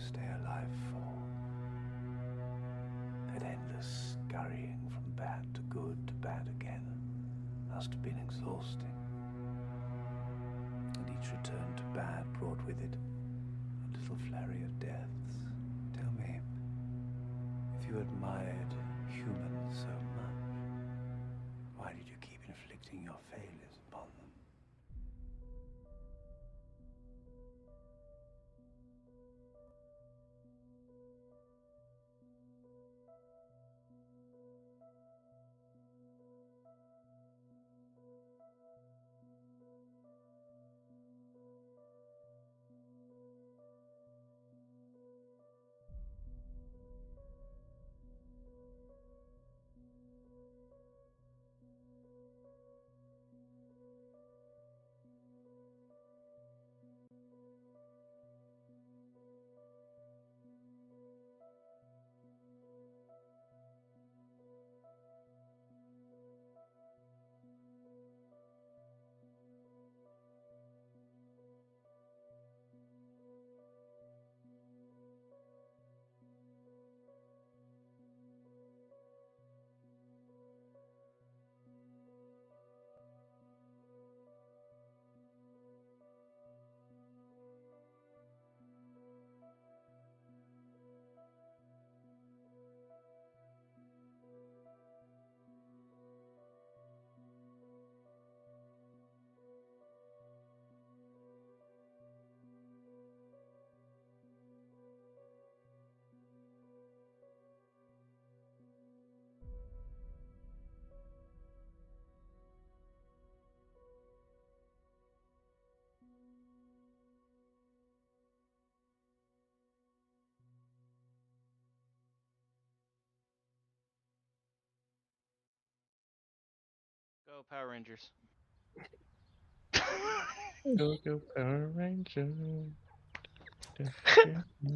stay alive for? That endless scurrying from bad to good to bad again must have been exhausting. And each return to bad brought with it a little flurry of deaths. Tell me, if you admired humans so much, why did you keep inflicting your failures upon them? Go Power Rangers. Go Power Ranger.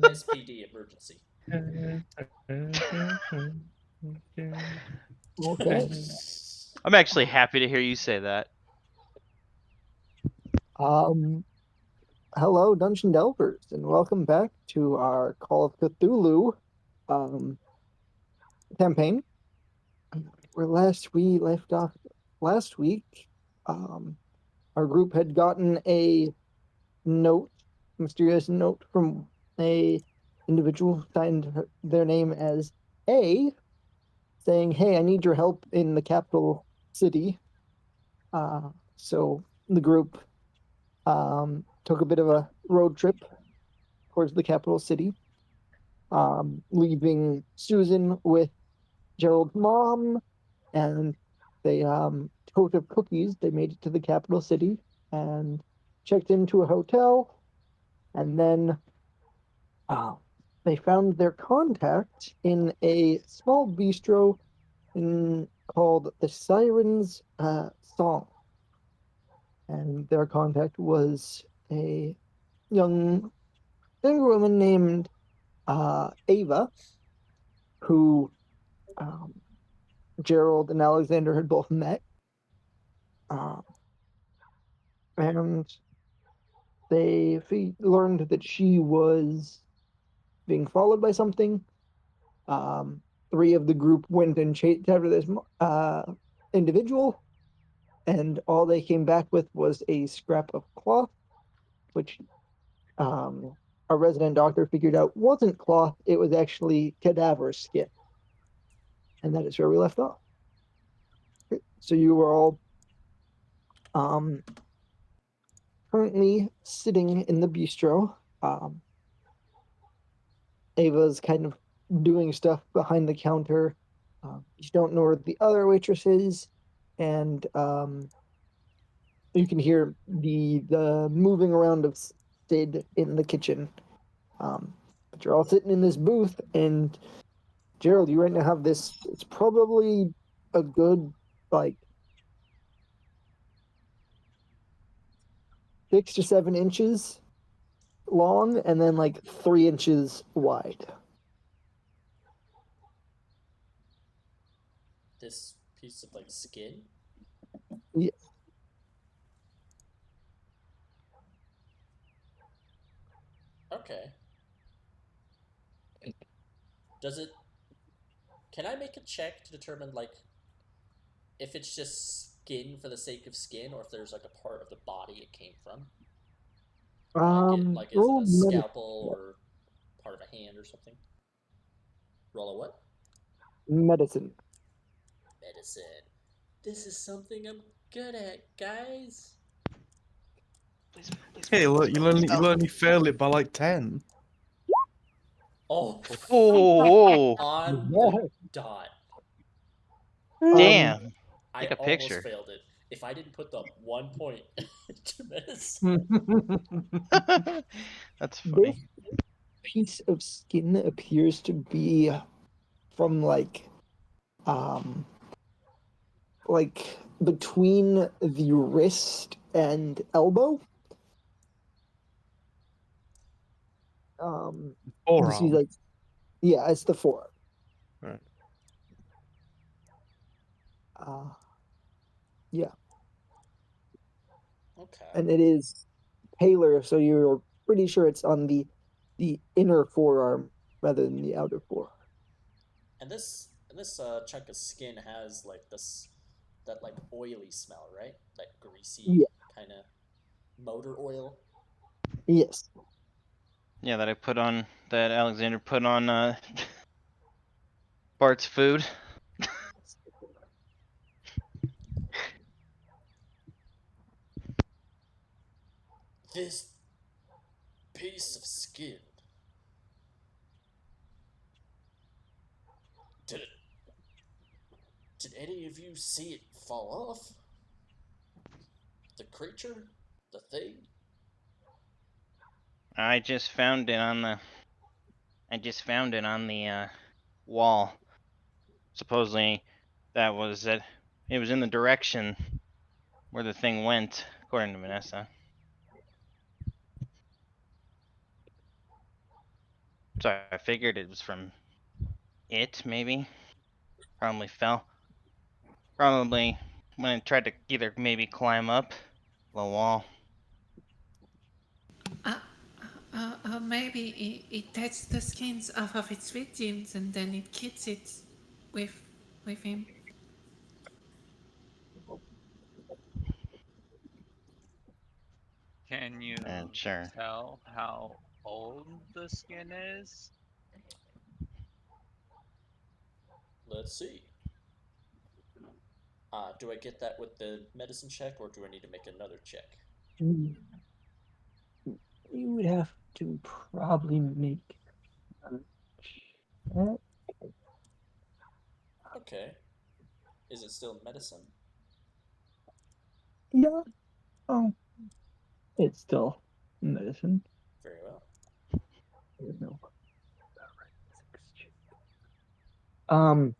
SPD emergency. Okay. I'm actually happy to hear you say that. Hello, Dungeon Delvers, and welcome back to our Call of Cthulhu campaign. Where last we left off last week, our group had gotten a mysterious note from a individual who signed their name as A, saying, "Hey, I need your help in the capital city." So the group took a bit of a road trip towards the capital city, leaving Susan with Gerald's mom, and they tote of cookies. They made it to the capital city and checked into a hotel, and then they found their contact in a small bistro called the Siren's Song. And their contact was a young woman named Ava, who Gerald and Alexander had both met. And they learned that she was being followed by something. Three of the group went and chased after this individual, and all they came back with was a scrap of cloth, which our resident doctor figured out wasn't cloth, it was actually cadaver skin. And that is where we left off. So you were all currently sitting in the bistro. Ava's kind of doing stuff behind the counter. You don't know where the other waitress is, and you can hear the moving around of Sid in the kitchen. But you're all sitting in this booth, and Gerald, you right now have this. It's probably a good like 6 to 7 inches long, and then like 3 inches wide. This piece of like skin. Yeah. Okay. Does it? Can I make a check to determine like if it's just skin for the sake of skin, or if there's like a part of the body it came from? Like is it Roll a medicine. scalpel or part of a hand or something? Roll a what? Medicine. Medicine. This is something I'm good at, guys. Hey, look, you'll only fail it by like 10. Oh, Oh, on the Yeah. dot. damn. I Take a almost picture. failed it. If I didn't put the 1 point to medicine. That's This funny. piece of skin appears to be from um like between the wrist and elbow. You see, Forearm. like, yeah, it's the forearm. Right. Uh, yeah, Okay. and it is paler, so you're pretty sure it's on the inner forearm rather than the outer forearm. And this chunk of skin has like this that like oily smell, right? That greasy Yeah, kind of motor oil. yes. Yeah, that Alexander put on Bart's food. This piece of skin. Did it? Did any of you see it fall off? The creature, the thing. I just found it on the wall. Supposedly that was it. It was in the direction where the thing went, according to Vanessa. So I figured it was from it, maybe. Probably fell. Probably when it tried to either maybe climb up the wall. Maybe it takes the skins off of its victims and then it kills it with with him. Can you And sure. tell how old the skin is? Let's see. Do I get that with the medicine check, or do I need to make another check? You would have to probably make a check. Okay. Is it still medicine? Yeah. Oh, it's still medicine. Very well. No. Um,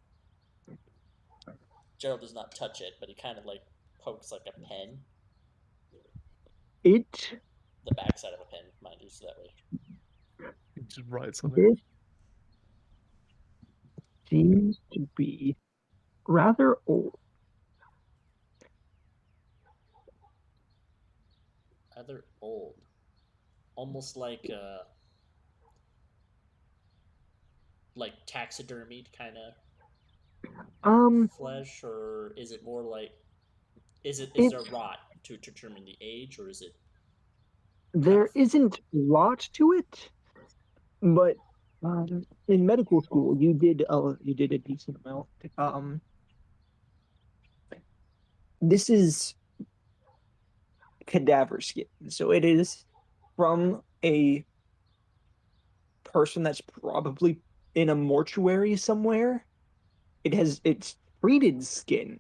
Gerald does not touch it, but he kind of like pokes like a pen, it the backside of a pen, mind you, so that way. It just writes on it. this seems to be rather old. Rather old. Almost like taxidermied kind of Um, flesh, or is it more like is there it's rot to determine the age, or is it kind of there isn't a lot to it, but in medical school you did a decent amount. This is cadaver skin, so it is from a person that's probably in a mortuary somewhere. It's treated skin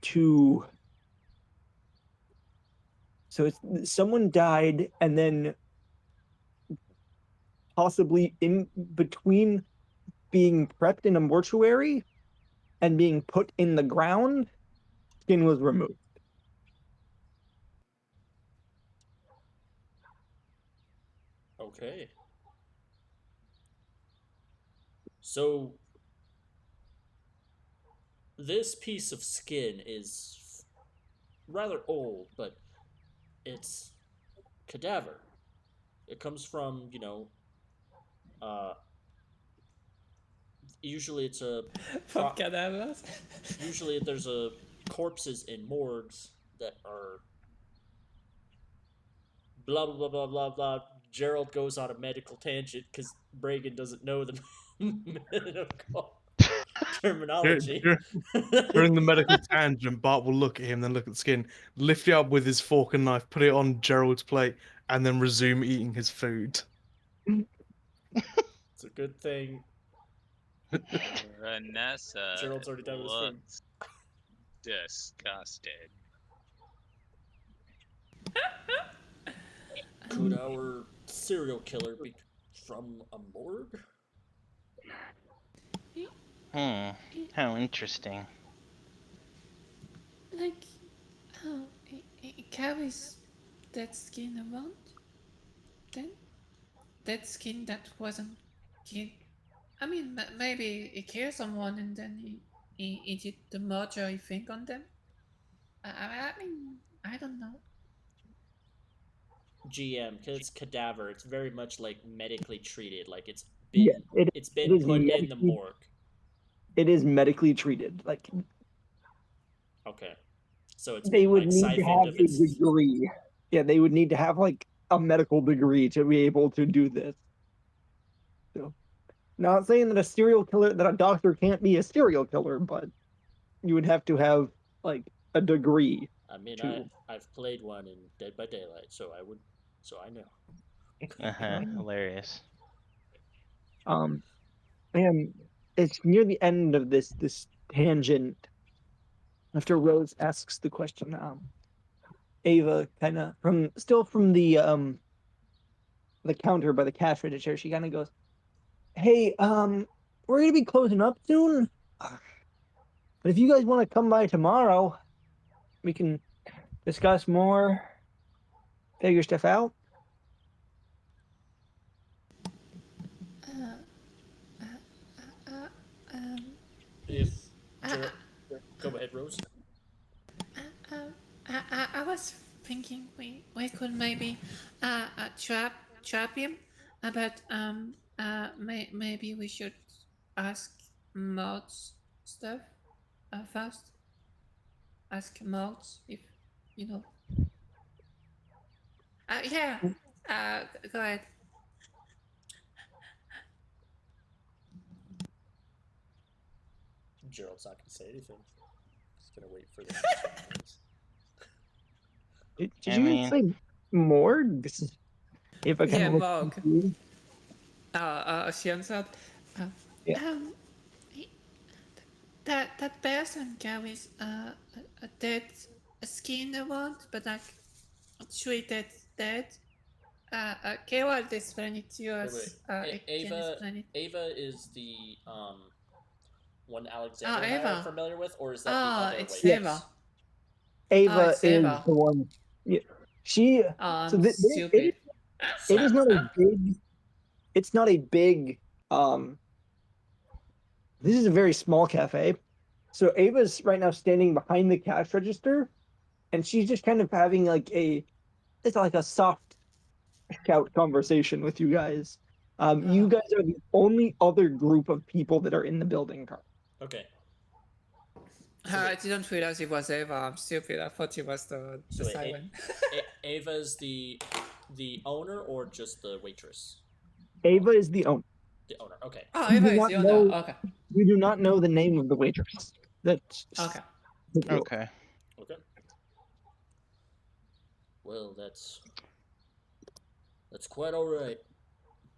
to so it's someone died and then possibly in between being prepped in a mortuary and being put in the ground, skin was removed. okay? So this piece of skin is rather old, but it's cadaver. It comes from, uh, usually it's a From cadavers. usually there's a corpses in morgues that are blah blah blah blah blah blah. Gerald goes on a medical tangent because Bragan doesn't know the medical terminology. During the medical tangent, Bart will look at him, then look at the skin, lift it up with his fork and knife, put it on Gerald's plate, and then resume eating his food. It's a good thing Vanessa Gerald's already done with his food. looks disgusted. Could our serial killer be from a morgue? How interesting. Like, oh, it carries that skin around. Then, that skin that wasn't killed. I mean, maybe he killed someone and then he did the murdery thing on them. I mean, I don't know. GM, because it's cadaver, it's very much like medically treated. Like it's Yeah, been it been is put in the medically- morgue. It is medically treated. Like Okay, so it's they been would like need to siphoned have of a its. degree. Yeah, they would need to have like a medical degree to be able to do this. So, not saying that a doctor can't be a serial killer, but you would have to have like a degree. I mean, to- I've played one in Dead by Daylight, so I know. Hilarious. And it's near the end of this tangent. After Rose asks the question, Ava kind of from the counter by the cash register, she kind of goes, "Hey, we're gonna be closing up soon, but if you guys want to come by tomorrow, we can discuss more, figure stuff out." If Gerald, go ahead, Rose. I was thinking we could maybe trap him, but maybe we should ask Maud's stuff first. Ask Maud's if you know. Yeah. Go ahead. Gerald's not going to say anything. He's going to wait for the. Did I you mean- say morgue? This is Ava kind Yeah, of morgue. confused. She answered. Yeah. That person carries a dead skin around, but like treated dead. Carol explained it to us. Ava is the one Alexander and I Ava. are familiar with, or is that the other It's waitress? Ava. Ava it's is Ava. the one. Yeah, she. I'm stupid. It is not a big. It's not a big. This is a very small cafe, so Ava's right now standing behind the cash register, and she's just kind of having it's like a soft shout conversation with you guys. You guys are the only other group of people that are in the building currently. Okay. I didn't realize it was Ava. I'm stupid. I thought it was the So wait, siren. Ava's the owner or just the waitress? Ava is the owner. The owner. Okay. Oh, You Ava do is not the owner. know- Okay. We do not know the name of the waitress. That's Okay. Okay. Okay. Well, that's quite all right,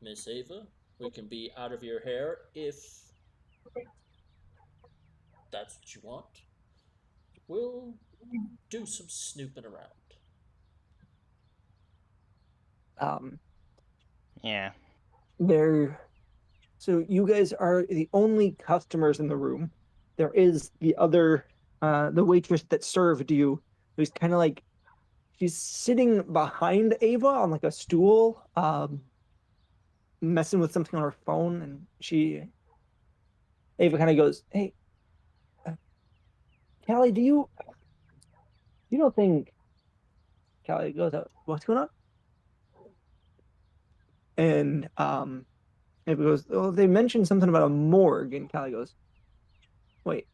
Miss Ava. We can be out of your hair if that's what you want. We'll do some snooping around. Yeah. So you guys are the only customers in the room. There is the other, the waitress that served you, who's kind of like, she's sitting behind Ava on like a stool, messing with something on her phone, and Ava kind of goes, "Hey, Callie, you don't think?" Callie goes, "What's going on?" And It goes, oh, they mentioned something about a morgue, and Callie goes, wait,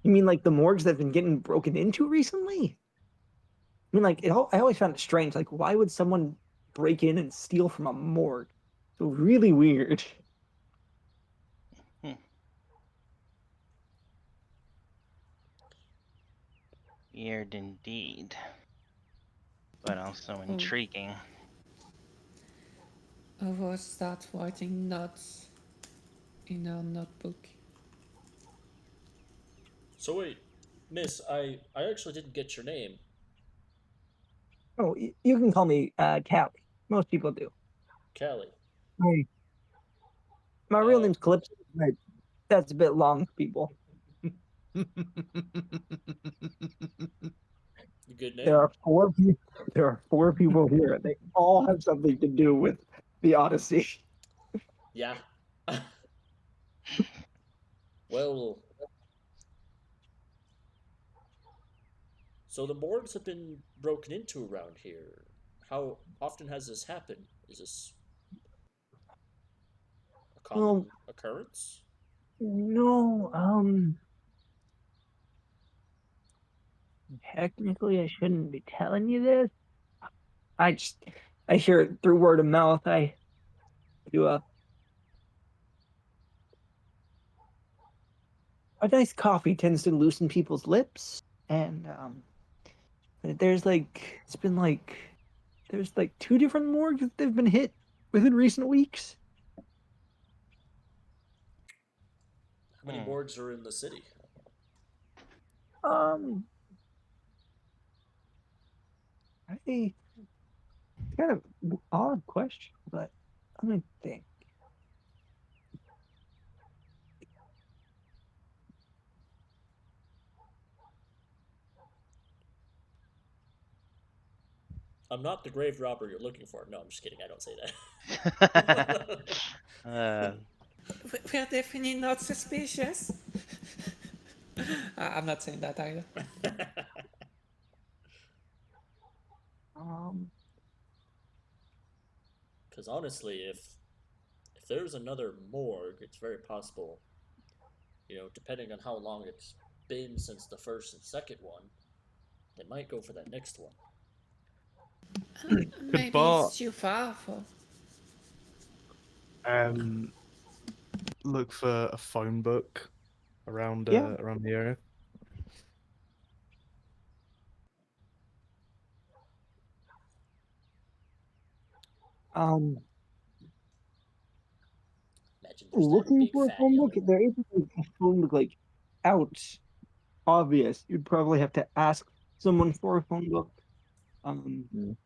you mean like the morgues that have been getting broken into recently? I mean, like, I always found it strange. Like, why would someone break in and steal from a morgue? So really weird. Weird indeed. But also intriguing. I will start writing notes in our notebook. So wait, Miss, I actually didn't get your name. Oh, you can call me Callie. Most people do. Callie. My real name's Calypso, but that's a bit long for people. Good name. There are four people. There are four people here. They all have something to do with the Odyssey. Yeah. Well, so the morgues have been broken into around here. How often has this happened? Is this a common Well, occurrence? no, technically I shouldn't be telling you this. I just I hear it through word of mouth. I do a nice coffee tends to loosen people's lips, and there's like it's been like there's like two different morgues that they've been hit within recent weeks. How many morgues are in the city? Um, I kind of odd question, but I don't think. I'm not the grave robber you're looking for. No, I'm just kidding. I don't say that. We're definitely not suspicious. I'm not saying that either. Um, Because honestly, if there's another morgue, it's very possible. Depending on how long it's been since the first and second one, they might go for that next one. Maybe Bart it's too far for. look for a phone book around yeah. around the area? Um, Imagine there's that looking big for a fat phone book. alien. There isn't like, a phone book like out obvious. You'd probably have to ask someone for a phone book. Um,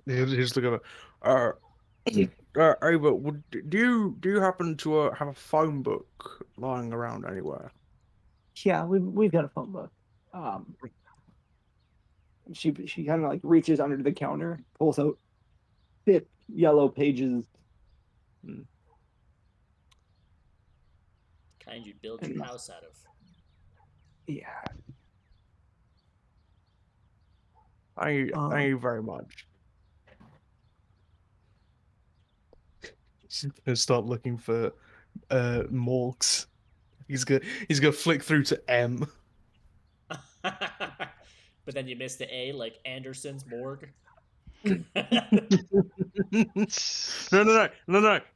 Here's the cover. Ava, do you happen to have a phone book lying around anywhere? yeah, we've got a phone book. She kind of like reaches under the counter, pulls out thick yellow pages, Kind you'd build your and house out of. yeah. Thank you very much. He's gonna start looking for morgues. He's gonna flick through to M. But then you miss the A, like Anderson's morgue. No.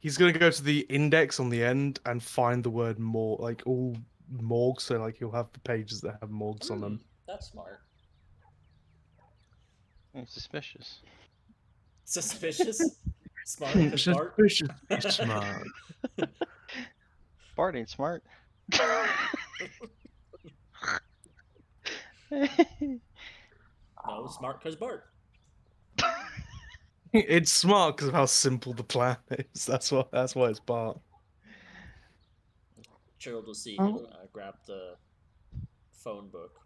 He's gonna go to the index on the end and find the word more, like all morgues. So like he'll have the pages that have morgues on them. That's smart. Suspicious. Suspicious? Smart because Bart? Suspiciously smart. Bart ain't smart. No, smart because Bart. It's smart because of how simple the plan is. That's why it's Bart. Gerald will see him Oh, grab the phone book,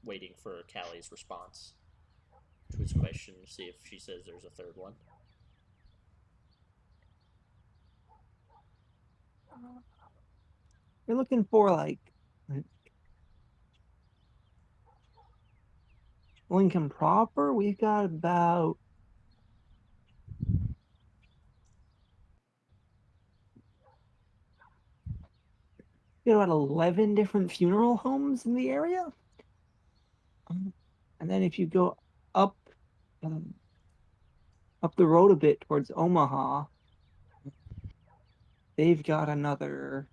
waiting for Callie's response to his question, see if she says there's a third one. you're looking for like Lincoln proper, we've got about you know, about 11 different funeral homes in the area. And then if you go up up the road a bit towards Omaha, they've got another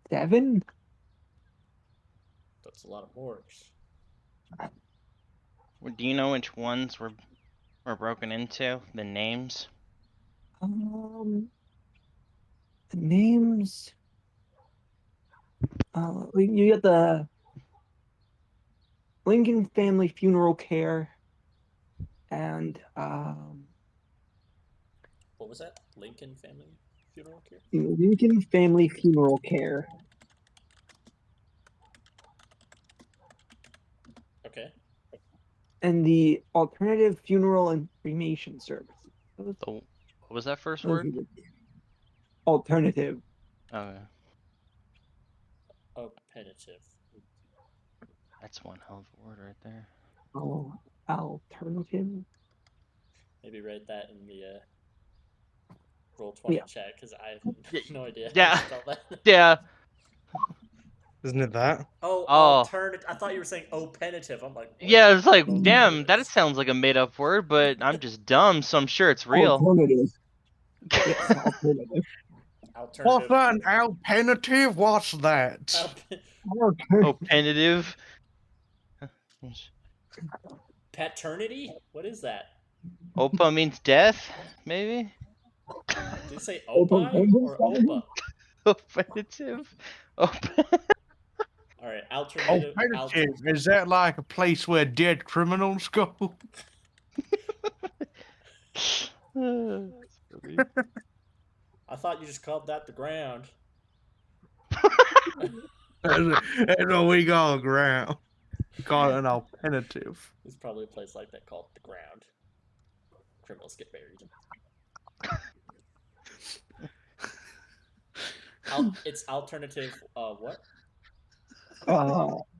7. That's a lot of morgues. Do you know which ones were broken into? The names? The names. You get the Lincoln Family Funeral Care, and What was that? Lincoln Family Funeral Care? Lincoln Family Funeral Care. Okay. And the Alternative Funeral and Cremation Services. What was that first Those word? are the alternative. Okay. Alternative. That's one hell of a word right there. Oh, alternative. Maybe write that in the Roll20 chat because I have no idea how Yeah. to spell that. Yeah. Isn't it that? Oh, Oh. alternative. I thought you were saying openitive. I'm like, what? Yeah, it's like, I don't know what damn, that that is. sounds like a made up word, but I'm just dumb, so I'm sure it's real. Alternative. Yes, alternative. What's Alternative. that? An alternative? What's that? Opinative. Paternity? What is that? Opa means death, maybe? Did you say opi or opa? Opinative? Opa. All right, alternative. Alternative? Is that like a place where dead criminals go? I thought you just called that the ground. That's what we call ground. Call it an alternative. There's probably a place like that called the ground. Criminals get buried. It's alternative. What?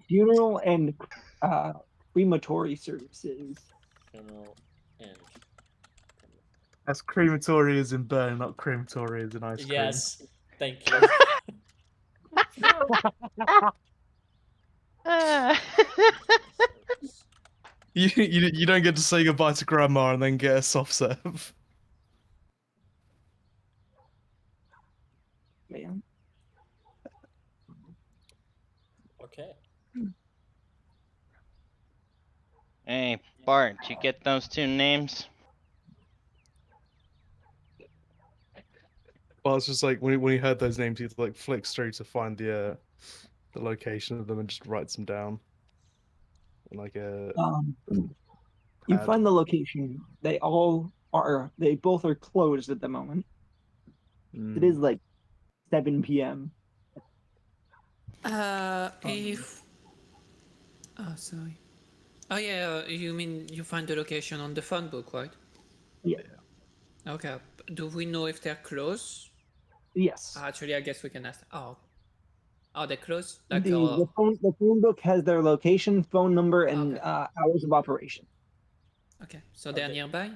Funeral and crematory services. Funeral and. That's crematory as in burn, not crematory as in ice cream. Yes, thank you. You don't get to say goodbye to grandma and then get a soft serve. Man. Okay. Hey, Bart, did you get those 2 names? Well, it's just like when he heard those names, he like flicks through to find the location of them and just writes them down. In like a You pad. find the location. They both are closed at the moment. It is like 7 p.m. If. Oh, sorry. Oh, yeah, you mean you find the location on the phone book, right? Yeah. Okay. Do we know if they're close? Yes. Actually, I guess we can ask. Oh. Are they close? The, Like, the phone book has their location, phone number, and Okay. hours of operation. Okay, so they're nearby?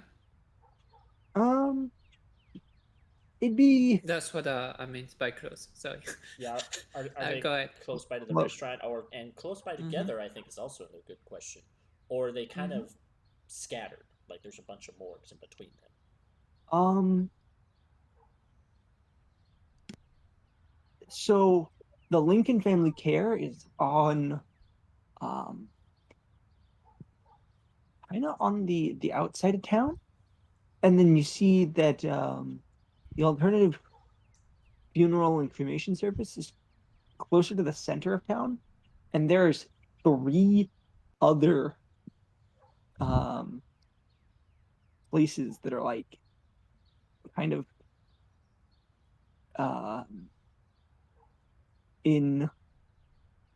It'd be. That's what I meant by close. Sorry. Yeah, are they Go ahead. close by to the Well- restaurant, and close by together? I think is also a good question. Or are they kind of scattered? Like there's a bunch of morgues in between them. So the Lincoln Family Care is on, kind of on the outside of town, and then you see that the Alternative Funeral and Cremation Service is closer to the center of town, and there's 3 other places that are like kind of in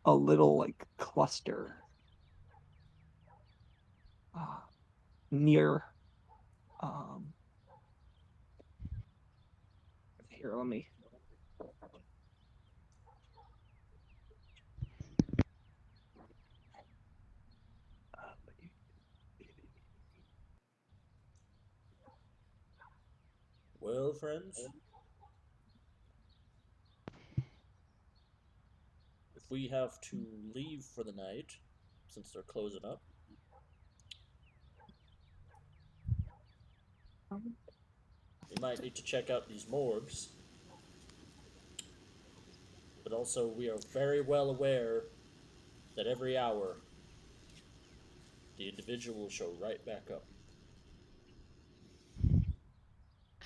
a little like cluster near here, let me Well, friends, if we have to leave for the night, since they're closing up, we might need to check out these morgues. But also, we are very well aware that every hour the individual will show right back up.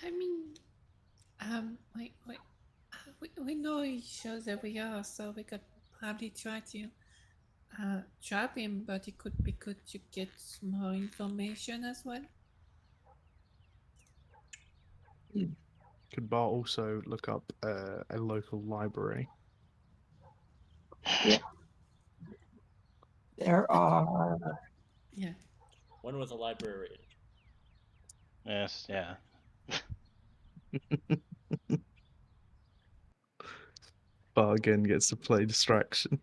I mean, we know each other we are, so we could probably try to trap him, but it could be good to get more information as well. Could Bart also look up a local library? Yeah. There are Yeah. When was the library raided? Yes, yeah. Bart again gets to play distraction.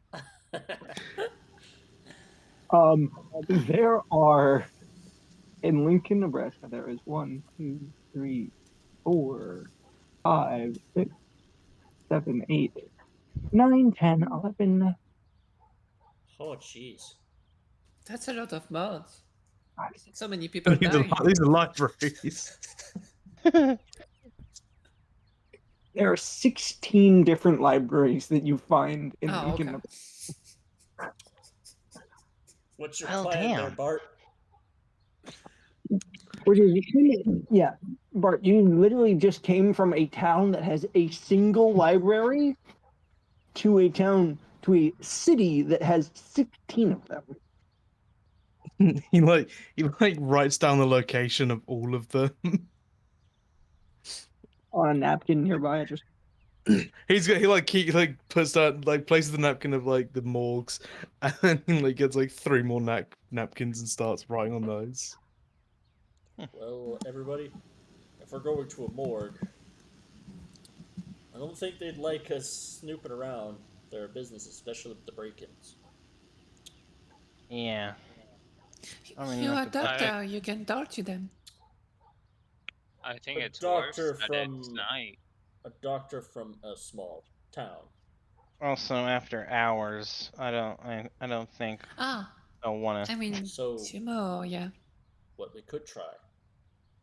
there are in Lincoln, Nebraska, there is 1, 2, 3, 4, 5, 6, 7, 8, 9, 10, 11. Oh, jeez. That's a lot of mods. 5, 6. So many people These are, dying. these are libraries. There are 16 different libraries that you find in Oh, Lincoln, okay. Nebraska. What's your Well, plan there, damn. Bart? Yeah, Bart, you literally just came from a town that has a single library to a city that has 16 of them. he writes down the location of all of them. On a napkin nearby, just he puts that places the napkin of the morgues, and then gets 3 more napkins and starts writing on those. Well, everybody, if we're going to a morgue, I don't think they'd like us snooping around their business, especially with the break-ins. Yeah. I mean, You're I a could doctor, you can talk to them. I think A it's doctor worse that it's from night. a doctor from a small town. also after hours. I don't think Ah, I'll want I to. mean, So, tomorrow, yeah. what we could try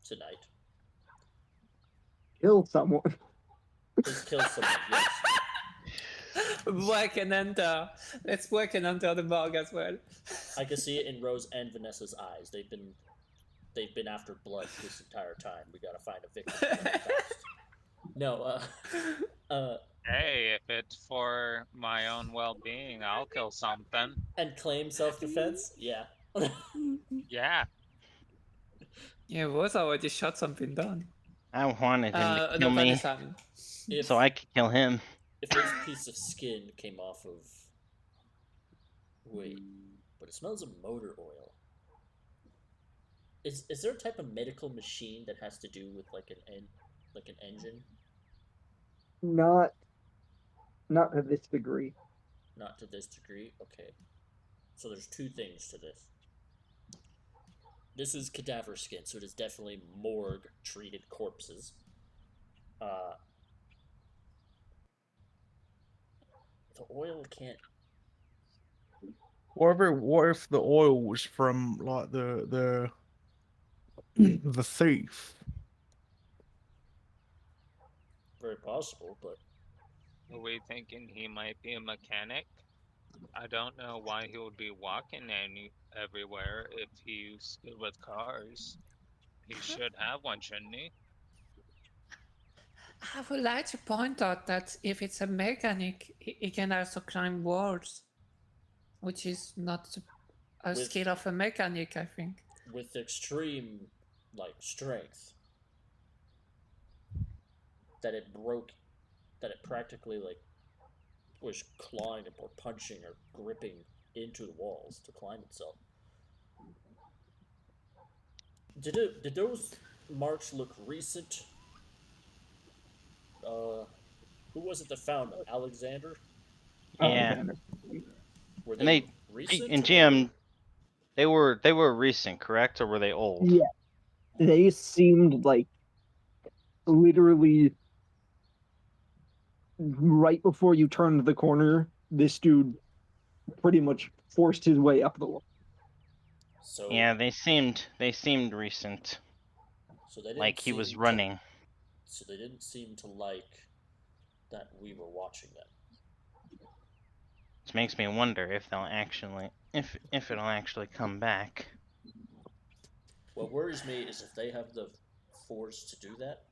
tonight kill someone. is kill someone. Yes. Work and enter. Let's work and enter the morgue as well. I can see it in Rose and Vanessa's eyes. They've been after blood this entire time. We gotta find a victim fast. No, Hey, if it's for my own well-being, I'll kill something. and claim self-defense. Yeah. Yeah. Yeah, Rose already shot something down. I wanted him to kill No, me, Vanessa, I mean. If so I could kill him. if this piece of skin came off of, wait, but it smells of motor oil. Is there a type of medical machine that has to do with like an engine? Not to this degree. Not to this degree. Okay. So there's two things to this. This is cadaver skin, so it is definitely morgue treated corpses. The oil can't. What if the oil was from the thief? Very possible, but Are we thinking he might be a mechanic? I don't know why he would be walking everywhere if he's good with cars. He should have one, shouldn't he? I would like to point out that if it's a mechanic, he can also climb walls, which is not a skill of a mechanic, I think. with extreme strength, that it broke, that it practically was clawing or punching or gripping into the walls to climb itself. Did those marks look recent? Who was it that found them? Alexander? Yeah, Were and they they recent and or GM they were recent, correct, or were they old? Yeah, they seemed literally right before you turned the corner, this dude pretty much forced his way up the wall. So Yeah, they seemed recent. so they didn't Like he was seem running. So they didn't seem to like that we were watching them. Which makes me wonder if they'll actually if it'll actually come back. What worries me is if they have the force to do that.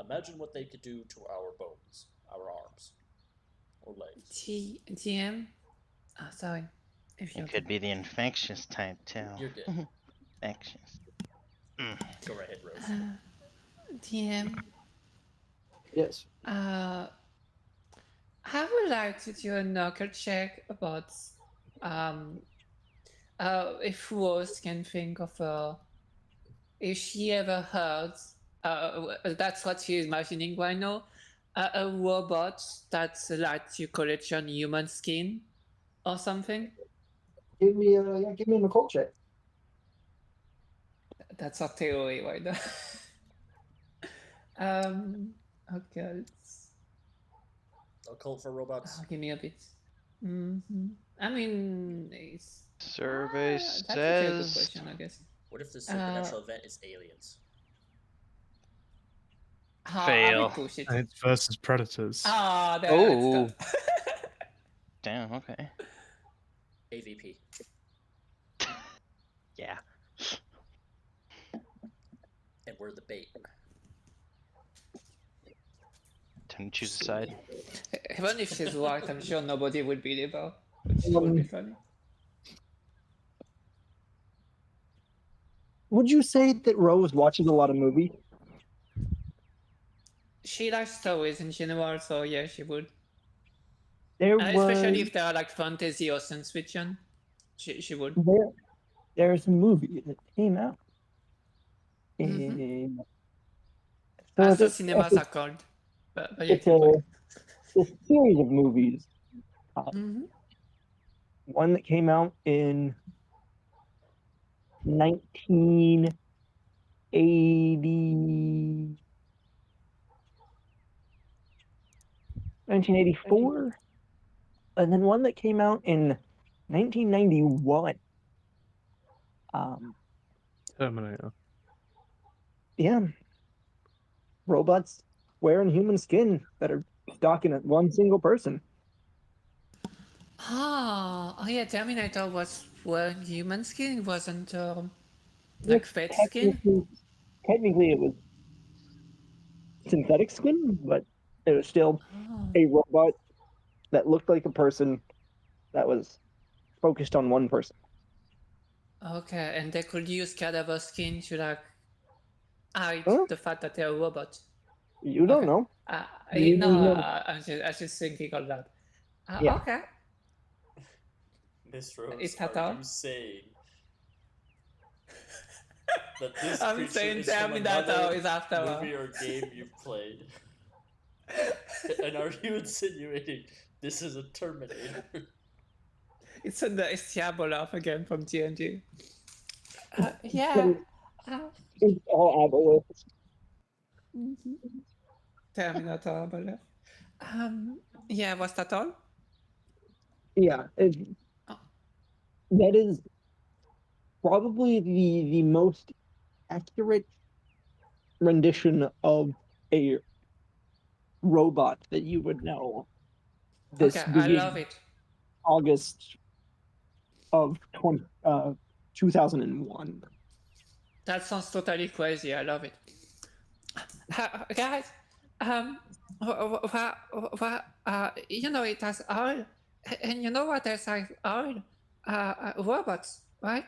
Imagine what they could do to our bones, our arms, or legs. TM. Oh, sorry. If It you're could be the infectious type too. You're good. Infectious. Go right ahead, Rose. TM. Yes. I would like to do a knuckle check about if Rose can think of if she ever heard that's what she's imagining right now, a robot that lets you collection human skin or something. Give me an occult check. That's a theory right now. Okay, Occult for robots. give me a bit. I mean, Survey that's actually a good says question, I guess. What if the supernatural event is aliens? I will fail. push it. And it's versus predators. Ah, there Oh. it's Damn, okay. AVP. Yeah. And we're the bait. Time to choose a side. Even if she's right, I'm sure nobody would believe her, which would be funny. Would you say that Rose watches a lot of movies? She likes stories in general, so yeah, she would. There Especially was if they are like fantasy or science fiction, she would. there's a movie that came out. Mhm. So As it's the a, cinemas are called. But yeah, it's keep going. a series of movies. Mhm. One that came out in 1980, 1984, and then one that came out in 1991. Terminator. Yeah, robots wearing human skin that are stalking at one single person. Oh yeah, Terminator was wearing human skin, wasn't Yeah, like fake skin. technically it was synthetic skin, but it was still Oh. a robot that looked like a person that was focused on one person. Okay, and they could use cadaver skin to like hide Huh? the fact that they're a robot. You don't Okay. know. No, You know. I'm just thinking of that. Yeah. Okay. Miss Rose, Is that are all? you saying that this I'm creature saying is from Terminator another is after movie or game you've played? And are you insinuating this is a Terminator? It's Diablo again from TNG. Yeah. It's all abolitionists. Terminator Aboleth. Yeah, was that all? Yeah, Oh. that is probably the most accurate rendition of a robot that you would know. This Okay, I beginning love it. August of 2001. That sounds totally crazy. I love it. Guys, you know it has oil, and you know what else has oil? Robots, right?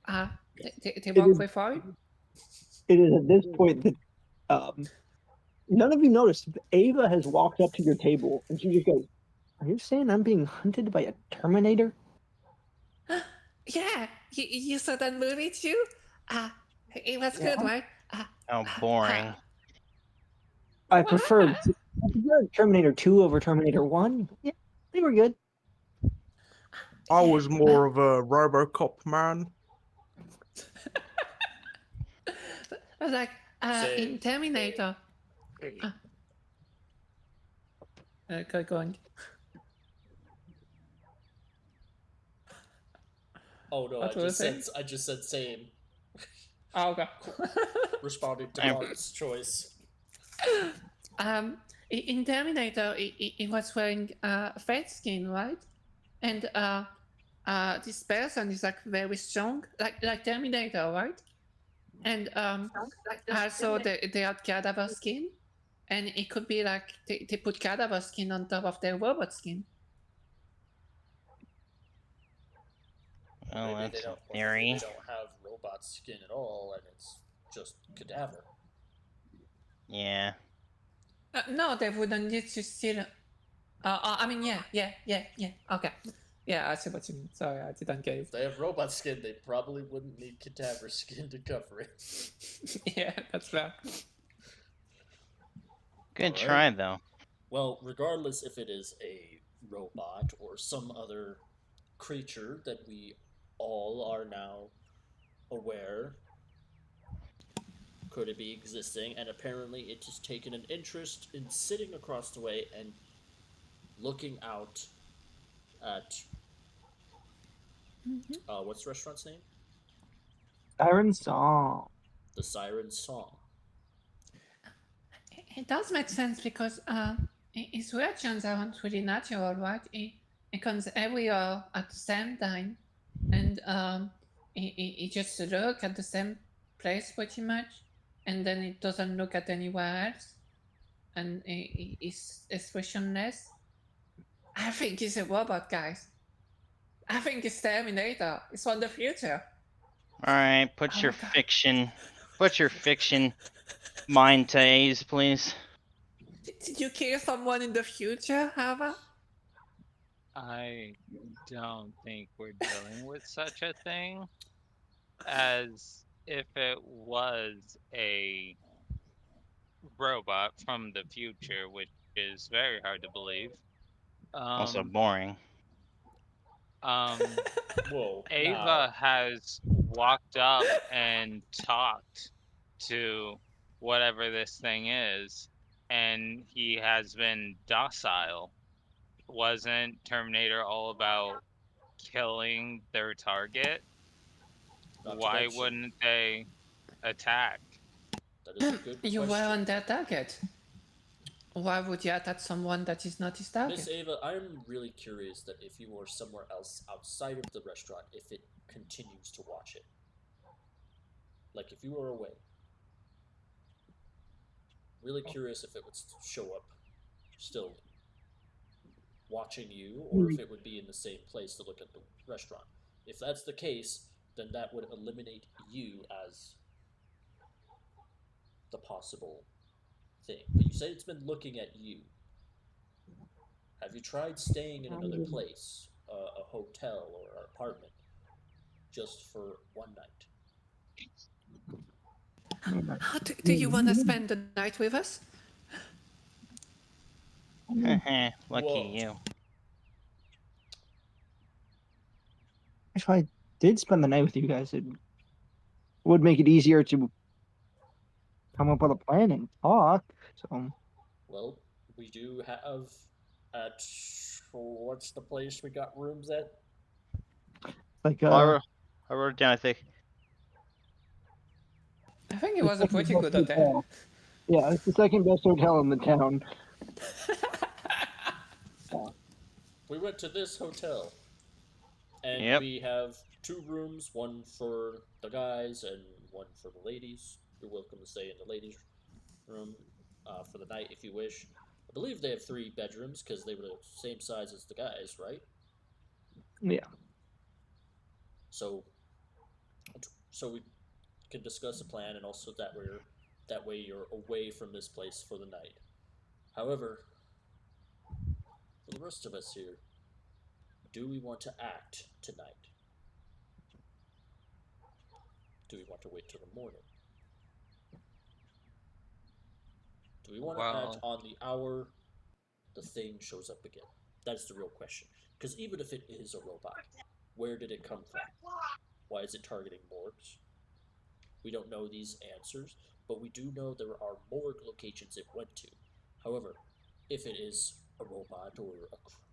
They It work is, with oil. it is at this point that none of you noticed. Ava has walked up to your table and she just goes, "Are you saying I'm being hunted by a Terminator?" Yeah, you saw that movie too? It was good, Yeah. right? How boring. I preferred Terminator 2 over Terminator 1. Yeah, they were good. I was more of a RoboCop man. I was like, In Terminator. Go on. Oh no, I just said same. Oh, okay. Responding to Bart's choice. In Terminator, he was wearing a fat skin, right? And this person is like very strong, like Terminator, right? And also they had cadaver skin, and it could be like they put cadaver skin on top of their robot skin. Oh, Maybe that's a maybe theory. they don't have robot skin at all, and it's just cadaver. Yeah. No, they wouldn't need to still. I mean, yeah. Okay. Yeah, I see what you mean. Sorry, I didn't get If it. they have robot skin, they probably wouldn't need cadaver skin to cover it. Yeah, that's fair. Good Alright. try, though. Well, regardless if it is a robot or some other creature that we all are now aware could it be existing, and apparently it has taken an interest in sitting across the way and looking out at what's the restaurant's name? Siren Song. The Siren Song. It does make sense because his reactions aren't really natural, right? He comes every year at the same time, and he just look at the same place pretty much, and then he doesn't look at anywhere else, and he's expressionless. I think he's a robot, guys. I think it's Terminator. It's from the future. All right, put Oh your my God. fiction mind to ease, please. Did you kill someone in the future, Hava? I don't think we're dealing with such a thing. As if it was a robot from the future, which is very hard to believe. Also boring. Whoa. Ava has walked up and talked to whatever this thing is, and he has been docile. Wasn't Terminator all about killing their target? Why wouldn't they attack? That is a good You were question. on their target. Why would you attack someone that is not his target? Miss Ava, I'm really curious that if you were somewhere else outside of the restaurant, if it continues to watch it. Like if you were away. Really curious if it would show up still watching you, or if it would be in the same place to look at the restaurant. If that's the case, then that would eliminate you as the possible thing. But you say it's been looking at you. Have you tried staying in another place, a hotel or an apartment, just for one night? Do you want to spend the night with us? Lucky Whoa. you. If I did spend the night with you guys, it would make it easier to come up with a plan and talk. So, Well, we do have at what's the place we got rooms at? like, I wrote it down, I think. I think it was a pretty good hotel. Yeah, it's the second best hotel in the town. We went to this hotel, and Yep. we have 2 rooms, one for the guys and one for the ladies. You're welcome to stay in the ladies' room for the night if you wish. I believe they have 3 bedrooms because they were the same size as the guys, right? Yeah. So we can discuss a plan, and also that way you're away from this place for the night. However, for the rest of us here, do we want to act tonight? Do we want to wait till the morning? Do we want to act on the hour the thing shows up again? That's the real question. Because even if it is a robot, where did it come from? Why is it targeting morgues? We don't know these answers. but we do know there are morgue locations it went to. However, if it is a robot or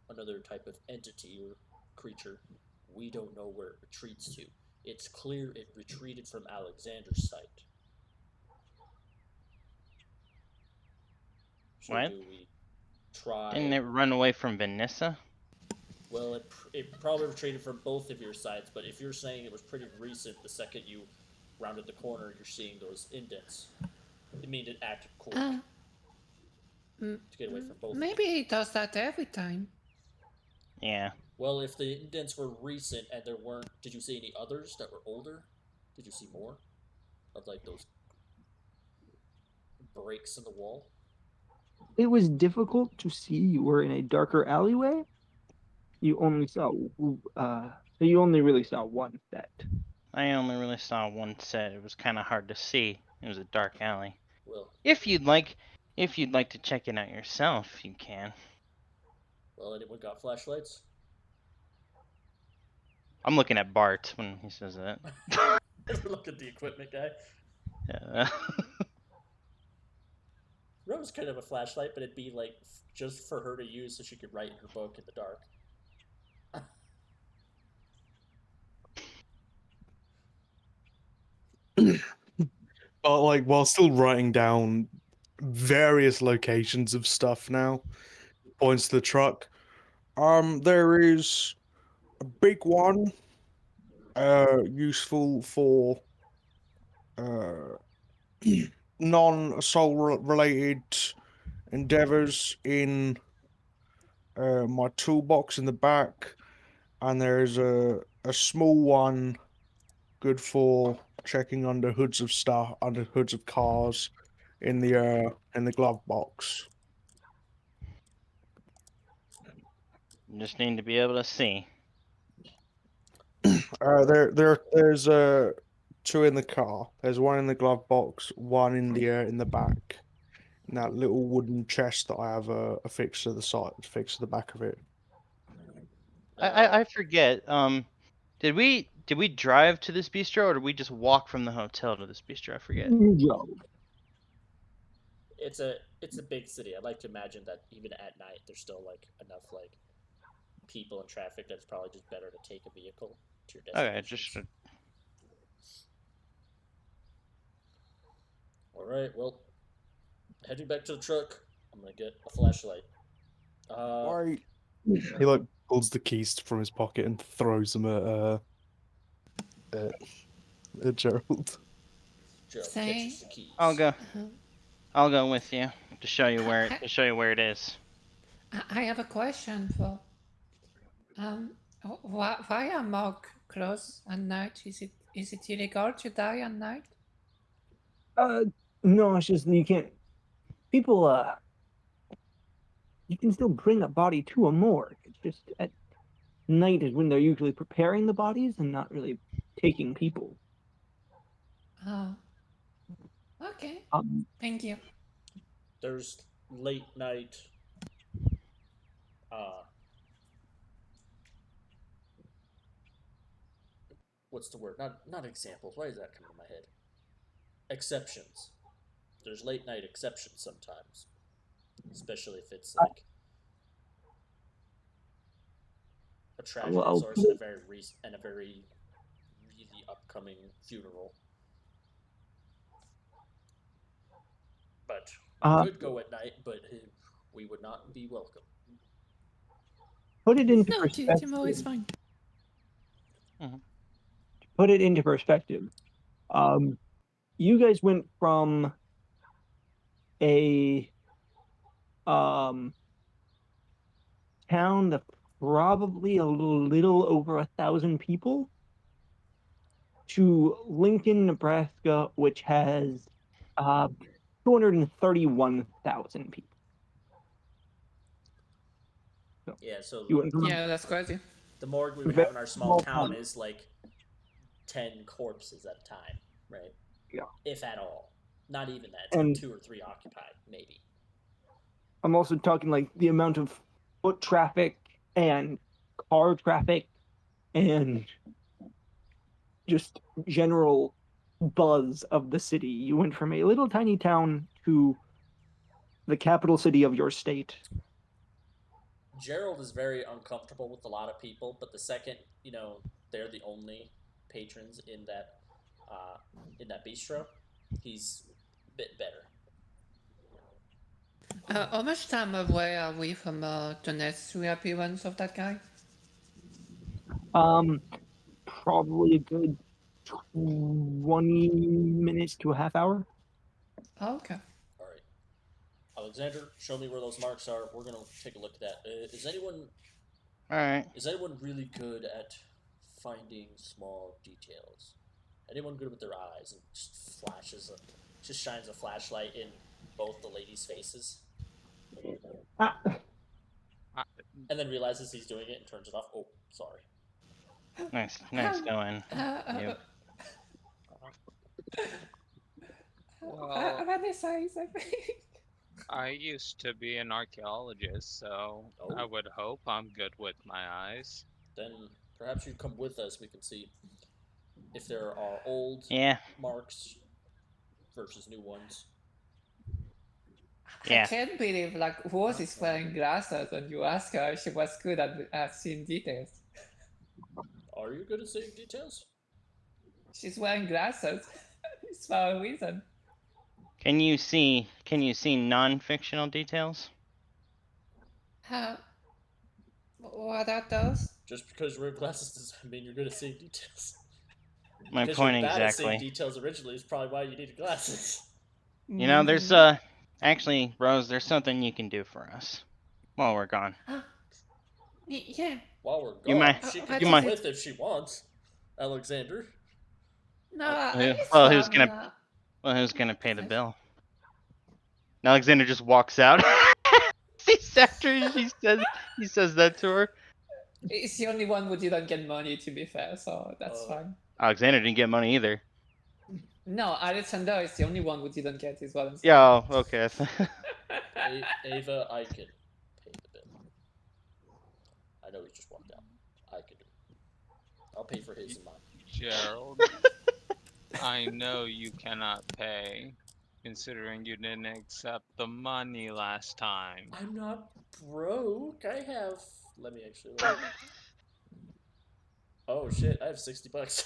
another type of entity or creature, we don't know where it retreats to. It's clear it retreated from Alexander's site. So What? do we try? Didn't it run away from Vanessa? Well, it probably retreated from both of your sides, but if you're saying it was pretty recent, the second you rounded the corner, you're seeing those indents. It means it acted quick to get away from both of Maybe you. he does that every time. Yeah. Well, if the indents were recent and there weren't, did you see any others that were older? Did you see more of like those breaks in the wall? It was difficult to see. You were in a darker alleyway. You only saw, so you only really saw one set. I only really saw one set. It was kind of hard to see. It was a dark alley. Well, If you'd like to check it out yourself, you can. well, anyone got flashlights? I'm looking at Bart when he says that. Look at the equipment guy. Yeah. Rose could have a flashlight, but it'd be like just for her to use so she could write in her book in the dark. But like, while still writing down various locations of stuff now, points to the truck. There is a big one, useful for uh non-soul related endeavors in my toolbox in the back, and there's a small one good for checking under hoods of stuff, under hoods of cars, in the glove box. You just need to be able to see. There's two in the car. There's one in the glove box, one in the back. In that little wooden chest that I have affixed to the side, affixed to the back of it. I forget. Did we drive to this bistro or did we just walk from the hotel to this bistro? I forget. Joe. It's a big city. I'd like to imagine that even at night there's still like enough like people and traffic that it's probably just better to take a vehicle to your Okay, destination. All right. Well, heading back to the truck. I'm gonna get a flashlight. Right. He like pulls the keys from his pocket and throws them at Gerald. Gerald Say- catches the keys. I'll go. Uh, I'll go with you to show you where it is. I have a question for. Why are morgue closed at night? Is it illegal to die at night? No, it's just you can't. People, you can still bring a body to a morgue. It's just at night is when they're usually preparing the bodies and not really taking people. Oh. Okay. Thank you. There's late night. What's the word? Not examples. Why is that coming to my head? Exceptions. There's late night exceptions sometimes, especially if it's like a tragedy of sorts and a very really upcoming funeral. But we could go at night, but we would not be welcome. Put it into No, perspective. tomorrow is fine. Put it into perspective. You guys went from a town of probably a little over 1,000 people to Lincoln, Nebraska, which has 231,000 people. So Yeah, so you went from Yeah, that's crazy. the morgue we would have in our small town is like 10 corpses at a time, right? Yeah. If at all. Not even that. It's And- like 2 or 3 occupied, maybe. I'm also talking like the amount of foot traffic and car traffic and just general buzz of the city. You went from a little tiny town to the capital city of your state. Gerald is very uncomfortable with a lot of people, but the second they're the only patrons in that bistro, he's a bit better. How much time away are we from the next reappearance of that guy? Probably a good 20 minutes to a half hour. Oh, okay. All right, Alexander, show me where those marks are. We're gonna take a look at that. Is anyone All right. really good at finding small details? Anyone good with their eyes and just shines a flashlight in both the ladies' faces, Ah, and then realizes he's doing it and turns it off. Oh, sorry. Nice going. Yep. Well, Vanessa, I think. I used to be an archaeologist, so I Oh. would hope I'm good with my eyes. Then perhaps you come with us. We can see if there are old Yeah. marks versus new ones. I Yeah. can't believe Rose is wearing glasses and you ask her if she was good at seeing details. Are you good at seeing details? She's wearing glasses. It's for a reason. Can you see non-fictional details? What are those? Just because you wear glasses doesn't mean you're good at seeing details. My Because point you're bad at seeing exactly. details originally is probably why you needed glasses. You know, there's actually, Rose, there's something you can do for us while we're gone. Yeah. While we're You gone, might- she you can come might- with if she wants. Alexander. No, it's well, fine. who's gonna pay the bill? And Alexander just walks out. After he says that to her. It's the only one who didn't get money, to be fair, so that's fine. Alexander didn't get money either. No, Alexander is the only one who didn't get his one. Yeah, okay. Ava, I can pay the bill. I know he just walked out. I can do it. I'll pay for his and mine. Gerald, I know you cannot pay, considering you didn't accept the money last time. I'm not broke. I have. Let me actually. Oh shit! I have $60.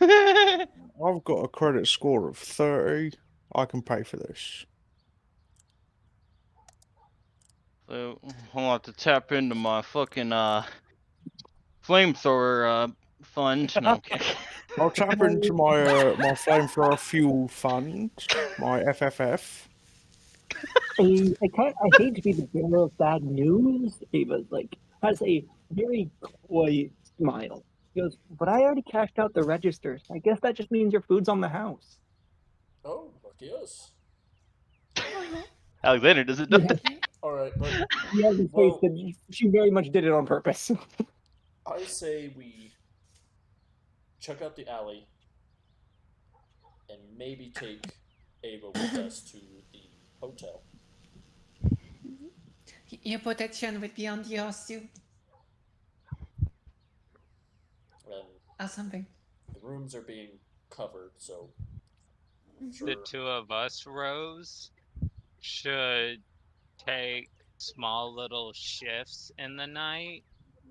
I've got a credit score of 30. I can pay for this. So I'll have to tap into my fucking flamethrower fund. No, okay. I'll tap into my my flamethrower fuel fund, my FFF. I hate to be the bearer of bad news. Ava has a very coy smile. She goes, but I already cashed out the registers. I guess that just means your food's on the house. Oh, lucky us. Alexander does it. Doesn't Yeah. All right, but He has a face that she very much did it on purpose. I say we check out the alley and maybe take Ava with us to the hotel. Your protection would be on yours too. Or something. The rooms are being covered, so sure. The two of us, Rose, should take small little shifts in the night.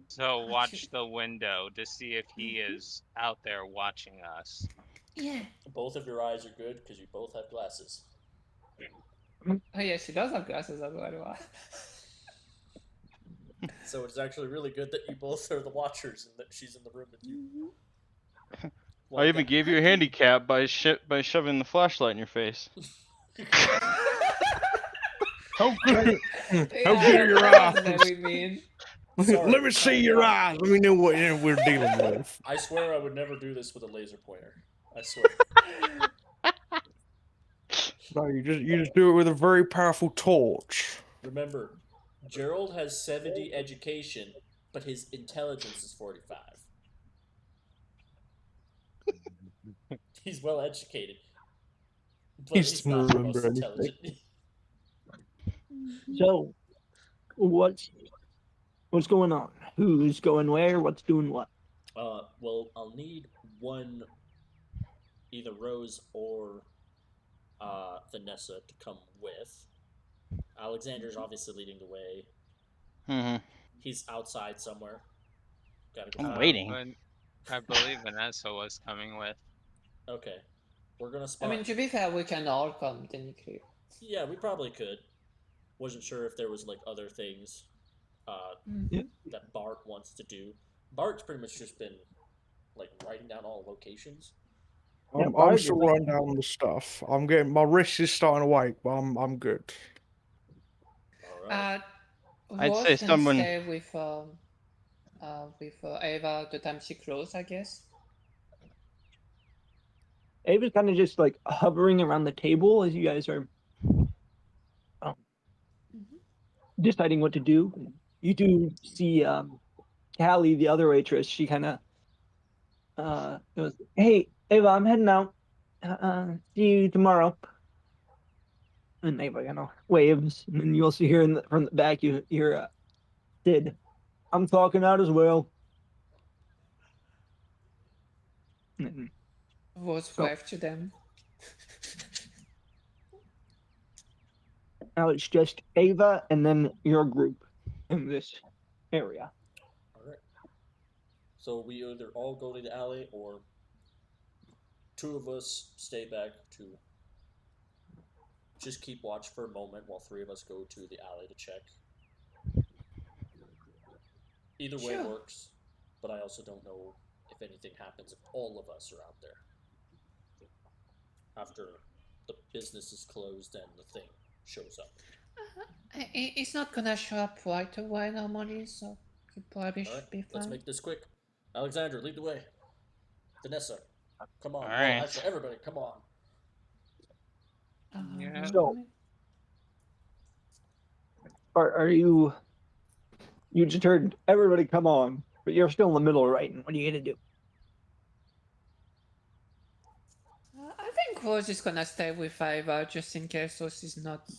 So watch the window to see if he is out there watching us. Yeah. Both of your eyes are good because you both have glasses. Oh yeah, she does have glasses as well. So it's actually really good that you both are the watchers and that she's in the room with you. I even gave you a handicap by shoving the flashlight in your face. How good Yeah, are your that's eyes? very mean. Sorry. Let me see your eyes. Let me know what we're dealing with. I swear I would never do this with a laser pointer. I swear. No, you just do it with a very powerful torch. Remember, Gerald has 70 education, but his intelligence is 45. He's well educated, but he's not the most intelligent. So, what's going on? Who's going where? What's doing what? Well, I'll need one, either Rose or Vanessa to come with. Alexander's obviously leading the way. Mm-hmm. He's outside somewhere. Gotta go. I'm find waiting. But I believe Vanessa was coming with. him. Okay, we're gonna I spot. mean, to be fair, we can all come technically. Yeah, we probably could. Wasn't sure if there was like other things Yeah. that Bart wants to do. Bart's pretty much just been like writing down all locations. Yeah, I'm Bard, still writing down the stuff. I'm getting my wrist is starting to wake, but I'm good. All right. I'd Rose say can someone- stay with Ava the time she closed, I guess. Ava's kind of just like hovering around the table as you guys are deciding what to do. You do see Callie, the other waitress. She kind of goes, "Hey, Ava, I'm heading out. See you tomorrow." And Ava kind of waves, and then you also hear from the back, you hear Sid, "I'm talking out as well." And Rose So- waved to them. now it's just Ava and then your group in this area. All right. So we either all go to the alley or two of us stay back to just keep watch for a moment while three of us go to the alley to check. Either way Sure. works, but I also don't know if anything happens if all of us are out there after the business is closed and the thing shows up. It's not gonna show up right away normally, so you probably All right, should be fine. let's make this quick. Alexander, lead the way. Vanessa, come on. All Well, right. actually, everybody, come on. Yeah. So- Are you just heard everybody come on, but you're still in the middle of writing. What are you gonna do? I think Rose is gonna stay with Ava just in case Rose is not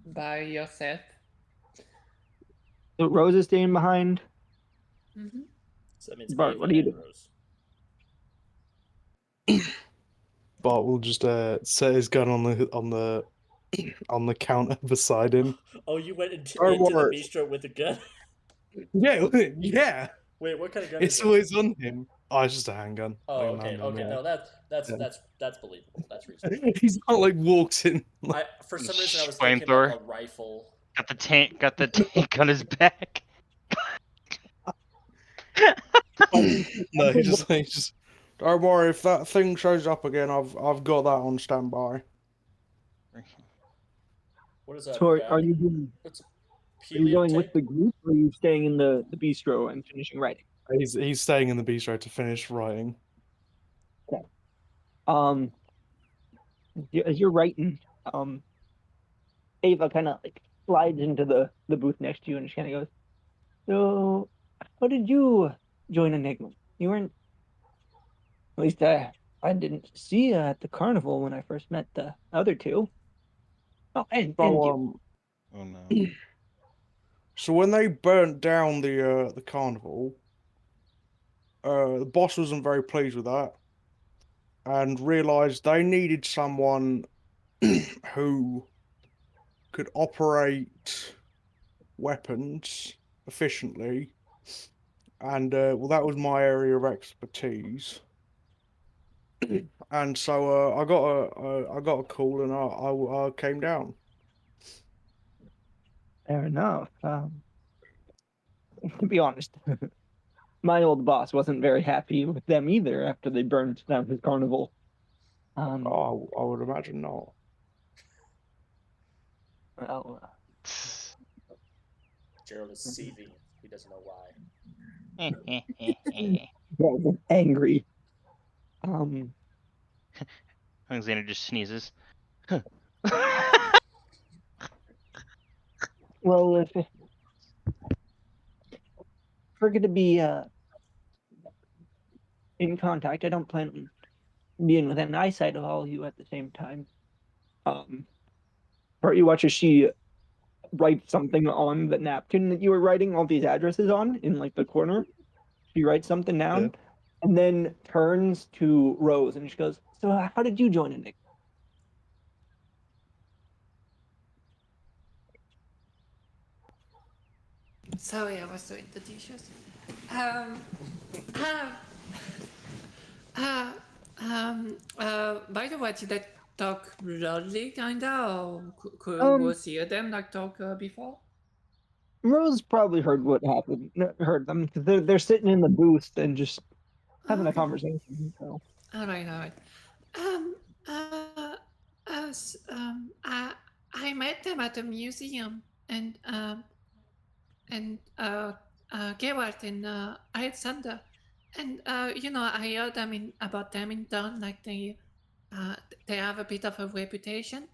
by yourself. So Rose is staying behind. Mm-hmm. So that means Bart, Ava what do you and do? Rose. Bart will just set his gun on the on the counter beside him. Oh, you went into Don't the worry. bistro with a gun? Yeah, yeah. Wait, what kind of gun It's is it? always on him. Oh, it's just a handgun. Oh, Like a okay, handgun, okay. yeah. No, that's Yeah. that's believable. That's reasonable. He's not like walks in. Like, For some reason I was thinking like Flamethrower. a rifle. Got the tank on his back. no, he's just. Don't worry, if that thing shows up again, I've got that on standby. What is that? So on your are back? you doing? It's Are you helium going with tank? the group, or are you staying in the bistro and finishing writing? He's staying in the bistro to finish writing. Um, as you're writing, Ava kind of like slides into the booth next to you and she kind of goes, "So, how did you join Enigma? You weren't, at least I didn't see you at the carnival when I first met the other two. Oh, and So you. Oh no. so when they burnt down the carnival, the boss wasn't very pleased with that, and realized they needed someone who could operate weapons efficiently, and well, that was my area of expertise. And so I got a call, and I came down. Fair enough. To be honest, my old boss wasn't very happy with them either after they burned down his carnival. Oh, I would imagine not. Well, Gerald is seething. He doesn't know why. angry. Alexander just sneezes. Well, if we're going to be in contact, I don't plan on being within eyesight of all of you at the same time. Or you watch as she writes something on the napkin that you were writing all these addresses on in like the corner. She writes something down. and then turns to Rose and she goes, "So how did you join Enigma?" Sorry, I was doing the dishes. Um, uh, by the way, did they talk loudly, kinda, or could Rose hear them like talk before? Rose probably heard what happened, heard them because they're sitting in the booth and just having a conversation. So All right. Um, uh, I met them at a museum, and Geralt and Alexander, and I heard about them in town, like they have a bit of a reputation,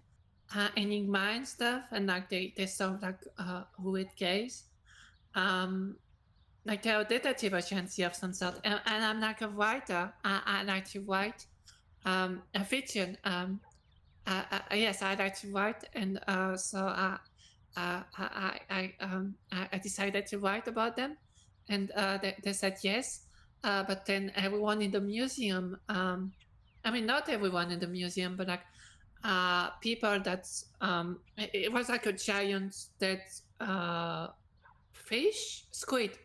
enigma and stuff, and like they solve like weird case, like they're a detective agency of some sort, and I'm like a writer. I like to write a fiction. Yes, I like to write, and so I decided to write about them, and they said yes. But then everyone in the museum, not everyone in the museum, but like people that's it was like a giant dead fish squid.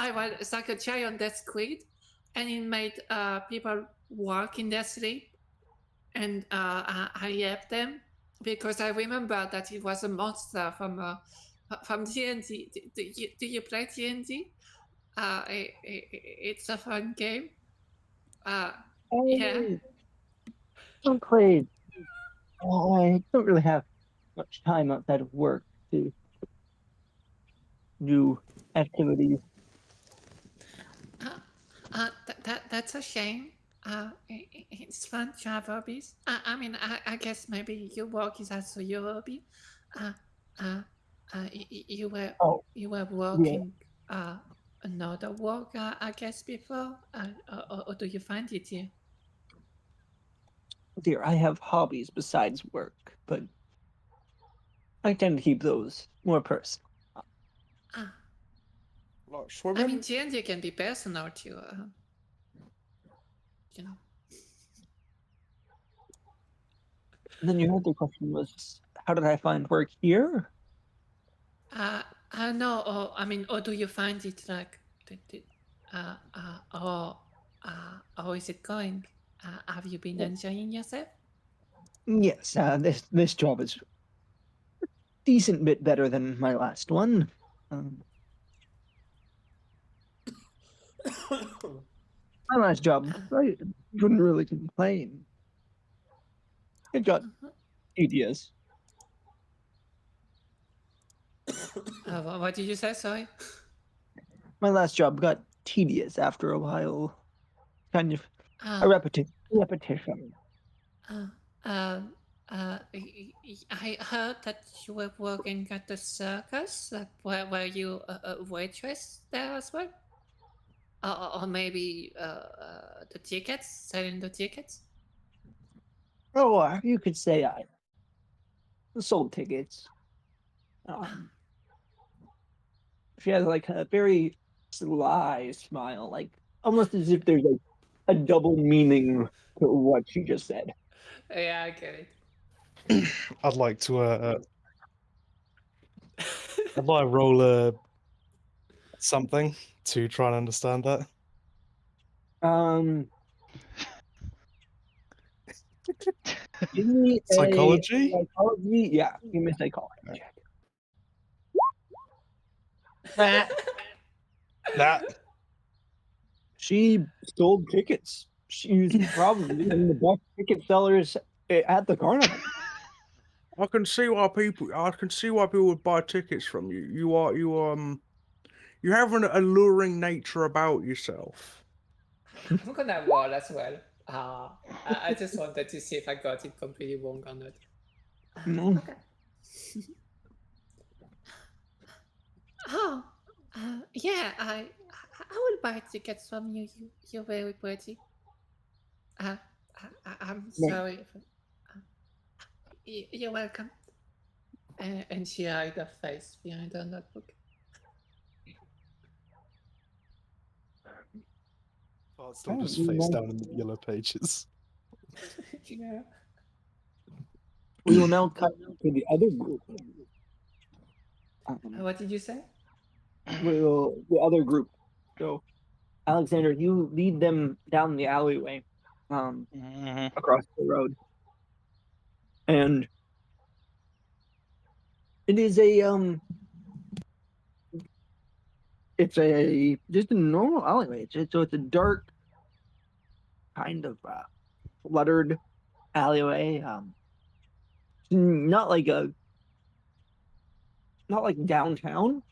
It's like a giant dead squid, and it made people walk in their sleep, and I helped them because I remember that it was a monster from D&D. Do you play D&D? It's a fun game. Yeah. don't play. I don't really have much time outside of work to do activities. That's a shame. It's fun to have hobbies. I guess maybe your work is also your hobby. Uh, uh, you were Oh, working another work, I guess, before, or do you find it here? dear, I have hobbies besides work, but I tend to keep those more personal. Like swimming? D&D can be personal too. You know. And then your other question was, how did I find work here? No, or do you find it like, how is it going? Have you been enjoying yourself? Yes, this job is a decent bit better than my last one. My last job, I couldn't really complain. It got tedious. What did you say? Sorry. My last job got tedious after a while. Kind of a Uh, repetition. I heard that you were working at the circus. Like, were you a waitress there as well? Or maybe the tickets, selling the tickets? Oh, you could say I sold tickets. She has like a very sly smile, like almost as if there's a double meaning to what she just said. Yeah, I get it. I'd like to I'd like to roll something to try and understand that. Give me Psychology? a psychology. Yeah, give me a psychology check. That She stole tickets. She's probably one of the best ticket sellers at the carnival. I can see why people would buy tickets from you. You have an alluring nature about yourself. I'm gonna roll as well. I just wanted to see if I got it completely wrong or not. No. Okay. Oh, yeah, I will buy tickets from you. You're very pretty. I'm sorry. You're welcome. And she hid her face behind her notebook. Bart's still Oh, just you face know- down in the yellow pages. Yeah. We will now cut to the other group. What did you say? The other group. So, Alexander, you lead them down the alleyway, Mhm. across the road, and it is it's a just a normal alleyway. So it's a dark, kind of cluttered alleyway. Not like a not like downtown,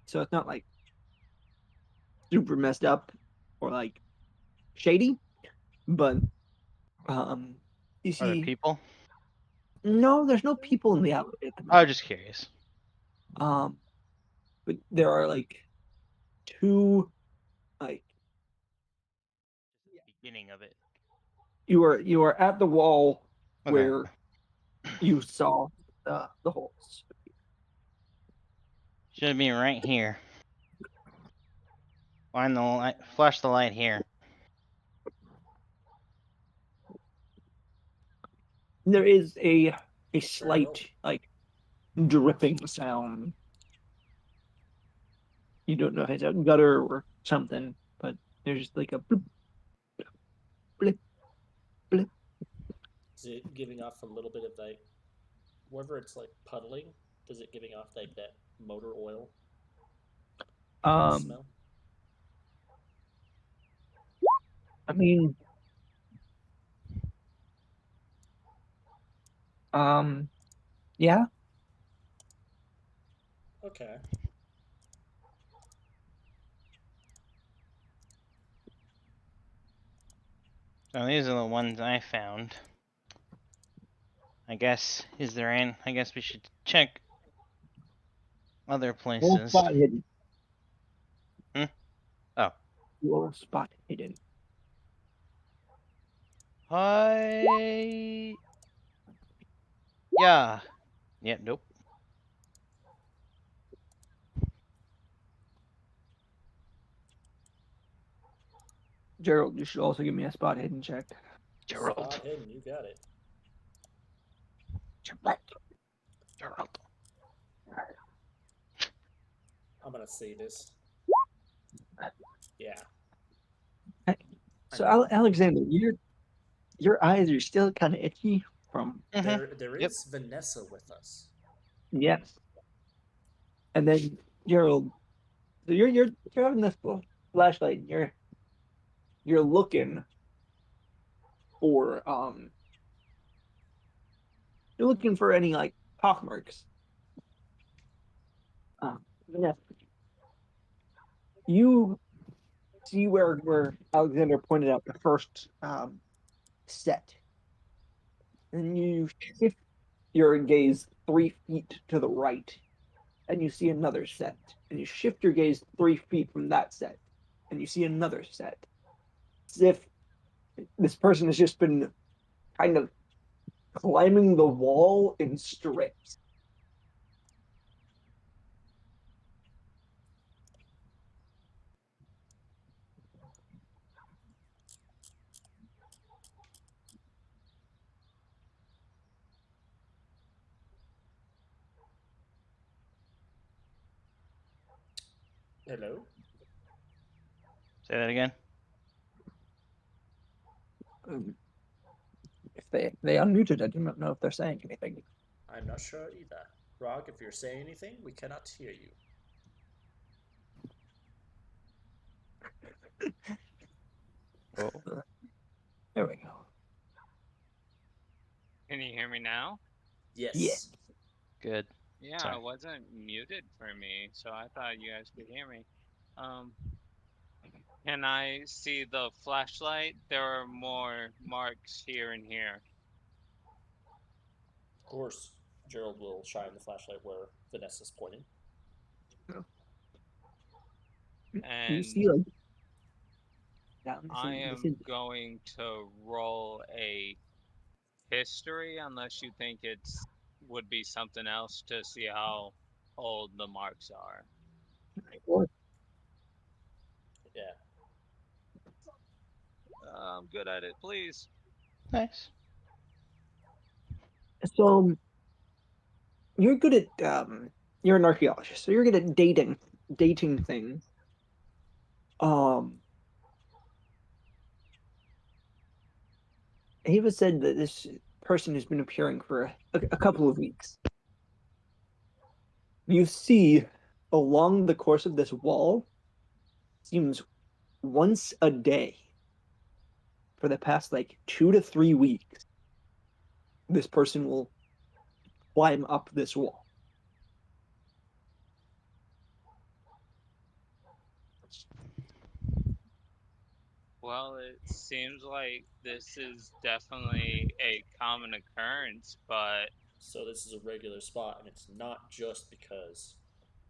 so it's not like super messed up or like shady, but you Are there see, people? no, there's no people in the alleyway at the I was moment. just curious. Um, but there are like two, like Beginning of it. you are at the wall Okay. where you saw the holes. Should be right here. Find the light. Flash the light here. There is a slight like dripping sound. You don't know if it's a gutter or something, but there's just like a blip, blip, blip. Is it giving off a little bit of like, wherever it's like puddling? Does it giving off like that motor oil Um, smell? I mean, yeah, Okay. So these are the ones I found. I guess I guess we should check other roll places. spot hidden. Oh. Roll spot hidden. Hi. Yeah. Yeah. Nope. Gerald, you should also give me a spot hidden check. Gerald. Spot hidden, you got it. Gerald. I'm gonna say this. Yeah. So Alexander, your eyes are still kind of itchy from There Yep. is Vanessa with us. yes, and then Gerald, so you're having this flashlight. And you're looking for you're looking for any like pockmarks. Yes, you see where Alexander pointed out the first set, and you shift your gaze 3 feet to the right, and you see another set, and you shift your gaze 3 feet from that set, and you see another set. As if this person has just been kind of climbing the wall in strips. Hello? Say that again. If they unmuted, I do not know if they're saying anything. I'm not sure either. Rog, if you're saying anything, we cannot hear you. Oh. There we go. Can you hear me now? Yeah. Yes. Good. Yeah, Sorry. it wasn't muted for me, so I thought you guys could hear me. Um, can I see the flashlight? There are more marks here and here. Of course, Gerald will shine the flashlight where Vanessa's pointing. You And see, like, down I this am going to roll a history unless you think it's would be something else to see how old the marks are. Yeah. I'm good at it. Please. Nice. So you're good at you're an archaeologist, so you're good at dating things. Ava said that this person has been appearing for a couple of weeks. You see along the course of this wall, seems once a day for the past like 2 to 3 weeks, this person will climb up this wall. Well, it seems like this is definitely a common occurrence, but So this is a regular spot, and it's not just because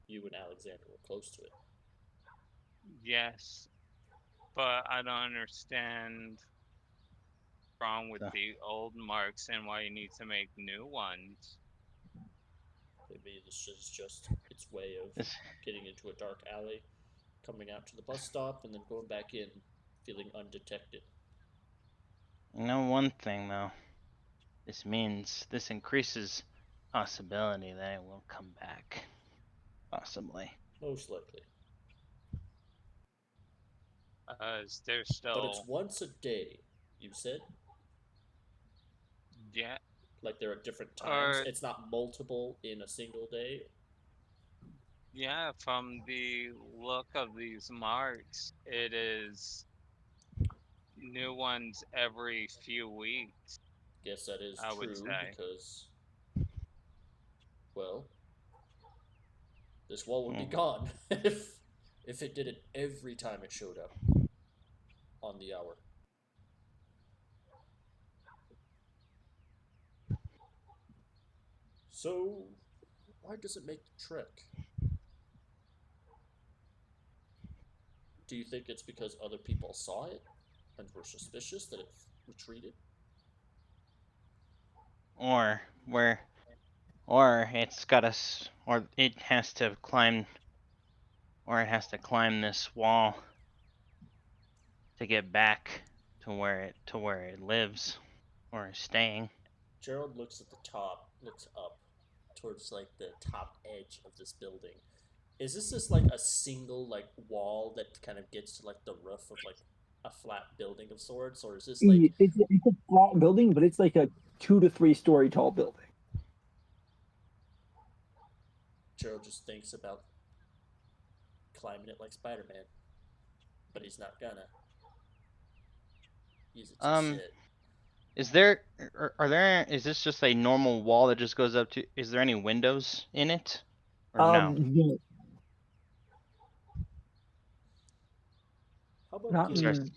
you and Alexander were close to it. yes, but I don't understand what's wrong with So- the old marks and why you need to make new ones. Maybe this is just its way of This, getting into a dark alley, coming out to the bus stop, and then going back in, feeling undetected. you know one thing though. This increases possibility that it will come back. Possibly. Most likely. There's But it's still, once a day, you said? yeah, Like they're at different times? or It's not multiple in a single day? yeah, from the look of these marks, it is new ones every few weeks, Guess that is I would true say. because, well, this wall would be Hmm. gone if it did it every time it showed up on the hour. So, why does it make the trek? Do you think it's because other people saw it and were suspicious that it retreated? Or where, or it's got us, or it has to climb, or it has to climb this wall to get back to where it lives or is staying. Gerald looks at the top, looks up towards like the top edge of this building. Is this just like a single like wall that kind of gets to like the roof of like a flat building of sorts, or is this like It's a flat building, but it's like a 2 to 3 story tall building. Gerald just thinks about climbing it like Spider-Man, but he's not gonna. Use it to sit. Is there, are there, is this just a normal wall that just goes up to, is there any windows in it? Or no? No, How about not Sorry, getting?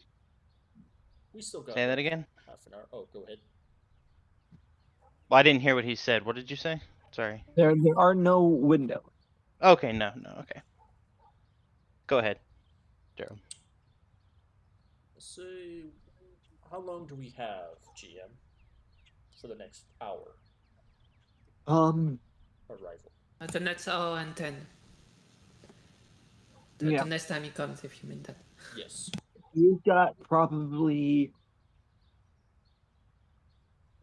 We still got say that like again? half an hour. Oh, go ahead. Well, I didn't hear what he said. What did you say? Sorry. there are no windows. Okay, no, okay. Go ahead, Daryl. Let's say, how long do we have, GM, for the next hour Um, arrival? The next hour and 10. Yeah. The next time he comes, if you mean that. Yes. you've got probably.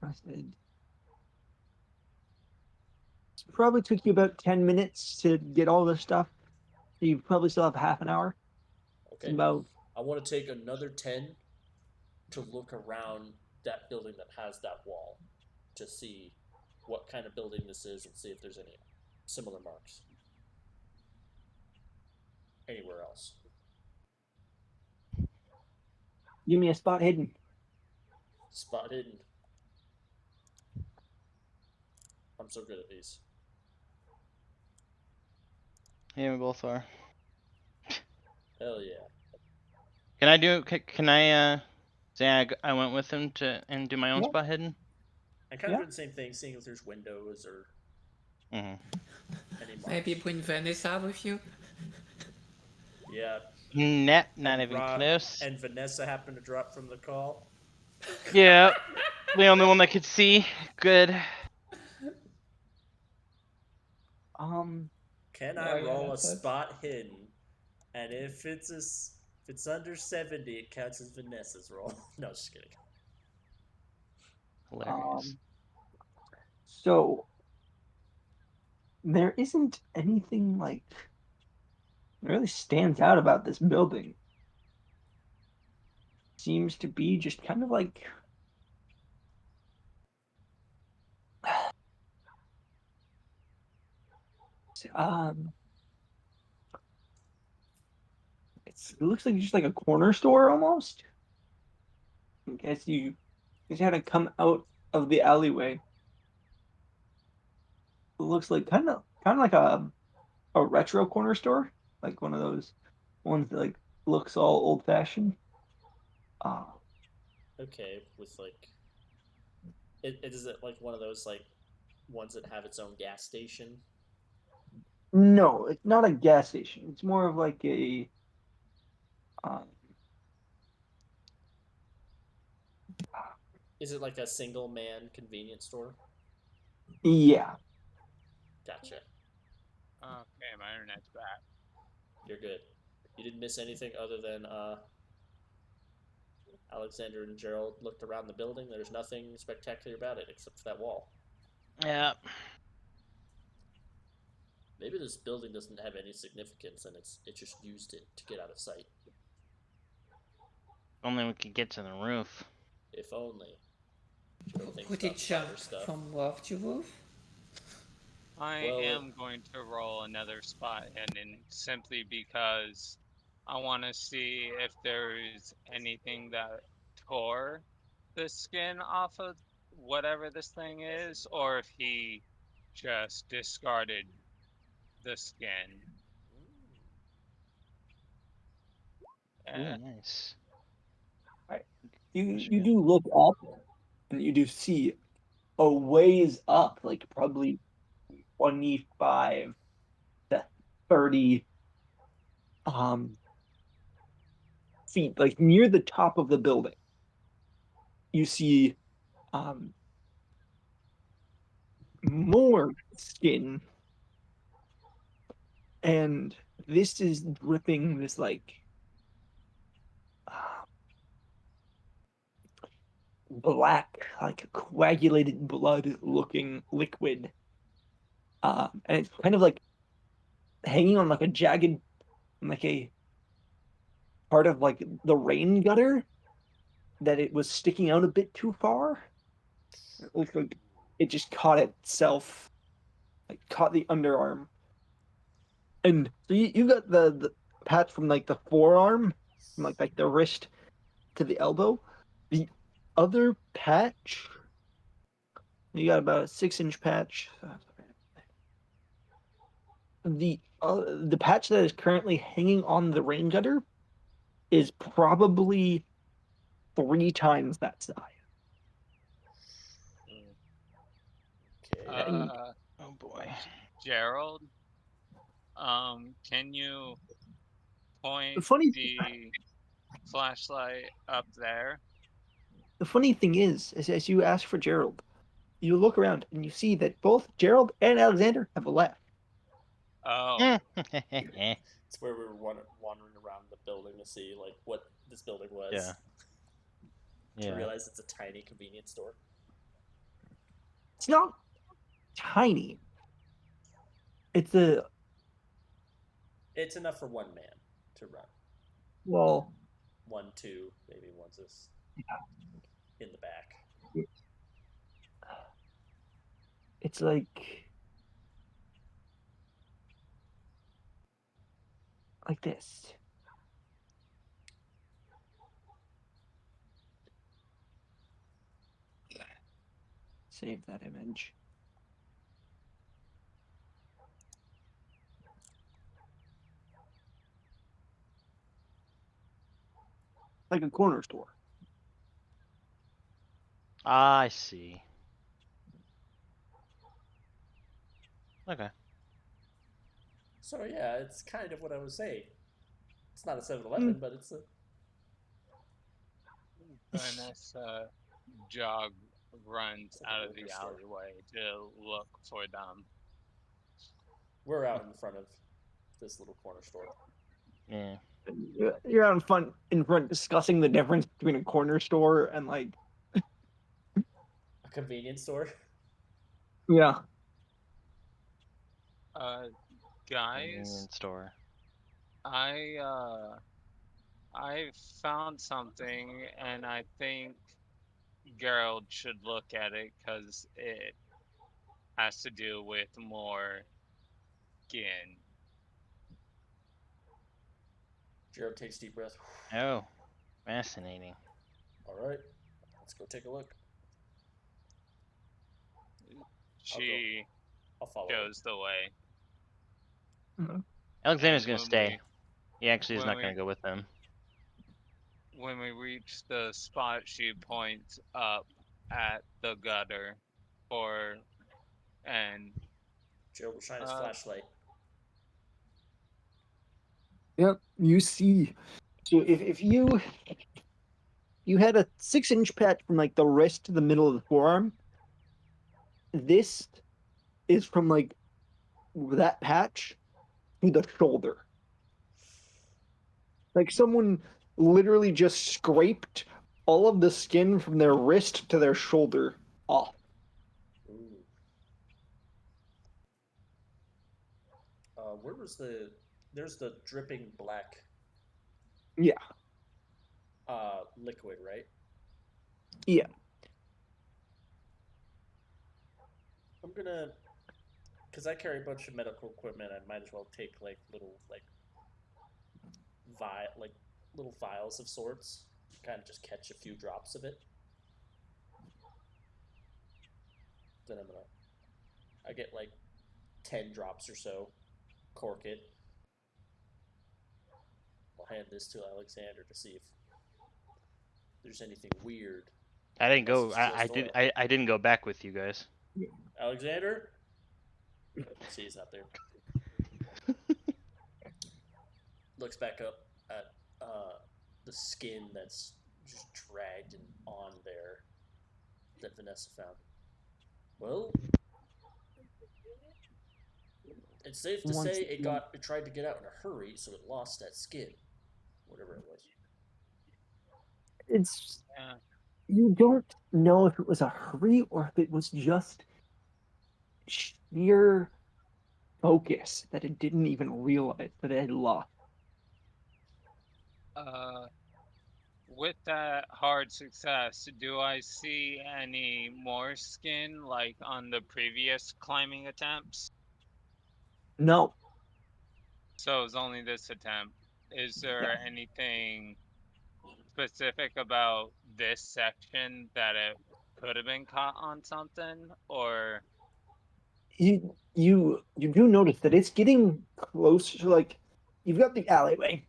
I said. It probably took you about 10 minutes to get all this stuff. You probably still have half an hour. It's Okay. about. I want to take another 10 to look around that building that has that wall to see what kind of building this is and see if there's any similar marks anywhere else. Give me a spot hidden. Spot hidden. I'm so good at these. Yeah, we both are. Hell yeah. Can I do? Can I say I went with him to and do my own Yeah. spot hidden? I kind of Yeah. doing the same thing, seeing if there's windows or Mm-hmm. any marks. Maybe bring Vanessa with you. Yeah. Not And even Rob close. and Vanessa happened to drop from the call. Yeah, the only one that could see. Good. Can I Oh, yeah, roll a that's it. spot hidden? And if it's If it's under 70, it counts as Vanessa's roll. No, just kidding. Hilarious. So there isn't anything like that really stands out about this building. Seems to be just kind of like um it looks like just like a corner store almost. I guess you just had to come out of the alleyway. It looks like kind of like a retro corner store, like one of those ones that like looks all old fashioned. Uh, Okay, with like, is it like one of those like ones that have its own gas station? no, it's not a gas station. It's more of like a um, Is it like a single man convenience store? yeah. Gotcha. Okay, my internet's back. You're good. You didn't miss anything other than Alexander and Gerald looked around the building. There's nothing spectacular about it except for that wall. Yeah. Maybe this building doesn't have any significance and it just used it to get out of sight. Only we could get to the roof. If only. Gerald thinks Could it about jump spider stuff. from roof to roof? I Well, am going to roll another spot hidden simply because I want to see if there's anything that tore the skin off of whatever this thing is, or if he just discarded the skin. Ooh, Eh, nice. Right. You That's you good. do look up and you do see a ways up, like probably 25 to 30 um feet, like near the top of the building. You see um more skin, and this is dripping this like uh, black, like coagulated blood looking liquid. And it's kind of like hanging on like a jagged, like a part of like the rain gutter that it was sticking out a bit too far. It looks like it just caught itself, like caught the underarm. And so you got the patch from like the forearm, from like the wrist to the elbow. The other patch, you got about a 6-inch patch. The patch that is currently hanging on the rain gutter is probably 3 times that size. okay. And uh, Oh boy. Gerald, can you the point funny the flashlight up there? the funny thing is, as you ask for Gerald, you look around and you see that both Gerald and Alexander have left. Oh, It's where we were wandering around the building to see like what this building was. Yeah. To Yeah. realize it's a tiny convenience store. It's not tiny. It's a It's enough for one man to run. well, 1, 2, maybe one's just in the back. it's like this. Save that image. Like a corner store. I see. Okay. So yeah, it's kind of what I was saying. It's not a 7-Eleven, Mm. but it's a. Vanessa jog runs It's like a out of liquor the store. alleyway to look for them. We're out in front of this little corner store. Yeah. You're out in front discussing the difference between a corner store and like A convenience store. yeah. Guys, Convenience store. I found something, and I think Gerald should look at it because it has to do with more skin. Gerald takes a deep breath. Oh, fascinating. All right, let's go take a look. She I'll follow. shows the way. Alexander's And gonna stay. He actually is when not gonna we- go with them. When we reach the spot, she points up at the gutter and Gerald will shine his flashlight. Yep, you see. So if you had a 6-inch patch from like the wrist to the middle of the forearm, this is from like that patch to the shoulder. Like someone literally just scraped all of the skin from their wrist to their shoulder off. Ooh. Where was the? There's the dripping black. Yeah. Liquid, right? Yeah. I'm gonna, because I carry a bunch of medical equipment. I might as well take like little like little vials of sorts. Kind of just catch a few drops of it. Then I get like 10 drops or so. Cork it. I'll hand this to Alexander to see if there's anything weird. I didn't Unless go. it's just I did. oil. I didn't go back with you guys. Alexander? See, he's not there. Looks back up at the skin that's just dragged and on there that Vanessa found. Well, it's safe to say it tried to get out in a hurry, so it lost that skin, whatever it was. It's yeah, you don't know if it was a hurry or if it was just sheer focus that it didn't even realize that it had lost. with that hard success, do I see any more skin like on the previous climbing attempts? No. So it was only this attempt. Is there Yeah. anything specific about this section that it could have been caught on something, or You do notice that it's getting close to like you've got the alleyway.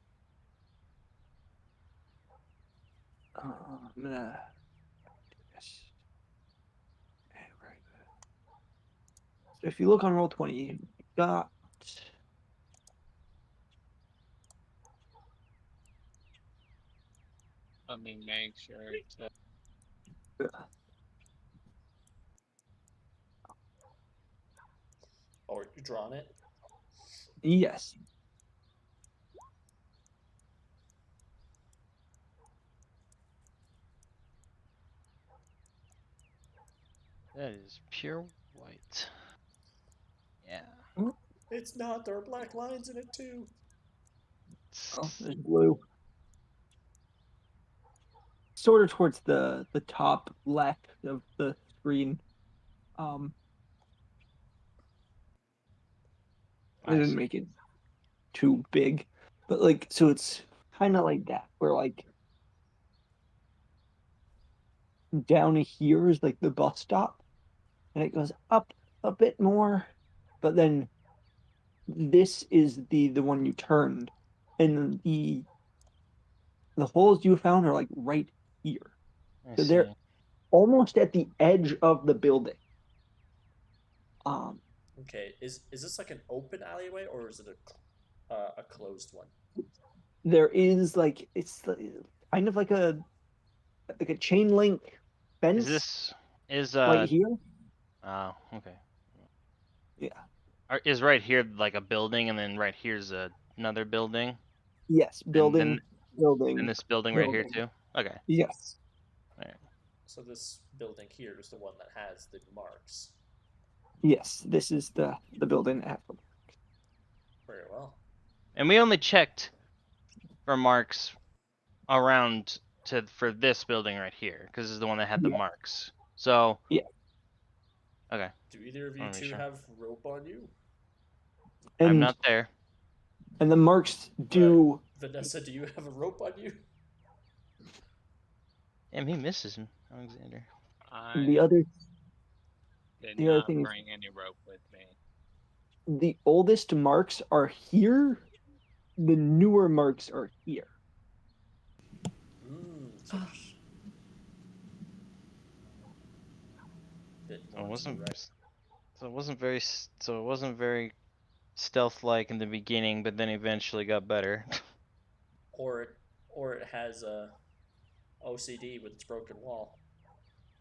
I'm gonna do this. Okay, right. So if you look on Roll20, you got let me make sure to Or you drawn it? yes. That is pure white. Yeah. It's not. There are black lines in it too. Oh, there's blue. Sort of towards the top left of the screen. I I didn't see. make it too big, but like so it's kind of like that where like down here is like the bus stop and it goes up a bit more, but then this is the one you turned and the holes you found are like right here, I so they're see. almost at the edge of the building. Okay, is this like an open alleyway or is it a closed one? There is like it's kind of like a chain link fence Is this right here. Oh, okay. Yeah. Is right here like a building, and then right here's another building? Yes, building, then- building. In this building right here building. too. Okay. Yes. So this building here is the one that has the marks. Yes, this is the building at Very well. And we only checked for marks around for this building right here because this is the one that had the Yeah. marks. So. Yeah. Okay. Do either of you Wanna be two sure. have rope on you? And I'm not there. and the marks do Vanessa, do you have a rope on you? Damn, he misses him, Alexander. I the other did the other not thing is bring any rope with me. the oldest marks are here. The newer marks are here. So bit So it more to the wasn't. right. So it wasn't very. So it wasn't very stealth-like in the beginning, but then eventually got better. Or it has a OCD with its broken wall. It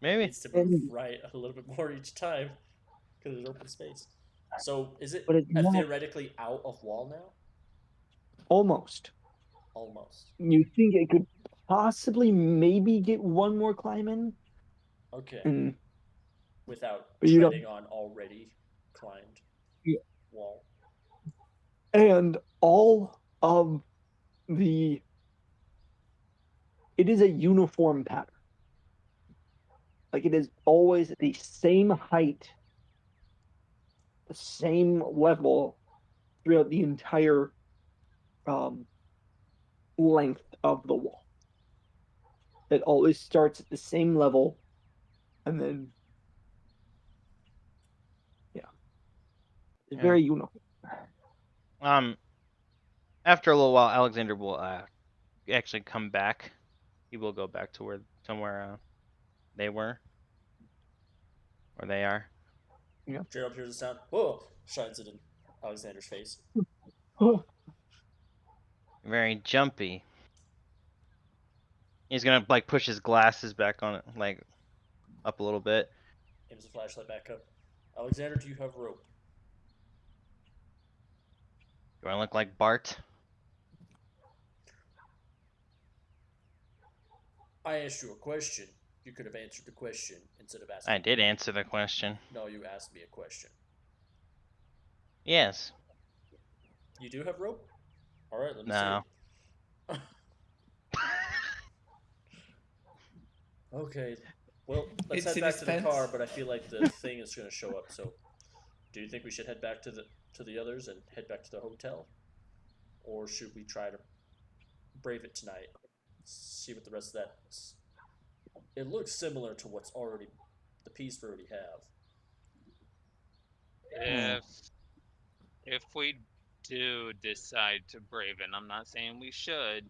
Maybe. needs to move And- right a little bit more each time because there's open space. So is it But it's not theoretically out of wall now? almost. Almost. You think it could possibly maybe get one more climb in? Okay. And Without But you don't- treading on already climbed Yeah. wall. and all of the it is a uniform pattern. Like it is always the same height, the same level throughout the entire length of the wall. It always starts at the same level, and then it's Yeah. very uniform. After a little while, Alexander will actually come back. He will go back to somewhere they were, or they are. Gerald hears a sound. Whoa! Shines it in Alexander's face. Very jumpy. He's gonna like push his glasses back on it, like up a little bit. Aims the flashlight back up. Alexander, do you have rope? Do I look like Bart? I asked you a question. You could have answered the question instead of asking. I did answer the question. No, you asked me a question. Yes. You do have rope? All right, let me No. see. Okay. Well, let's It's head in back his to the pants. car, but I feel like the thing is going to show up. So, do you think we should head back to the others and head back to the hotel, or should we try to brave it tonight? See what the rest of that. It looks similar to what's already the piece we already have. If we do decide to brave it, I'm not saying we should.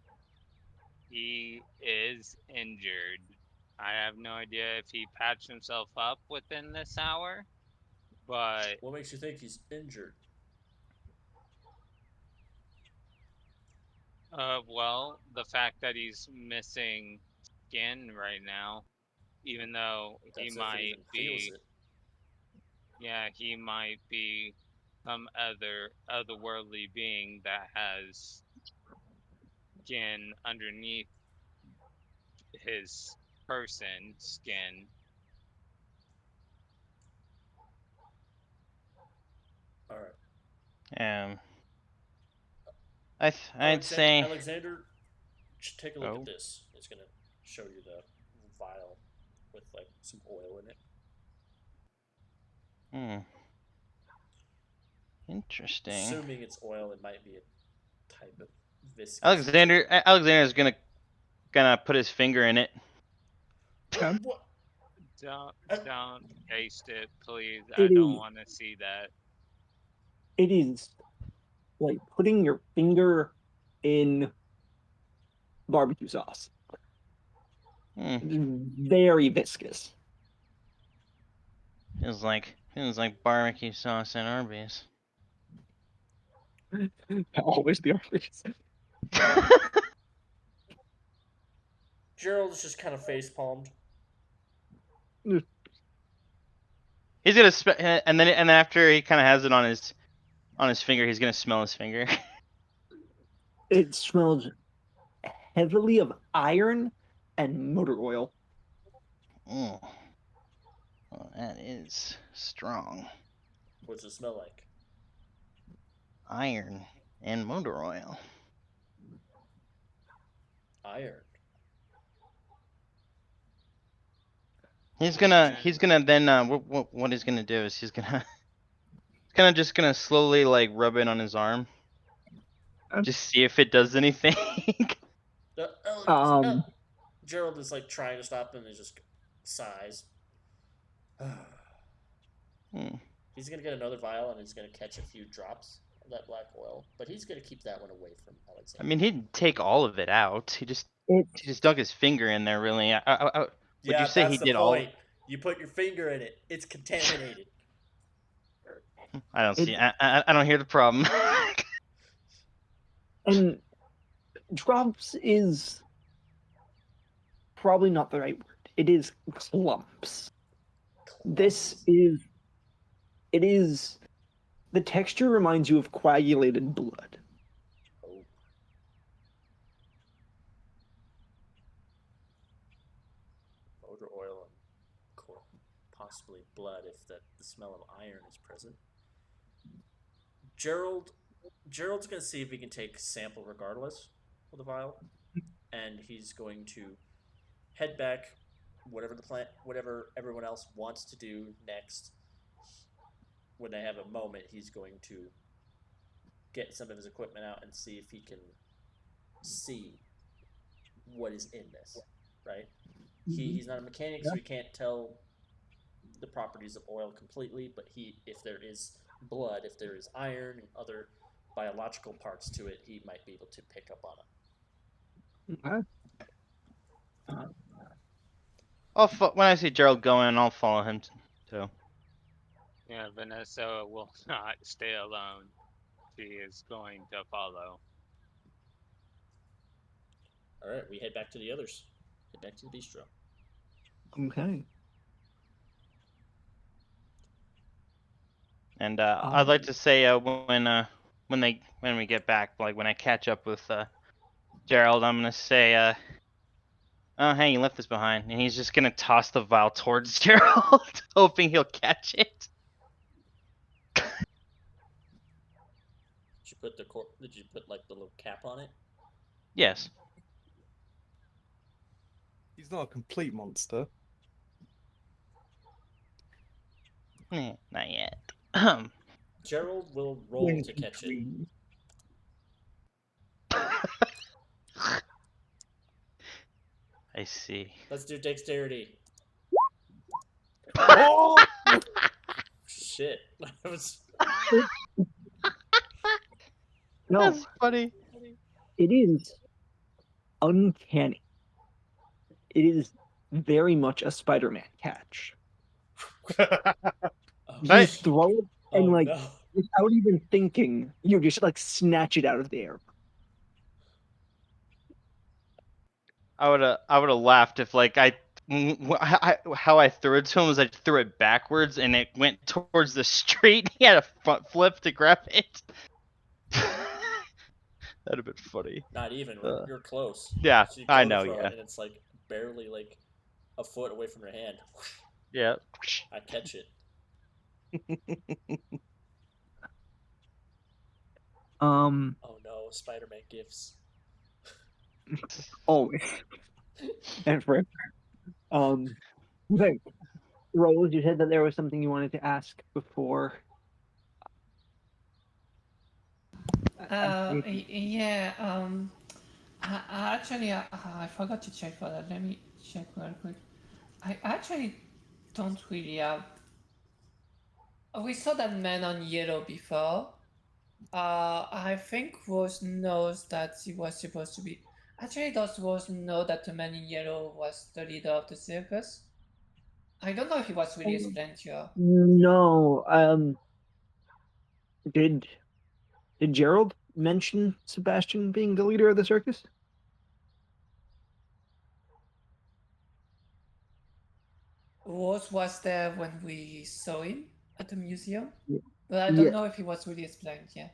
He is injured. I have no idea if he patched himself up within this hour, but What makes you think he's injured? well, the fact that he's missing skin right now, even though he That's if it might even feels be, it. yeah, he might be some otherworldly being that has skin underneath his person skin. All right. I'd say. Alexander, take a look Oh. at this. It's gonna show you the vial with like some oil in it. Interesting. Assuming it's oil, it might be a type of viscous. Alexander's gonna put his finger in it. What? Don't taste it, please. It I don't is- want to see that. It is like putting your finger in barbecue sauce. Very viscous. Feels like barbecue sauce and Arby's. Always the Arby's. Gerald is just kind of face palmed. He's gonna and then after he kind of has it on his finger, he's gonna smell his finger. It smells heavily of iron and motor oil. Oh. Well, that is strong. What does it smell like? Iron and motor oil. Iron. He's gonna then what he's gonna do is he's just gonna slowly like rub it on his arm. Just see if it does anything. Gerald is like trying to stop him and he just sighs. He's gonna get another vial and he's gonna catch a few drops of that black oil, but he's gonna keep that one away from Alexander. I mean, he'd take all of it out. He just dug his finger in there. Really, would you say he did all? You put your finger in it; it's contaminated. I don't see. I don't hear the problem. And drops is probably not the right word. It is clumps. It is. The texture reminds you of coagulated blood. Oh. Motor oil and possibly blood if the smell of iron is present. Gerald's going to see if he can take a sample regardless of the vial, and he's going to head back, whatever everyone else wants to do next. When they have a moment, he's going to get some of his equipment out and see if he can see what is in this, right? He's not a mechanic, so he can't tell the properties of oil completely, but if there is blood, if there is iron and other biological parts to it, he might be able to pick up on it. When I see Gerald going, I'll follow him too. Yeah, Vanessa will not stay alone. She is going to follow. All right, we head back to the others. Head back to the bistro. Okay. And I'd like to say when we get back, like when I catch up with Gerald, I'm gonna say oh hey, you left this behind, and he's just gonna toss the vial towards Gerald, hoping he'll catch it. Did you put like the little cap on it? Yes. He's not a complete monster. Not yet. Gerald will roll to catch it. I see. Let's do dexterity. Oh! Shit. That was... No, That's funny. it is uncanny. It is very much a Spider-Man catch. You throw it and without even thinking, you just like snatch it out of the air. I would have laughed if like how I threw it to him was I threw it backwards and it went towards the street. He had a front flip to grab it. That'd have been funny. Not even. You're close. Yeah, So I know. Yeah. And it's like barely like a foot away from your hand. Yeah. I catch it. Oh no, Spider-Man gifts. Always. And forever. Okay. Rose, you said that there was something you wanted to ask before. Yeah. Actually, I forgot to check for that. Let me check real quick. I actually don't really have. We saw that man on yellow before. I think Rose knows that he was supposed to be. Actually, does Rose know that the man in yellow was the leader of the circus? I don't know if he was really explained to her. No. Did Gerald mention Sebastian being the leader of the circus? Rose was there when we saw him at the museum, Yeah. but I don't know if he was really explained. Yeah.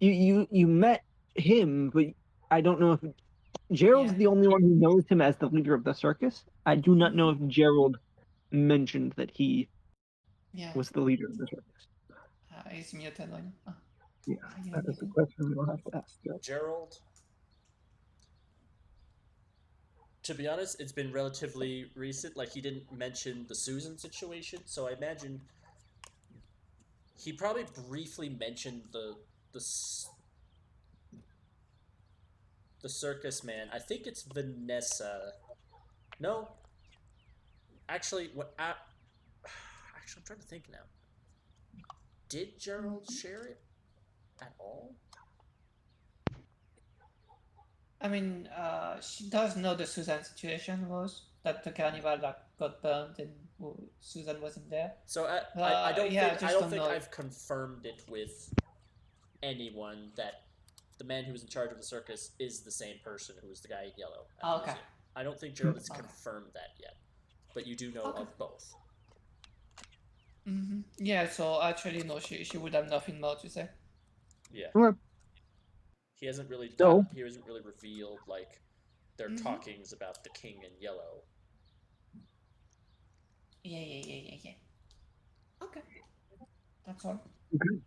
You met him, but I don't know if Gerald's Yeah. the only one who knows him as the leader of the circus. I do not know if Gerald mentioned that he Yeah. was the leader of the circus. He's muted. Like, oh, Yeah, are you that is a muted? question we'll have to ask Gerald. Gerald. To be honest, it's been relatively recent. Like, he didn't mention the Susan situation, so I imagine he probably briefly mentioned the circus man. I think it's Vanessa. No, actually, actually, I'm trying to think now. Did Gerald share it at all? I mean, she does know the Susan situation was that the carnival got burned and Susan wasn't there. So I don't yeah, think I just don't think know. I've confirmed it with anyone that the man who was in charge of the circus is the same person who was the guy in yellow at the Okay. museum. I don't think Gerald has Okay. confirmed that yet, but you do know Okay. of both. Yeah, so actually, no, she would have nothing more to say. Yeah. Okay. He hasn't really So- he hasn't really revealed like their talkings about the king in yellow. Yeah. Okay. That's all. Okay.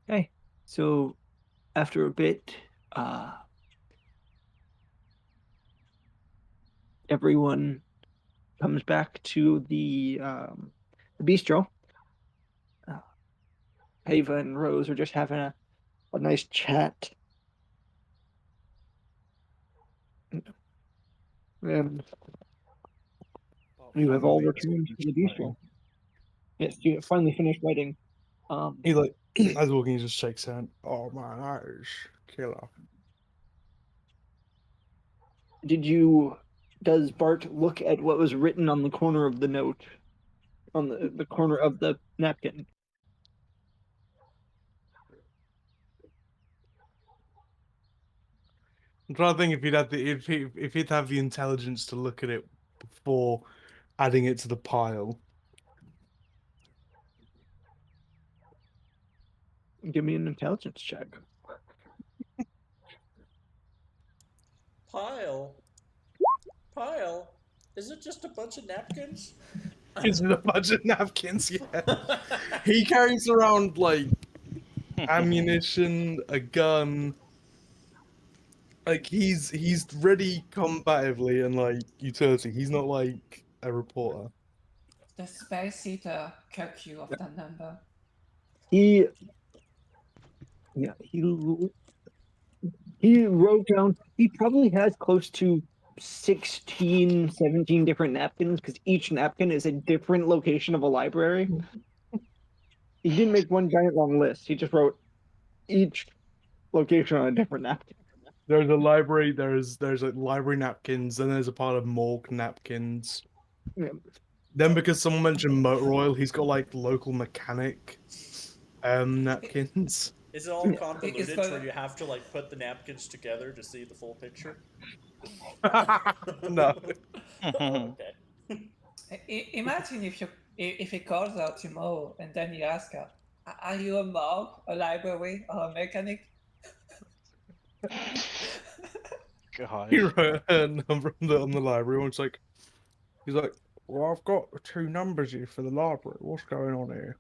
Okay. So after a bit, everyone comes back to the bistro. Ava and Rose are just having a nice chat. And you have all returned to the bistro. Yes, you have finally finished writing. He like as walking, he just shakes hand. Oh man, that is killer. Does Bart look at what was written on the corner of the note? On the corner of the napkin? I'm trying to think if he'd have the intelligence to look at it before adding it to the pile. Give me an intelligence check. Pile. Is it just a bunch of napkins? It's a bunch of napkins, yeah. He carries around like ammunition, a gun. Like he's ready combatively and like utility. He's not like a reporter. The space eater you of that number. He wrote down, he probably has close to 16, 17 different napkins because each napkin is a different location of a library. He didn't make one giant long list. He just wrote each location on a different napkin. There's a library. There's like library napkins. Then there's a part of morgue napkins. Yeah. Then because someone mentioned motor oil, he's got like local mechanic napkins. Is it all Yeah. convoluted got- where you have to like put the napkins together to see the full picture? No. Oh, okay. Imagine if he calls out tomorrow and then he asks her, "Are you a morgue, a library, or a mechanic?" God. He wrote a number on the library. And it's like, he's like, well, I've got 2 numbers here for the library. What's going on here?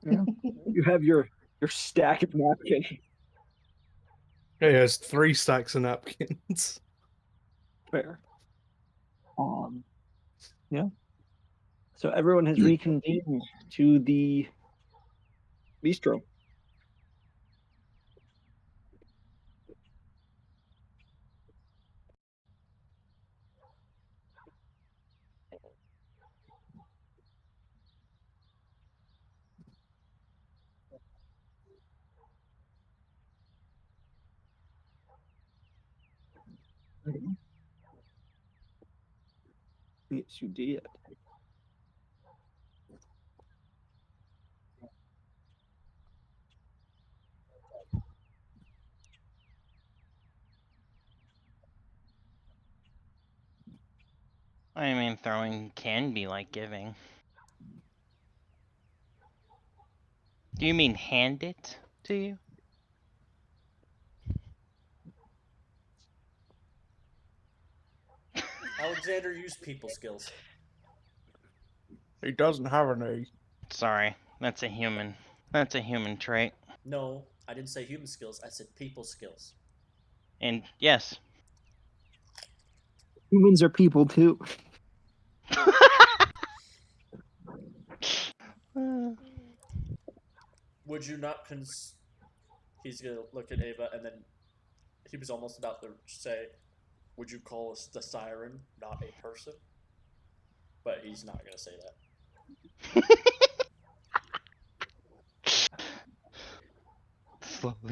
Yeah. You have your stack of napkins. Yeah, he has 3 stacks of napkins. Fair. Yeah. So everyone has reconvened to the bistro. Yes, you did. I mean, throwing can be like giving. Do you mean hand it to you? Alexander, use people skills. He doesn't have any. Sorry, that's a human. That's a human trait. No, I didn't say human skills. I said people skills. And yes. Humans are people too. Would you not He's gonna look at Ava, and then he was almost about to say, "Would you call us the siren not a person?" But he's not gonna say that.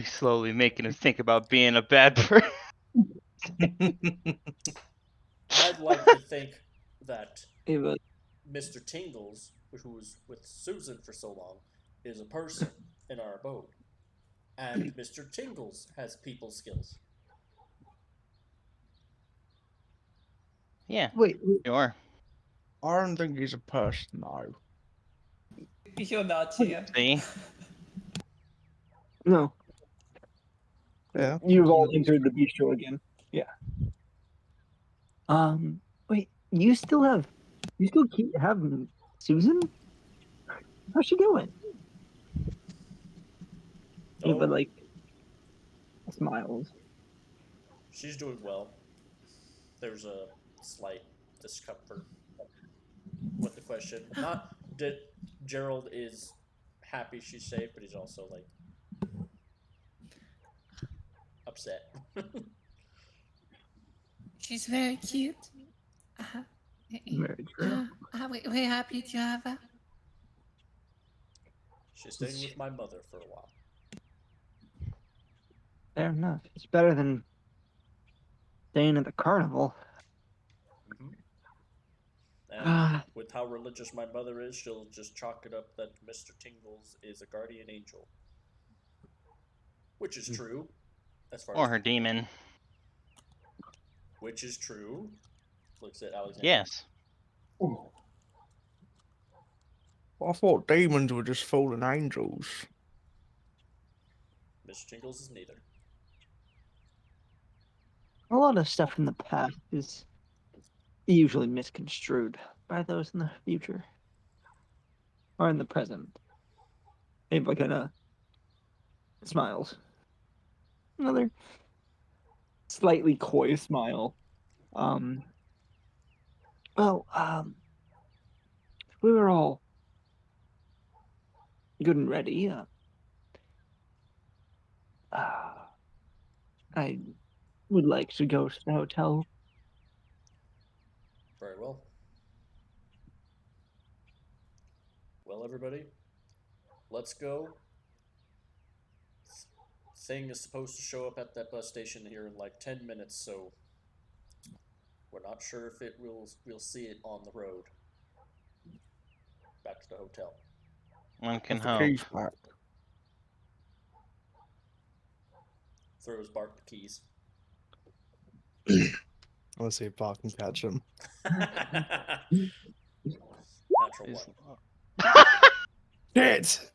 Slowly making him think about being a bad person. I'd like to think that Ava, Mr. Tingles, who was with Susan for so long, is a person in our abode. And Mr. Tingles has people skills. Yeah, wait, sure. I don't think he's a person, though. You're not here. See? no. Yeah. You've all entered the bistro again. Yeah. Wait, you still have Susan? How's she doing? Ava Oh, smiles. she's doing well. There's a slight discomfort with the question. Not that Gerald is happy she's safe, but he's also upset. She's very cute. Very true. We're happy to have her. She's staying with my mother for a while. Fair enough. It's better than staying at the carnival. Mm-hmm. And with how religious my mother is, she'll just chalk it up that Mr. Tingles is a guardian angel. Which is true, as far Or as her demon. which is true. Looks at Alexander. Yes. I thought demons were just fallen angels. Mr. Tingles is neither. A lot of stuff in the past is usually misconstrued by those in the future or in the present. Ava kind of smiles. Another slightly coy smile. Well, we were all good and ready. I would like to go to the hotel. Very well. Well, everybody, let's go. Thing is supposed to show up at that bus station here in like 10 minutes, so we're not sure if we'll see it on the road. Back to the hotel. One can With the hope. keys back. Throws Bart the keys. Let's see if Bart can catch him. Natural Is- one. Shit!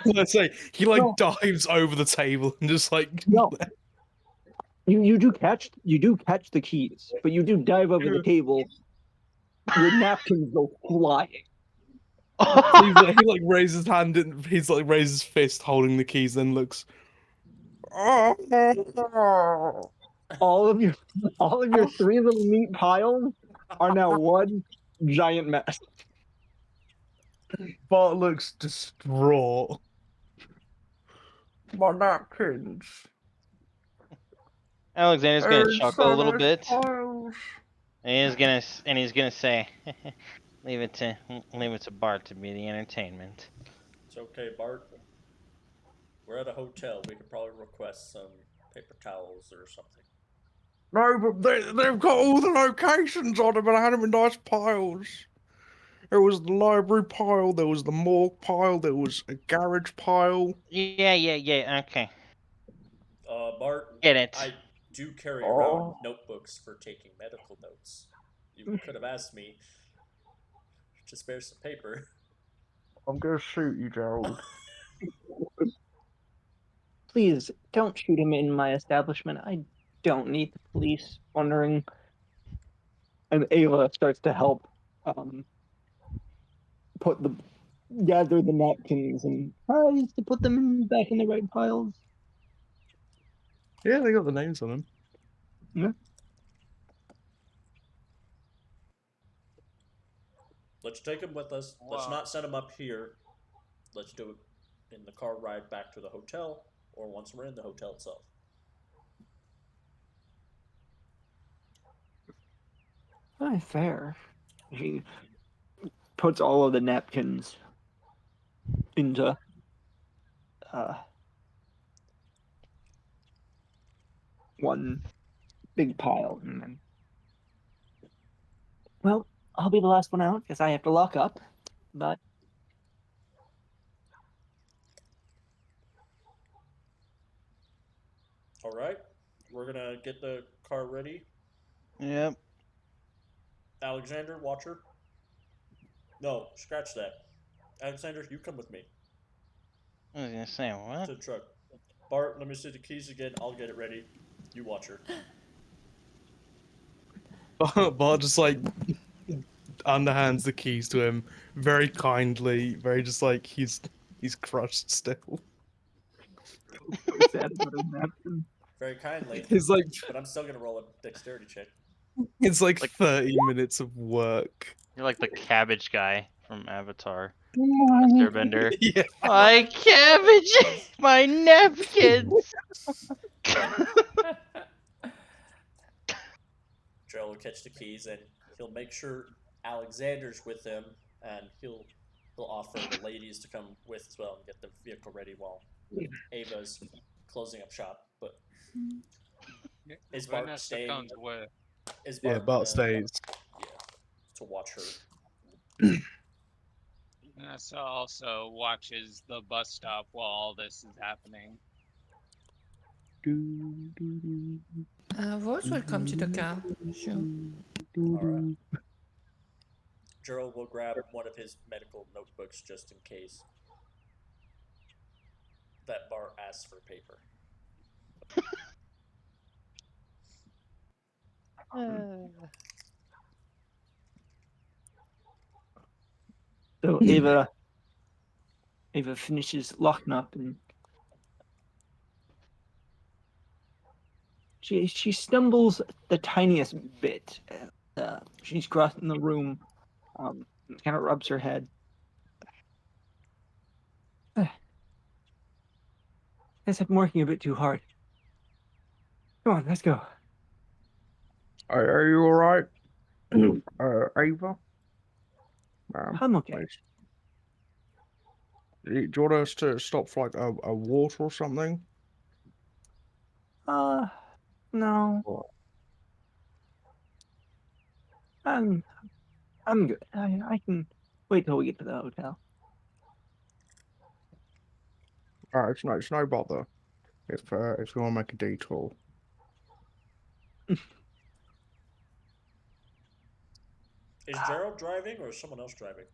Let's say he No. dives over the table and just No. You do catch the keys, but you do dive over the table. Your napkins go flying. he raises his hand and he's raises his fist holding the keys, then looks. All of your 3 little meat piles are now one giant mess. Bart looks distraught. My napkins. Alexander's gonna There's chuckle a so little much bit. piles. And he's gonna say, leave it to Bart to be the entertainment. It's okay, Bart. We're at a hotel. We could probably request some paper towels or something. No, but they've got all the locations on them, and I had them in nice piles. There was the library pile, there was the morgue pile, there was a garage pile. Yeah. Okay. Bart, Get it. I do carry around notebooks for taking medical notes. You could have asked me to spare some paper. I'm gonna shoot you, Gerald. Please don't shoot him in my establishment. I don't need the police wondering. And Ayla starts to help gather the napkins and tries to put them back in the right piles. Yeah, they got the names on them. Yeah. Let's take him with us. Let's Wow. not set him up here. Let's do it in the car ride back to the hotel, or once we're in the hotel itself. Fair. She puts all of the napkins into one big pile, and then, well, I'll be the last one out because I have to lock up. But All right, we're gonna get the car ready. Yep. Alexander, Watcher. No, scratch that. Alexander, you come with me I was gonna say what? to the truck. Bart, let me see the keys again. I'll get it ready. You watch her. Bart just like underhands the keys to him very kindly, very just like he's crushed still. so sad about his napkin. Very kindly. It's like But I'm still gonna roll a dexterity check. it's like Like- 30 minutes of work. You're like the cabbage guy from Avatar. Mr. Bender. Yeah. My cabbage! My napkins! Joel will catch the keys and he'll make sure Alexander's with him, and he'll offer the ladies to come with as well and get the vehicle ready while Ava's closing up shop. But is Bart Vanessa staying? comes with. Is Yeah, Bart Bart gonna- stays. Yeah, to watch her. Vanessa also watches the bus stop while all this is happening. Rose will come to the car. Sure. All right. Gerald will grab one of his medical notebooks just in case that Bart asks for paper. So Ava finishes locking up, and she stumbles the tiniest bit. She's crossing the room, and kind of rubs her head. Guess I'm working a bit too hard. Come on, let's go. Are you all right, Ava? I'm okay. Do you want us to stop for like a water or something? No, What? I'm good. I can wait till we get to the hotel. It's no bother if you want to make a detour. Is Gerald driving or is someone else driving?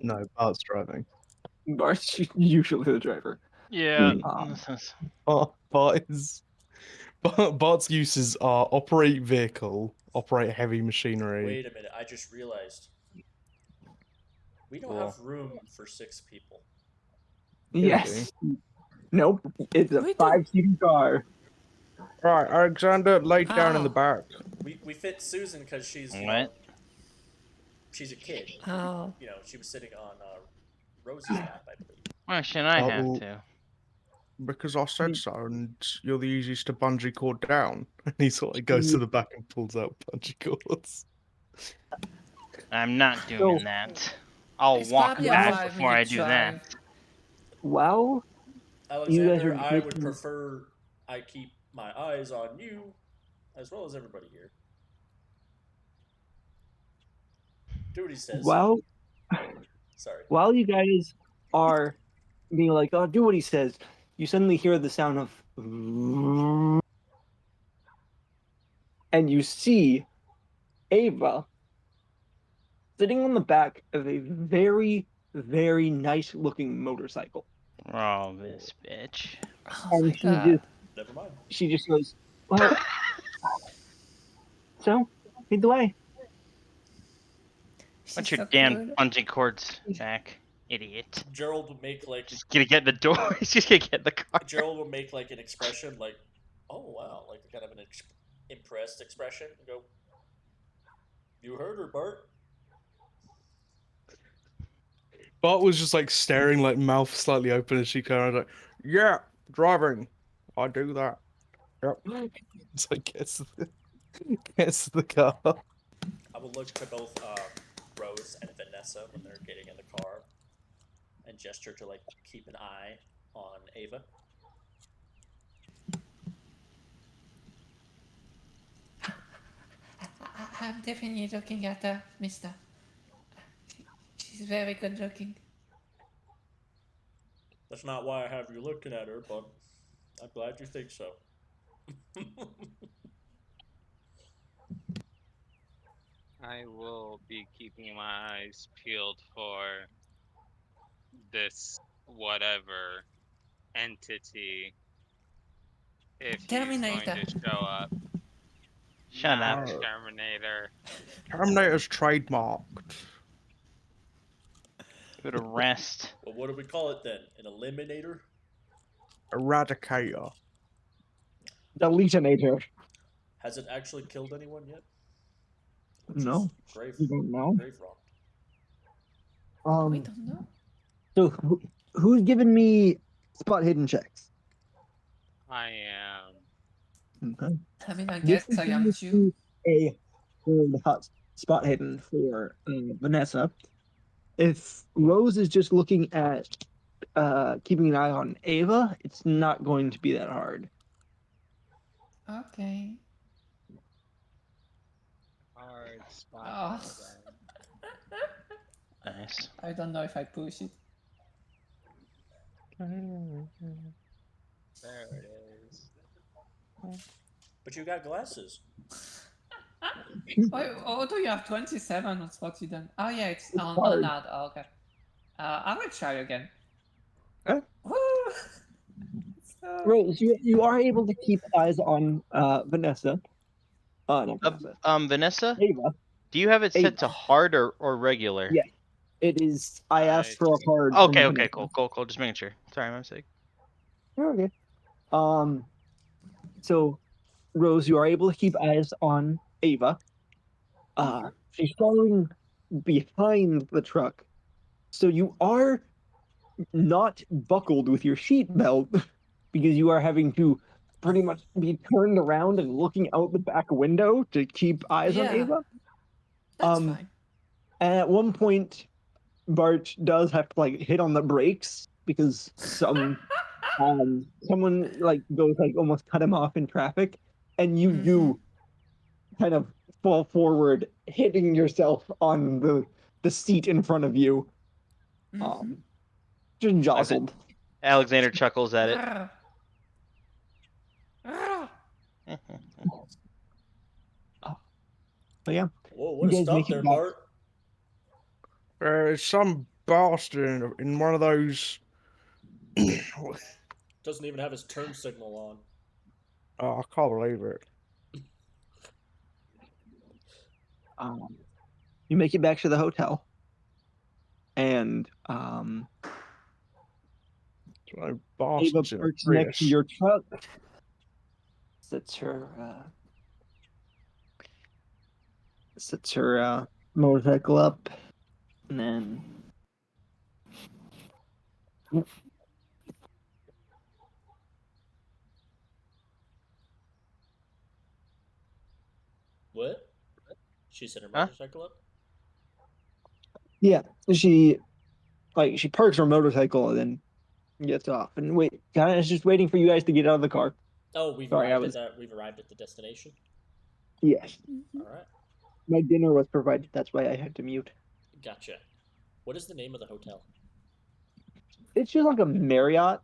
No, Bart's driving. Bart's usually the driver. Yeah. Bart's uses are operate vehicle, operate heavy machinery. Wait a minute, I just realized. We don't have room for 6 people. Yes. Nope. It's a We do. 5-seater car. Right, Alexander, lay down in the How? back. We fit Susan because she's, you What? know, she's a kid. Oh. You know, she was sitting on Rose's lap, I believe. Why shouldn't I have Oh. to? Because I said so, and you're the easiest to bungee cord down. And he sort of goes to the back and pulls out bungee cords. I'm not doing So- that. I'll It's walk probably a back 5-minute before I do drive. that. Well, Alexander, are I would taking- prefer I keep my eyes on you as well as everybody here. Do what he says. well, Sorry. while you guys are being like, "Oh, do what he says," you suddenly hear the sound of, and you see Ava sitting on the back of a very, very nice looking motorcycle. Oh, this bitch. Oh And my god. Never mind. she just goes, well, so, lead the way. She's What's your so damn cool. bungee cords, Jack? Idiot. Gerald would make like Just gonna get in the door. He's just gonna get in the car. Gerald would make like an expression like, "Oh wow," like kind of an impressed expression, and go, "You heard her, Bart." Bart was just like staring, like mouth slightly open as she came around, like, yeah, driving. I do that. Yep. So gets the car. I will look to both Rose and Vanessa when they're getting in the car, and gesture to like keep an eye on Ava. I'm definitely looking at her, mister. She's very good looking. That's not why I have you looking at her, but I'm glad you think so. I will be keeping my eyes peeled for this whatever entity if he's going Terminator. to show up. Shut Not up. Terminator. Terminator's trademarked. Go to rest. Well, what do we call it then? An eliminator? Eradicator. Deletinator. Has it actually killed anyone yet? Or No, just grave you don't know. robbed? We don't know. So who's giving me spot hidden checks? I am. Okay. I mean, I This guess is I going am to too. be a hot spot hidden for Vanessa. If Rose is just looking at keeping an eye on Ava, it's not going to be that hard. Okay. Hard spot. Oh. Nice. I don't know if I push it. There it is. But you got glasses. Wait, oh, do you have 27 on spot hidden? Oh yeah, it's on hard. an ad. Oh, okay. I will try again. Huh? Woo! So... Rose, you are able to keep eyes on Vanessa. Not Vanessa. Vanessa, Ava. do you have it set Ava. to hard or regular? Yeah. It is. I asked for a Nice. hard. Okay, from okay, Vanessa. cool. Just making sure. Sorry, my mistake. You're okay. So, Rose, you are able to keep eyes on Ava. She's following behind the truck. So you are not buckled with your seatbelt because you are having to pretty much be turned around and looking out the back window to keep eyes on Yeah. Ava. That's fine. And at one point, Bart does have to like hit on the brakes because someone like goes like almost cut him off in traffic, and you do kind of fall forward, hitting yourself on the seat in front of you. Just jostled. Alexander chuckles at it. But yeah, Whoa, you what a guys stop make it there, back. Bart. Some bastard in one of those. Doesn't even have his turn signal on. Oh, I can't believe it. You make it back to the hotel, and So Ava bastards in a parks next to Prius. your truck. Sits her motorcycle up, and then What? She set her Huh? motorcycle up? yeah, she parks her motorcycle and then gets off. And wait, I was just waiting for you guys to get out of the car. Oh, we've Sorry, arrived at the destination. Yes, All right, my dinner was provided. That's why I had to mute. gotcha. What is the name of the hotel? It's just like a Marriott.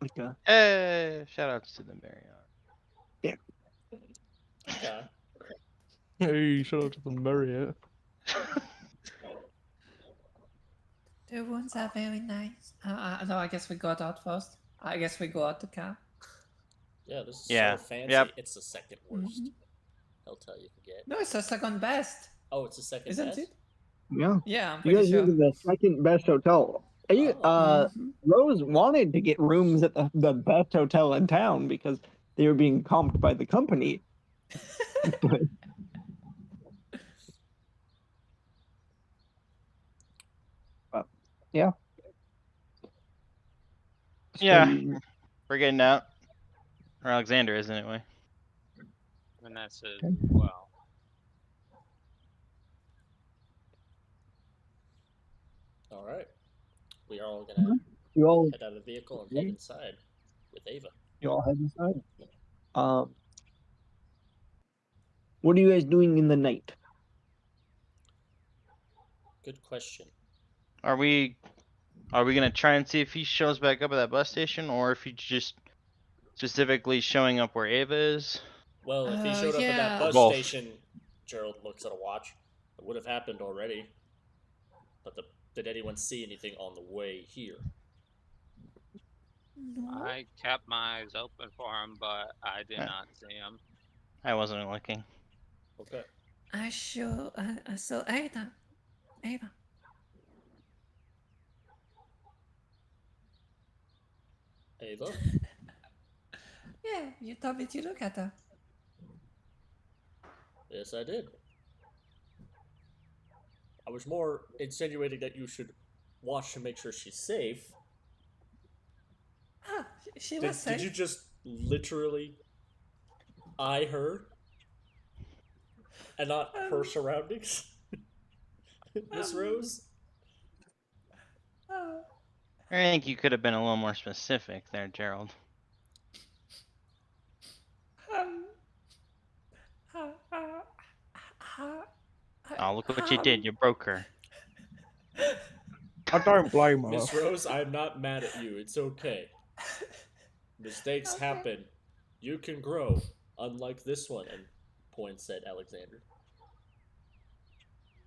Like a Hey, shout outs to the Marriott. yeah. Okay. Hey, shout out to the Marriott. The rooms are very nice. No, I guess we got out first. I guess we go out the car. Yeah, this is Yeah, so fancy. yep. It's the second worst Mhm. hotel you can get. No, it's the second best, Oh, it's the second isn't best? it? Yeah. Yeah, I'm You pretty guys sure. went to the second best hotel. Oh. Rose wanted to get rooms at the best hotel in town because they were being comped by the company. But yeah. So Yeah, you, we're getting out. Or Alexander is anyway. Vanessa as Okay. well. All right. We are all gonna you all head out of the vehicle and head inside with Ava. you all head inside. Um, what are you guys doing in the night? Good question. Are we gonna try and see if he shows back up at that bus station, or if he's just specifically showing up where Ava is? Well, if he showed up at that Yeah. bus Both. station, Gerald looks at a watch. It would have happened already. But did anyone see anything on the way here? No, I kept my eyes open for him, but I did Uh, not see him. I wasn't looking. Okay. I saw Ada. Ava. Ava? Yeah, you told me to look at her. Yes, I did. I was more insinuating that you should watch to make sure she's safe. Ah, she was safe. Did you just literally eye her and not her surroundings? Miss Rose? Oh, I think you could have been a little more specific there, Gerald. um, uh, Oh, look what you did. You broke her. I don't blame her. Miss Rose, I'm not mad at you. It's okay. Mistakes Okay. happen. You can grow, unlike this one, and points at Alexander.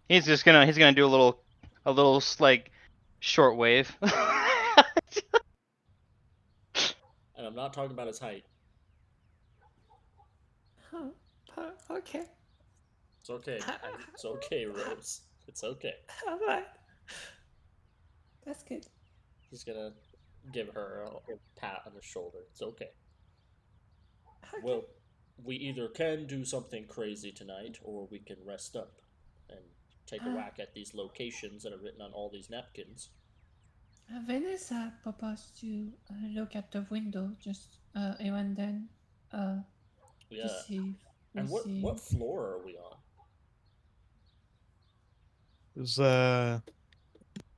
He's gonna do a little like short wave. And I'm not talking about his height. Okay. It's okay. It's okay, Rose. It's okay. All right. That's good. He's gonna give her a pat on the shoulder. It's okay. Okay. Well, we either can do something crazy tonight, or we can rest up and take a whack at these locations that are written on all these napkins. Vanessa proposed to look at the window just here and then to Yeah. see if And we see. what floor are we on? Is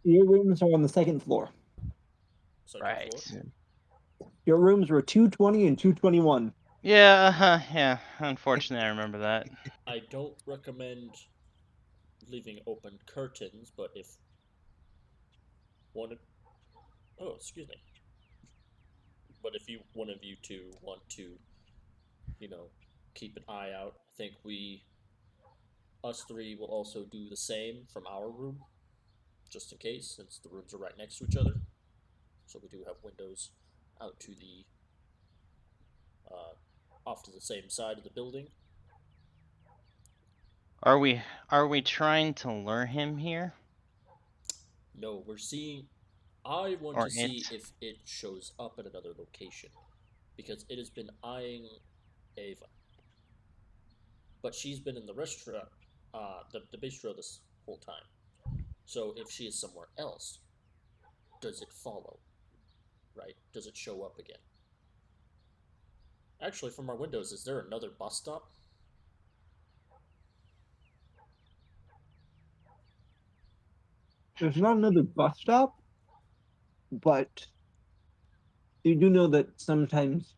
Your rooms are on the second floor. Second Right. floor? Your rooms were 220 and 221. Yeah, yeah. Unfortunately, I remember that. I don't recommend leaving open curtains, but if one, oh, excuse me. But if one of you two want to, keep an eye out, I think us three will also do the same from our room, just in case, since the rooms are right next to each other. So we do have windows out to the, off to the same side of the building. Are we trying to lure him here? No, we're seeing. I want Or to see it? if it shows up at another location, because it has been eyeing Ava, but she's been in the restaurant, the bistro this whole time. So if she is somewhere else, does it follow? Right? Does it show up again? Actually, from our windows, is there another bus stop? There's not another bus stop, but you do know that sometimes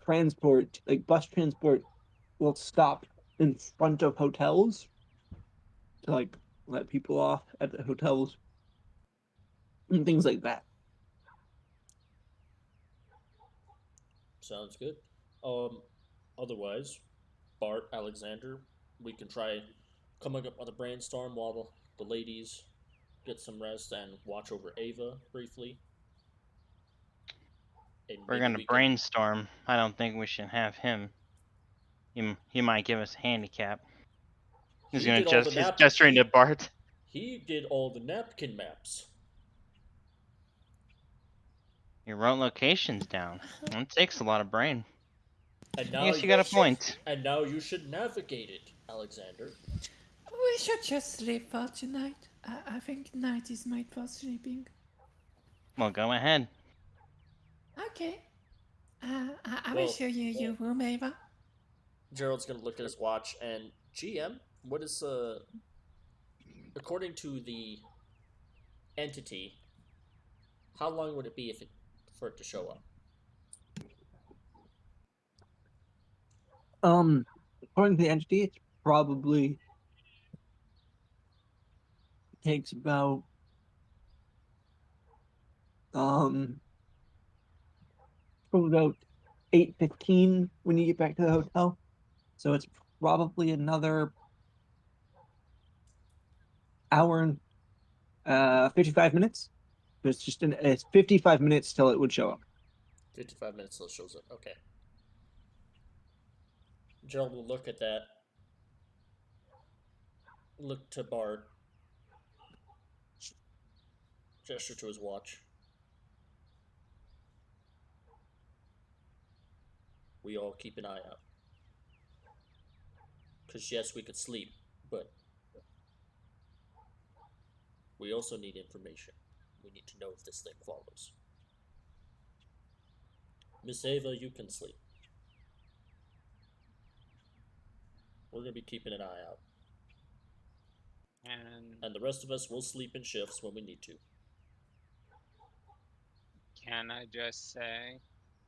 transport, like bus transport, will stop in front of hotels to like let people off at the hotels and things like that. Sounds good. Otherwise, Bart, Alexander, we can try coming up with a brainstorm while the ladies get some rest and watch over Ava briefly. And We're maybe gonna we can. brainstorm. I don't think we should have him. He might give us a handicap. He's He gonna did all the he's nap. gesturing to Bart. He did all the napkin maps. He wrote locations down. It takes a lot of brain. And I now guess you got a point. And now you should navigate it, Alexander. We should just sleep for tonight. I think night is made for sleeping. Well, go ahead. Okay. I will show you your room, Ava. Gerald's gonna look at his watch and GM. What is according to the entity? How long would it be for it to show up? According to the entity, it probably takes about probably about 8:15 when you get back to the hotel. So it's probably another hour and 55 minutes. It's 55 minutes till it would show up. 55 minutes till it shows up. Okay. Gerald will look at that. Look to Bart. Gesture to his watch. We all keep an eye out. Because yes, we could sleep, but we also need information. We need to know if this thing follows. Miss Ava, you can sleep. We're going to be keeping an eye out. And the rest of us will sleep in shifts when we need to. Can I just say,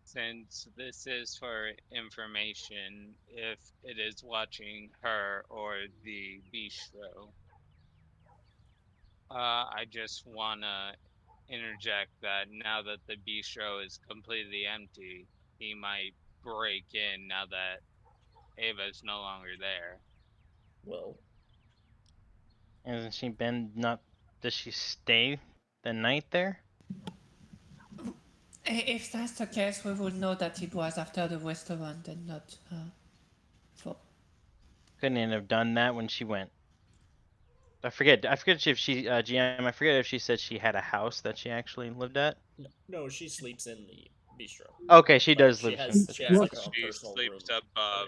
since this is for information, if it is watching her or the bistro, I just wanna interject that now that the bistro is completely empty, he might break in now that Ava's no longer there. Well, Hasn't she been not? Does she stay the night there? If that's the case, we would know that it was after the restaurant and not for. Couldn't it have done that when she went? I forget. I forget if she GM. I forget if she said she had a house that she actually lived at. no, she sleeps in the bistro. Okay, she Like, does she live. has That's she right. has Yeah. like her own She personal room sleeps above.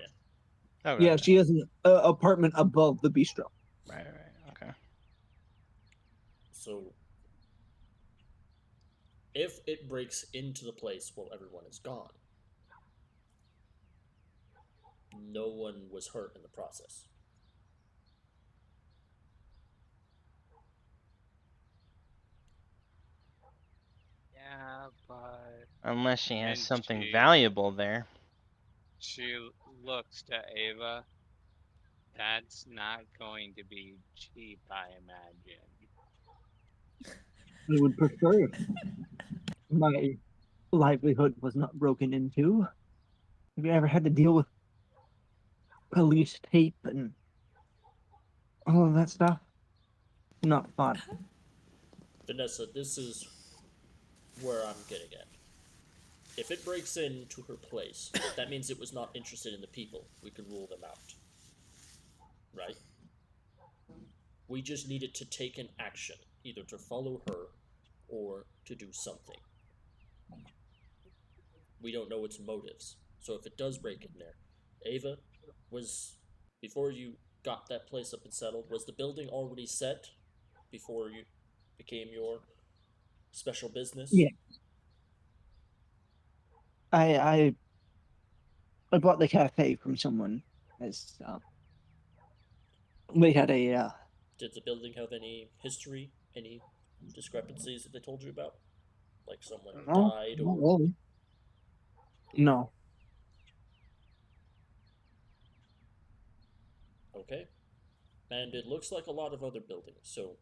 area. Okay. Yeah, she has an apartment above the bistro. Right. Okay. So if it breaks into the place while everyone is gone, no one was hurt in the process. Yeah, but Unless she has and something valuable there. she looks to Ava. That's not going to be cheap, I imagine. I would prefer if my livelihood was not broken into. Have you ever had to deal with police tape and all of that stuff? Not fun. Vanessa, this is where I'm getting at. If it breaks into her place, that means it was not interested in the people. We can rule them out. Right? We just needed to take an action, either to follow her or to do something. We don't know its motives. So if it does break in there, Ava, was before you got that place up and settled, was the building already set before you became your special business? Yeah. I bought the cafe from someone as we had a Did the building have any history, any discrepancies that they told you about? Like someone no, died not or. really. No. Okay. And it looks like a lot of other buildings, so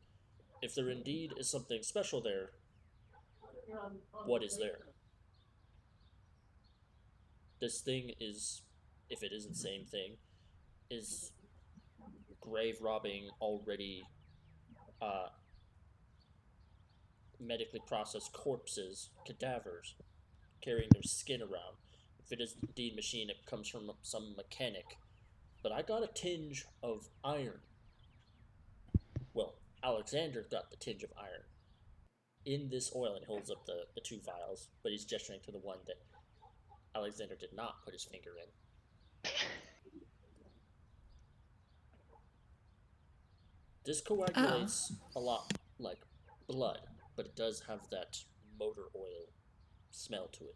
if there indeed is something special there, what is there? This thing is, if it is the same thing, is grave robbing already medically processed corpses, cadavers, carrying their skin around. If it is indeed machine, it comes from some mechanic. But I got a tinge of iron. Well, Alexander got the tinge of iron in this oil, and he holds up the two vials, but he's gesturing to the one that Alexander did not put his finger in. This coagulates a lot like blood, but it does have that motor oil smell to it.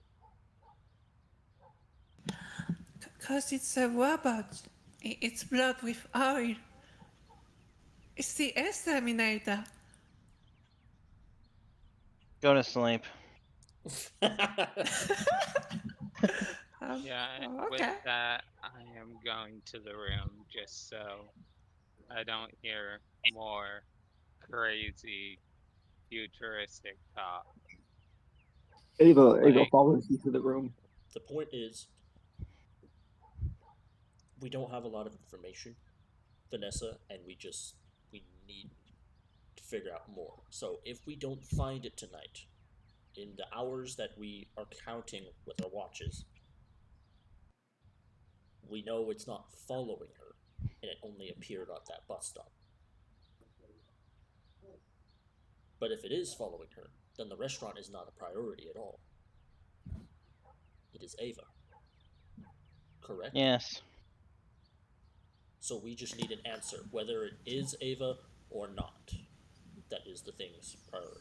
Because it's a robot. It's blood with oil. It's the exterminator. Go to sleep. Yeah, with Okay. that, I am going to the room just so I don't hear more crazy futuristic talk. Ava Like, follows you to the room. The point is, we don't have a lot of information, Vanessa, and we need to figure out more. So if we don't find it tonight, in the hours that we are counting with our watches, we know it's not following her, and it only appeared at that bus stop. But if it is following her, then the restaurant is not a priority at all. It is Ava. Correct? Yes. So we just need an answer, whether it is Ava or not. That is the thing's priority.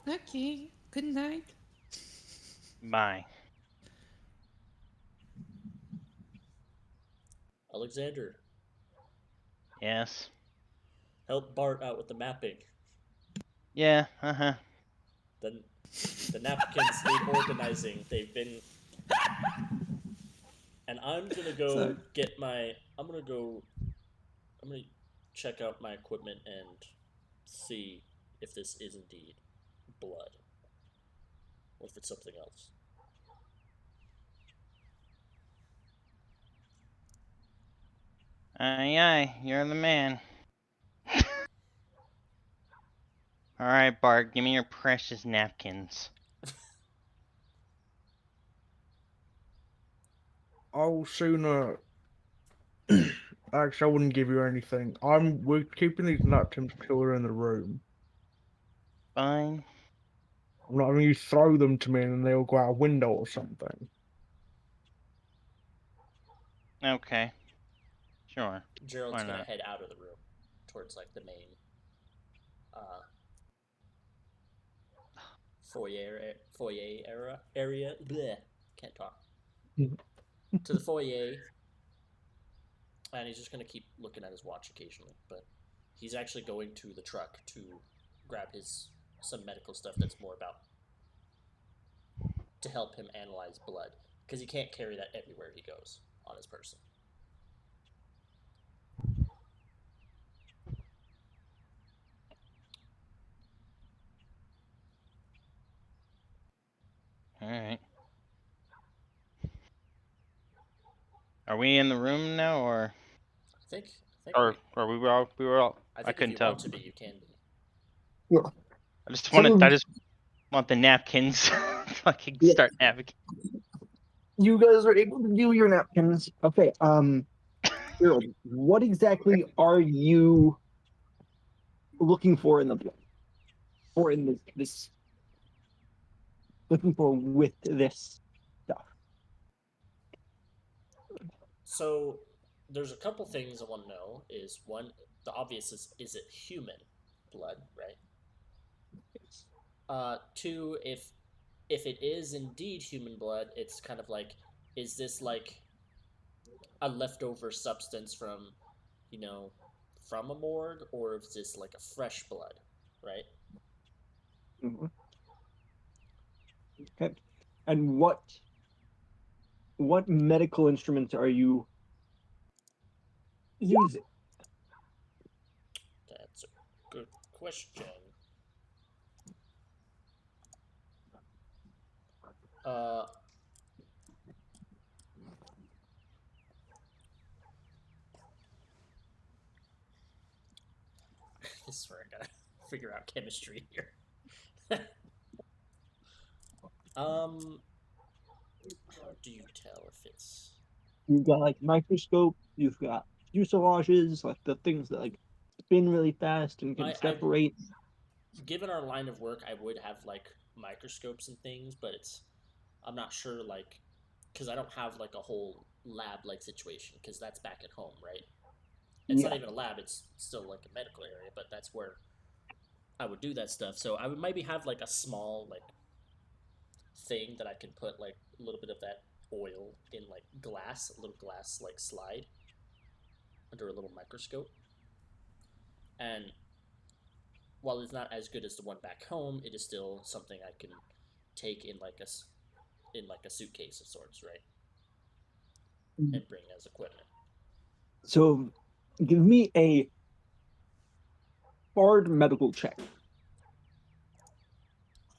Okay. Good night. Bye. Alexander, Yes. help Bart out with the mapping. Yeah. Uh-huh. The napkins need organizing. They've been. And I'm gonna go get my. I'm gonna check out my equipment and see if this is indeed blood, or if it's something else. Aye, aye. You're the man. All right, Bart. Give me your precious napkins. I'll sooner. Actually, I wouldn't give you anything. We're keeping these napkins till we're in the room. Fine. I'm not having you throw them to me and they'll go out a window or something. Okay. Sure. Gerald's Why gonna not? head out of the room towards like the main uh, foyer area. Bleh, can't talk. To the foyer, and he's just gonna keep looking at his watch occasionally. But he's actually going to the truck to grab some medical stuff that's more about to help him analyze blood, because he can't carry that everywhere he goes on his person. All right. Are we in the room now, or I think we were all? We were all. I I think if couldn't you tell. want to be, you can be. Yeah. I just So want the napkins. Fucking Yeah. start navigating. you guys are able to do your napkins. Okay. Gerald, what exactly are you looking for in the blood? Or in this looking for with this stuff? So there's a couple things I want to know. Is one, the obvious is it human blood, right? Two, if it is indeed human blood, it's kind of like, is this like a leftover substance from, you know, from a morgue, or is this like a fresh blood, right? Mhm. Okay. And what medical instruments are you using? That's a good question. Uh, This is where I gotta figure out chemistry here. How do you tell if it's? You've got like microscope, you've got fuselages, like the things that like spin really fast and can I separate. given our line of work, I would have like microscopes and things, but I'm not sure like because I don't have like a whole lab like situation because that's back at home, right? It's not Yeah. even a lab; it's still like a medical area, but that's where I would do that stuff. So I would maybe have like a small like thing that I can put like a little bit of that oil in like glass, a little glass like slide under a little microscope. And while it's not as good as the one back home, it is still something I can take in like a suitcase of sorts, right? And bring as equipment. So give me a hard medical check.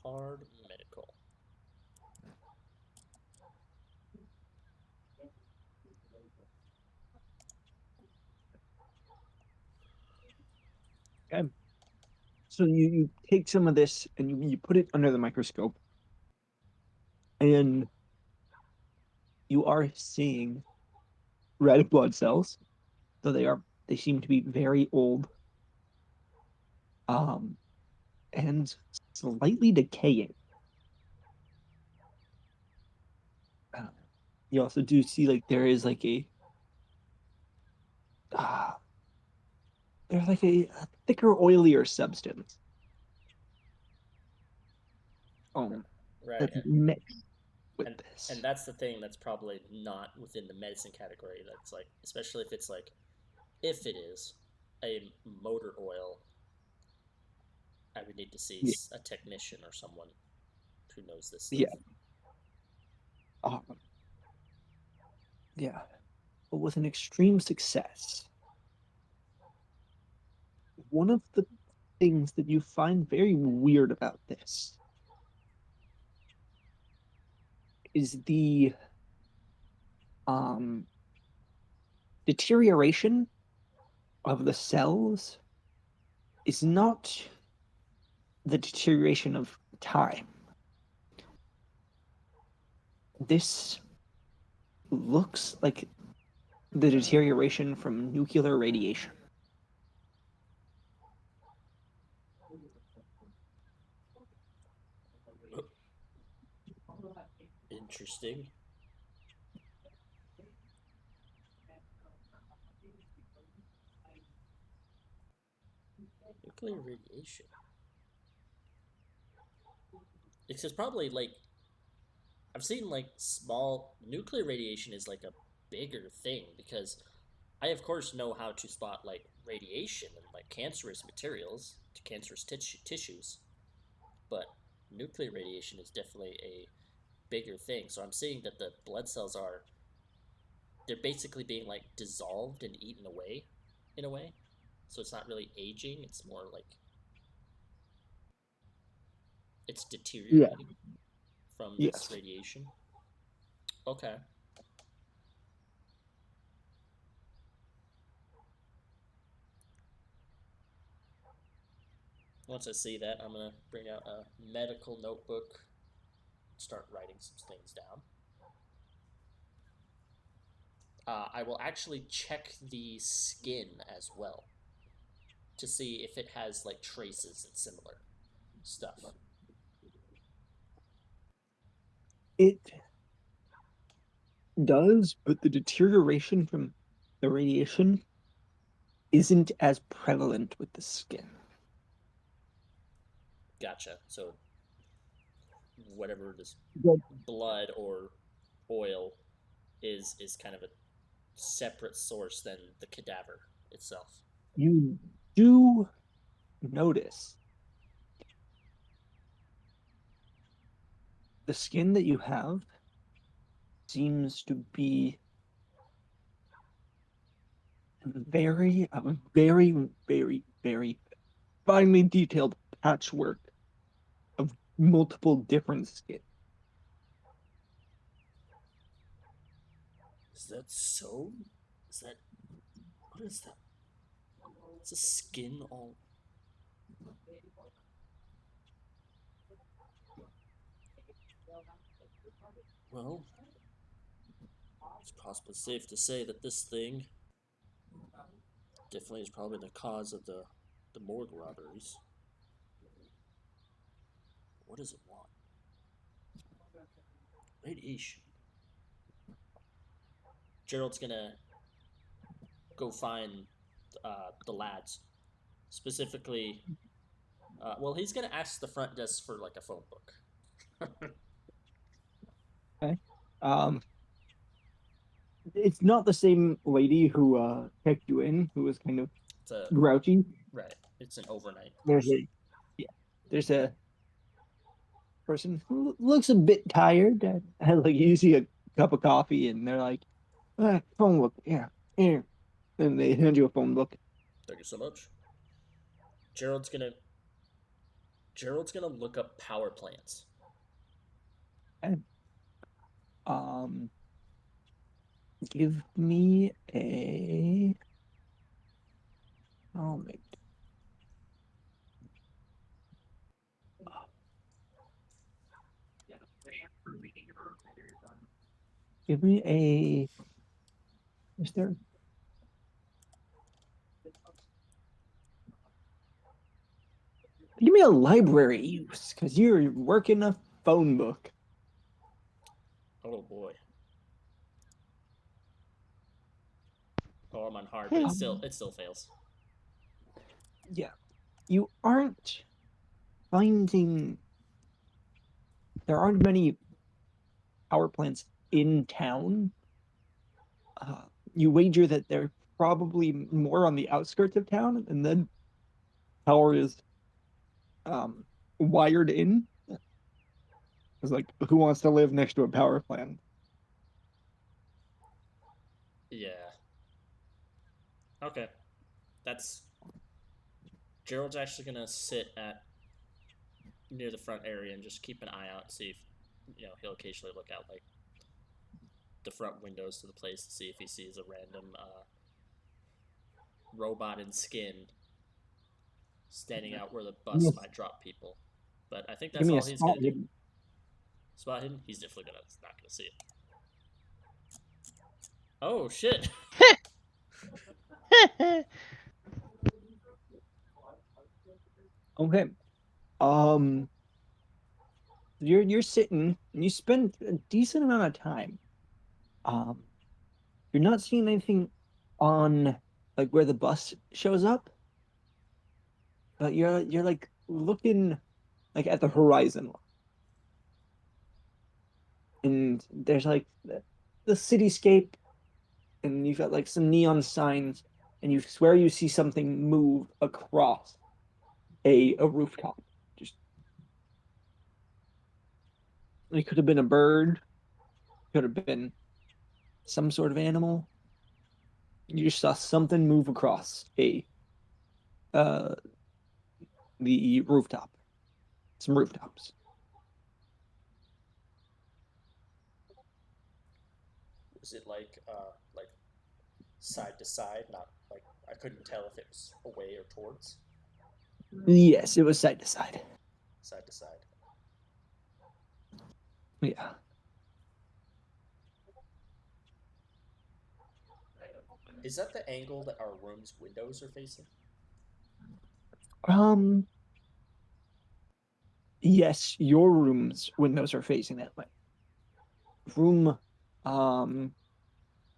Hard medical. Okay. So you take some of this and you put it under the microscope, and you are seeing red blood cells, though they seem to be very old, um, and slightly decaying. Uh, you also do see like there is like uh, there's like a thicker, oilier substance. Right. That's mixed with And this. and that's the thing that's probably not within the medicine category. That's like especially if it's like if it is a motor oil, I would need to see Yeah, a technician or someone who knows this yeah, stuff. um, yeah. But with an extreme success, one of the things that you find very weird about this is the um, deterioration of the cells is not the deterioration of time. This looks like the deterioration from nuclear radiation. Interesting. Nuclear radiation. It's probably like I've seen like small nuclear radiation is like a bigger thing because I of course know how to spot like radiation and like cancerous materials to cancerous tissues, but nuclear radiation is definitely a bigger thing. So I'm seeing that the blood cells are they're basically being like dissolved and eaten away in a way. So it's not really aging, it's more like it's Yeah. deteriorating from this Yes. radiation. Okay. Once I see that, I'm gonna bring out a medical notebook, start writing some things down. I will actually check the skin as well to see if it has like traces and similar stuff. It does, but the deterioration from the radiation isn't as prevalent with the skin. Gotcha. So whatever this But blood or oil is kind of a separate source than the cadaver itself. you do notice the skin that you have seems to be very finely detailed patchwork of multiple different skin. Is that so? Is that what is that? It's a skin all. Well, it's possibly safe to say that this thing definitely is probably the cause of the morgue robberies. What does it want? Radiation. Gerald's gonna go find the lads. Specifically, well, he's gonna ask the front desk for like a phone book. Okay. It's not the same lady who checked you in, who was kind of It's a grouchy. right. It's an overnight. There's Person. there's a person who looks a bit tired. Like you see a cup of coffee, and they're like, "Phone book, yeah, here," and they hand you a phone book. Thank you so much. Gerald's gonna look up power plants. And, um, give me a. Oh, make. Give me a. Is there? Give me a library use, because you're working a phone book. Oh boy. Oh, I'm on hard, but it still fails. Yeah, you aren't finding. There aren't many power plants in town. You wager that they're probably more on the outskirts of town, and then power is um, wired in. It's like, who wants to live next to a power plant? Yeah. Okay. That's Gerald's actually gonna sit at near the front area and just keep an eye out, see if he'll occasionally look out like the front windows to the place to see if he sees a random robot in skin standing out where the bus might drop people. But I think Give that's me all a he's spot gonna do. hidden. Spot hidden? He's definitely not gonna see it. Oh shit! Okay. Um, you're sitting and you spend a decent amount of time. Um, you're not seeing anything on like where the bus shows up, but you're like looking like at the horizon, and there's like the cityscape, and you've got like some neon signs, and you swear you see something move across a rooftop. Just it could have been a bird, could have been some sort of animal. You just saw something move across a uh the rooftop. Some rooftops. Was it like side to side? Not like I couldn't tell if it was away or towards. Yes, it was side to side. Side to side. Yeah. Is that the angle that our room's windows are facing? Um. Yes, your room's windows are facing that way. Room, um,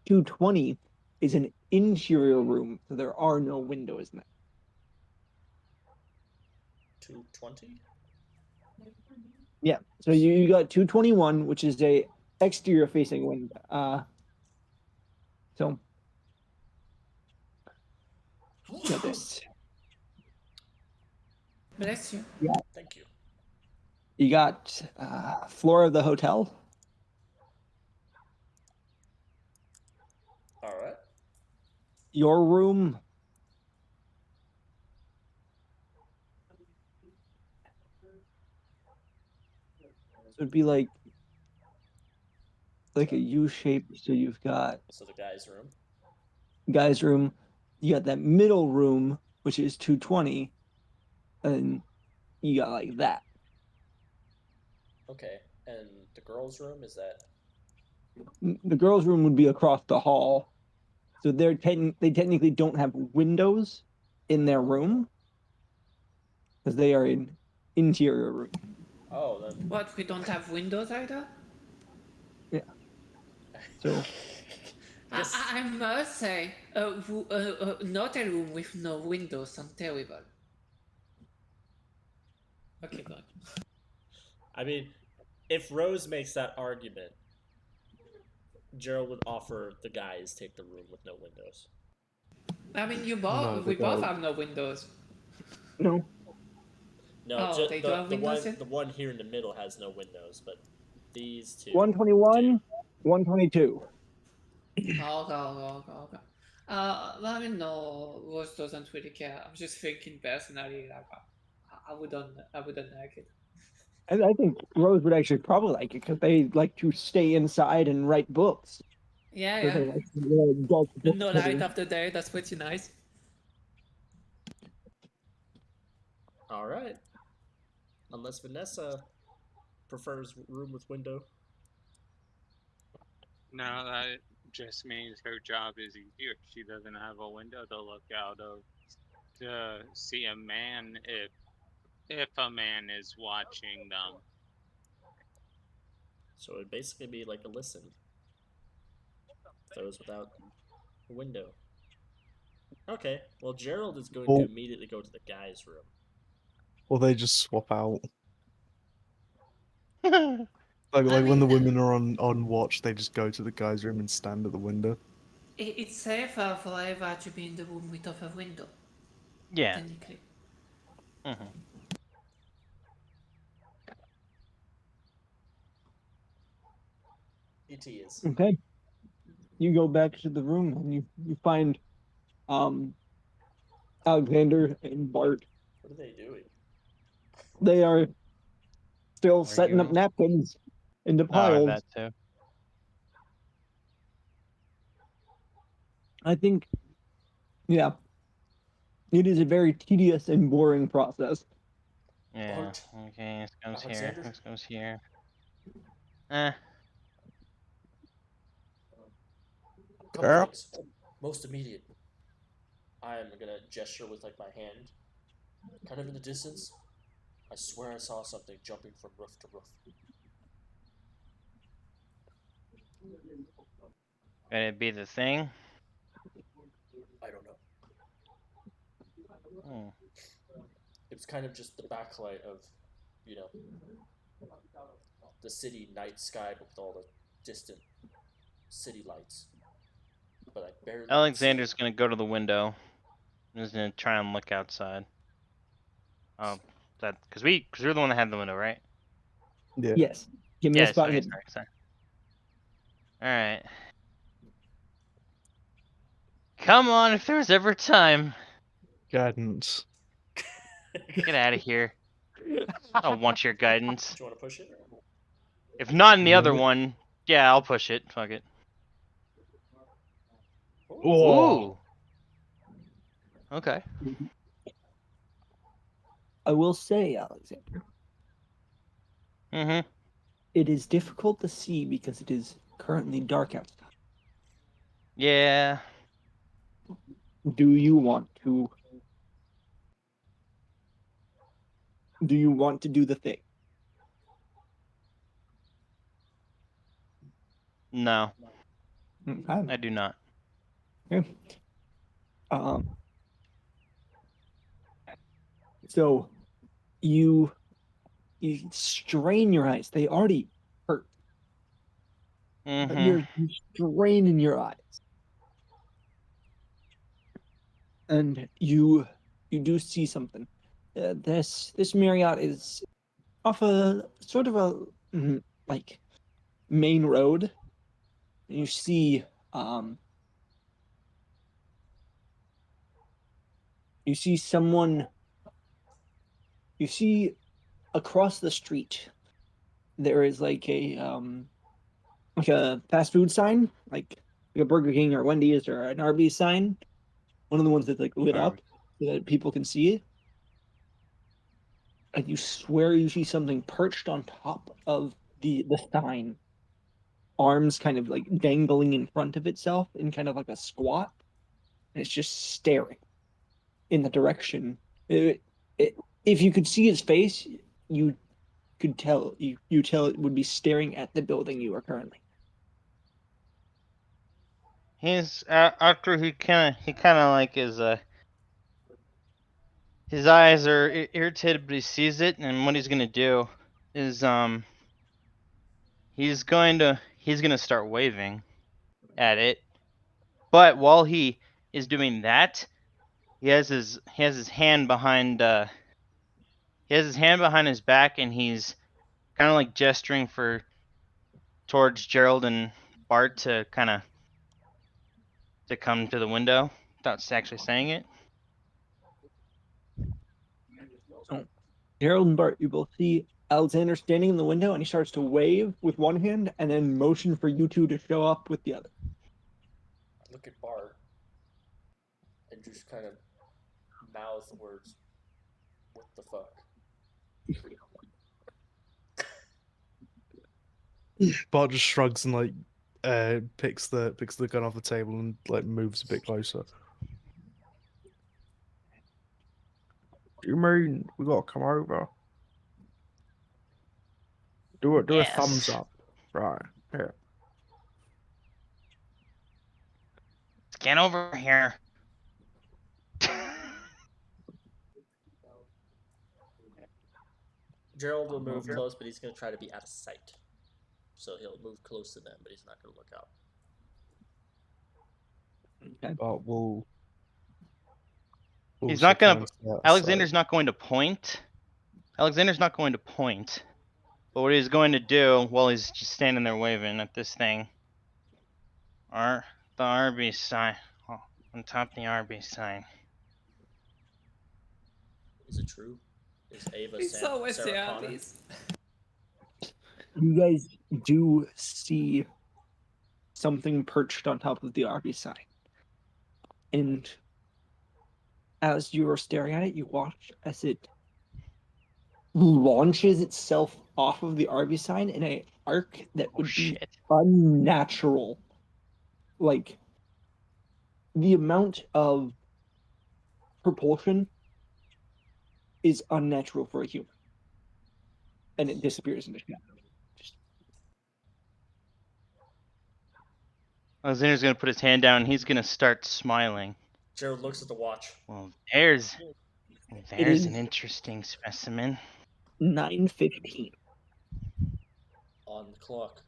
220 is an interior room, so there are no windows in it. 220? Yeah, so you got 221, which is a exterior facing window. So you got this. Bless you. Yeah, Thank you. you got floor of the hotel. All right. Your room. So it'd be like a U shape. So you've got So the guy's room. guy's room. You got that middle room, which is 220, and you got like that. Okay, and the girls' room is that? The girls' room would be across the hall, so they technically don't have windows in their room because they are in interior room. Oh, then What, we don't have windows either? Yeah. So Yes. I must say, not a room with no windows sounds terrible. Okay, go on. I mean, if Rose makes that argument, Gerald would offer the guys take the room with no windows. I mean, No, we they both don't. have no windows. no, No, Oh, they do have windows then? the one here in the middle has no windows, but these two 121, do. 122. Okay. I mean, no, Rose doesn't really care. I'm just thinking personally, like, I wouldn't like it. And I think Rose would actually probably like it because they like to stay inside and write books. Yeah, So yeah. they like dark book No light covers. of the day, that's pretty nice. All right. Unless Vanessa prefers room with window. No, that just means her job is easier. She doesn't have a window to look out of to see a man if a man is watching them. So it'd basically be like a listen. Those without a window. Okay. Well, Gerald is going to Well, immediately go to the guys' room. or they just swap out. I Like when mean, the women are on watch, they just go to the guys' room and stand at the window. it's safer for Eva to be in the room without a window, Yeah. technically. hmm It is. Okay. You go back to the room and you find um Alexander and Bart. What are they doing? They are still setting up Arguing. napkins into Oh, piles. that too. I think, yeah, it is a very tedious and boring process. Yeah. Bart. Okay, this goes here. Alexander? This goes here. Eh. Couple Yeah. things. Most immediate. I'm gonna gesture with like my hand, kind of in the distance. I swear I saw something jumping from roof to roof. Could it be the thing? I don't know. Hmm. It was kind of just the backlight of, you know, the city night sky, but with all the distant city lights. But I barely could see Alexander's it. gonna go to the window. He's gonna try and look outside. Oh, because we're the one that had the window, right? Yeah. Yes. Give me a Yeah. spot Okay. hidden. Sorry. All right. Come on, if there was ever time. Guidance. Get out of here. I don't want your guidance. Do you want to push it? If not in the other No. one, yeah, I'll push it. Fuck it. Oh. Ooh. Okay. I will say, Alexander, Mm-hmm. it is difficult to see because it is currently dark outside. Yeah. Do you want to? Do you want to do the thing? No, Okay. I do not. Okay. Um. So you strain your eyes. They already hurt, but Mm-hmm. you're straining your eyes, and you do see something. This Marriott is off a sort of a like main road. And you see um you see someone you see across the street there is like a fast food sign, like a Burger King or Wendy's or an Arby's sign, one of the ones that's like lit up so that people can see it. and you swear you see something perched on top of the sign, arms kind of like dangling in front of itself in kind of like a squat, and it's just staring in the direction. If you could see its face, you could tell you tell it would be staring at the building you are currently. He's after he kind of like his eyes are irritated, but he sees it, and what he's gonna do is he's gonna start waving at it. But while he is doing that, he has his hand behind his back, and he's kind of like gesturing towards Gerald and Bart to come to the window without actually saying it. So, Gerald and Bart, you both see Alexander standing in the window, and he starts to wave with one hand and then motion for you two to show up with the other. I look at Bart and just kind of mouth the words, "What the fuck?" Bart just shrugs and like picks the gun off the table and like moves a bit closer. Do you mean we gotta come over? Do a Yes. thumbs up. Right. Here. Get over here. Gerald will move close, but he's going to try to be out of sight. So he'll move close to them, but he's not going to look out. Okay. But we'll He's also not try gonna. and stay out of Alexander's sight. not going to point. Alexander's not going to point. But what he's going to do while he's just standing there waving at this thing, the Arby's sign, on top of the Arby's sign. Is it true? Is Ava It's always the Sarah Connor? obvious. You guys do see something perched on top of the Arby's sign. And as you are staring at it, you watch as it launches itself off of the Arby's sign in an arc that would be Shit. unnatural. Like, the amount of propulsion is unnatural for a human. And it disappears into shadow. Alexander's gonna put his hand down and he's gonna start smiling. Gerald looks at the watch. Well, there's is an interesting specimen. 9:15. On the clock.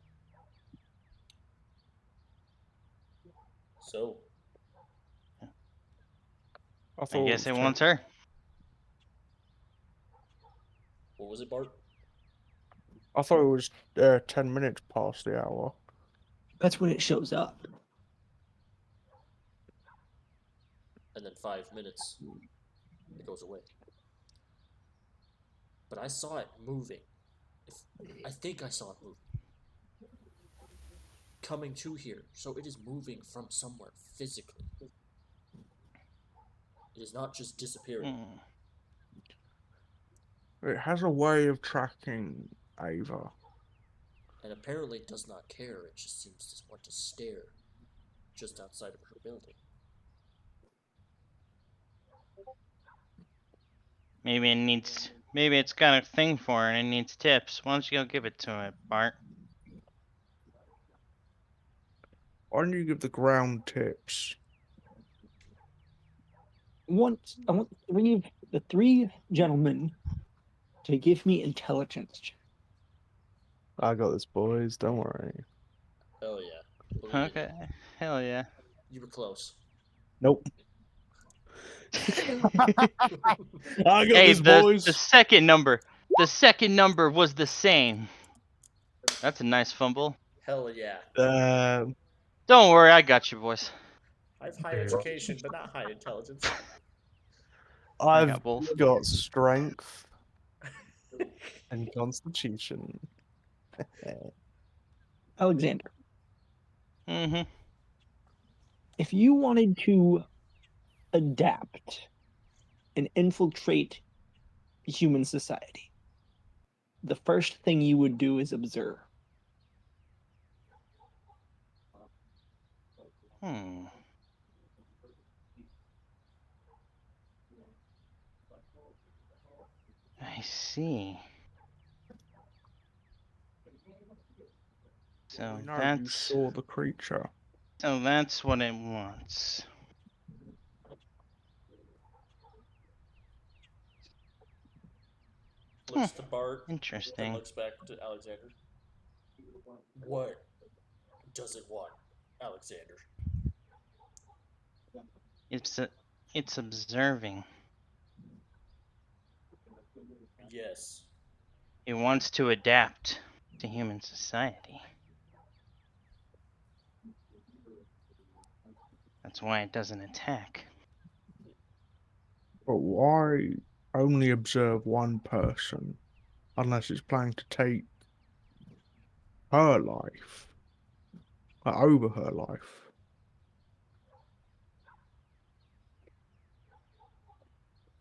So, I guess it wants her. what was it, Bart? I thought it was 10 minutes past the hour. That's when it shows up. And then 5 minutes, it goes away. But I saw it moving. I think I saw it moving. Coming to here, so it is moving from somewhere physically. It is not just disappearing. It has a way of tracking Ava. And apparently it does not care. It just seems to want to stare just outside of her building. Maybe it's got a thing for her and it needs tips. Why don't you go give it to it, Bart? Why don't you give the ground tips? I want the three gentlemen to give me intelligence checks. I got this, boys. Don't worry. Hell yeah. Believe in Okay. you. Hell yeah. You were close. Nope. I got Hey, this, boys. the second number was the same. That's a nice fumble. Hell yeah. Don't worry, I got you, boys. I have high education, but not high intelligence. I I've got both. got strength and constitution. Alexander, Mm-hmm. if you wanted to adapt and infiltrate human society. The first thing you would do is observe. Hmm. I see. So We know you that's saw the creature. what it wants. Looks to Bart, then Interesting. looks back to Alexander. What does it want, Alexander? It's observing. Yes. It wants to adapt to human society. That's why it doesn't attack. But why only observe one person unless it's planning to take her life? Over her life?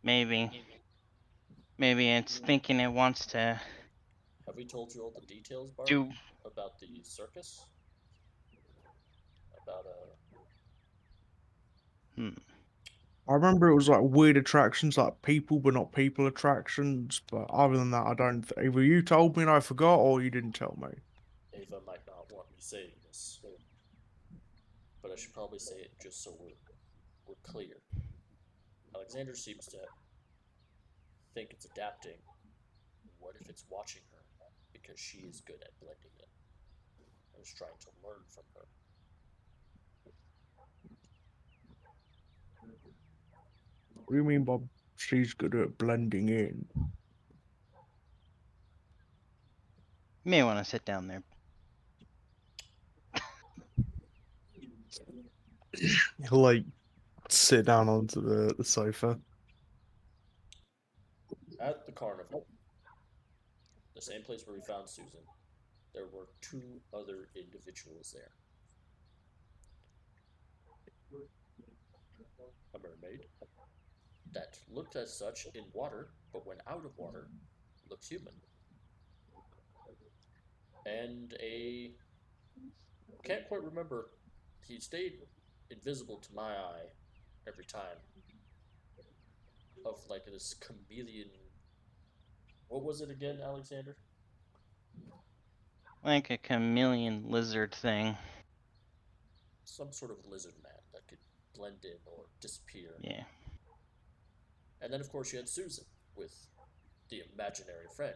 Maybe it's thinking it wants to Have we told you all the details, Bart? do. About the circus? About I remember it was like weird attractions, like people but not people attractions. But other than that, I don't. Either you told me and I forgot, or you didn't tell me. Ava might not want me saying this, but I should probably say it just so we're clear. Alexander seems to think it's adapting. What if it's watching her because she is good at blending in and is trying to learn from her? What do you mean by she's good at blending in? You may want to sit down there. He'll like sit down onto the sofa. At the carnival, the same place where we found Susan, there were two other individuals there. A mermaid that looked as such in water, but when out of water, looks human. And a can't quite remember. He stayed invisible to my eye every time. Of like this chameleon. What was it again, Alexander? Like a chameleon lizard thing. Some sort of lizard man that could blend in or disappear. Yeah. And then, of course, you had Susan with the imaginary friend.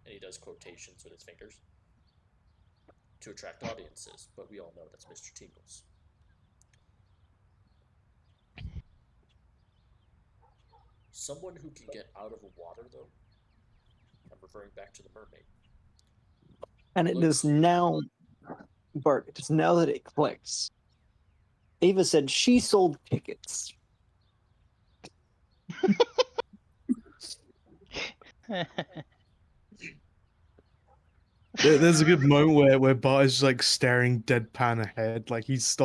And he does quotations with his fingers to attract audiences, but we all know that's Mr. Tingles. Someone who can get out of the water, though. I'm referring back to the mermaid. And it is now, Bart, it is now that it clicks. Ava said she sold tickets. There's a good moment where Bart is like staring deadpan ahead, like he's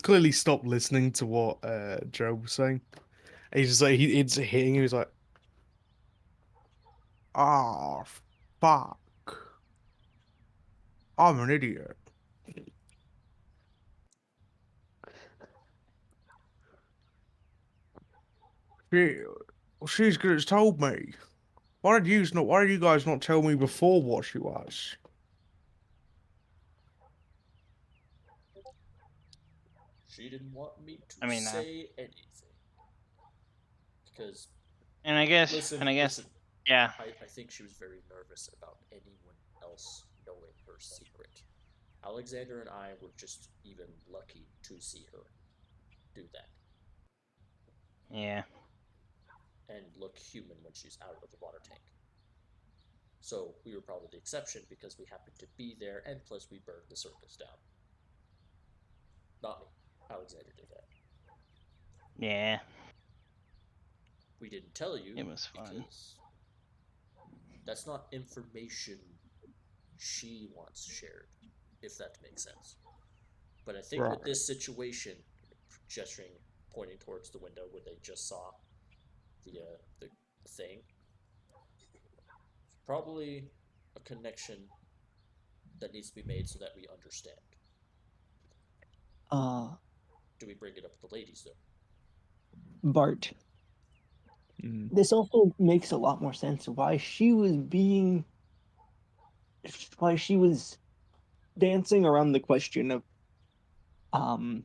clearly stopped listening to what Joe was saying. And he's just like it's hitting him. He's like, ah, fuck, I'm an idiot. She, she's good as told me. Why did you guys not tell me before what she was? She didn't want me to I mean, say anything. Because, and I guess, listen, yeah. I think she was very nervous about anyone else knowing her secret. Alexander and I were just even lucky to see her do that. Yeah. And look human when she's out of the water tank. So we were probably the exception because we happened to be there, and plus we burned the circus down. Not me. Alexander did that. Yeah. We didn't tell you It was fun. because that's not information she wants shared, if that makes sense. But I think with this situation, gesturing, pointing towards the window where they just saw the thing, Probably a connection that needs to be made so that we understand. Uh, Do we bring it up with the ladies though? Bart. Mm. This also makes a lot more sense why she was dancing around the question of um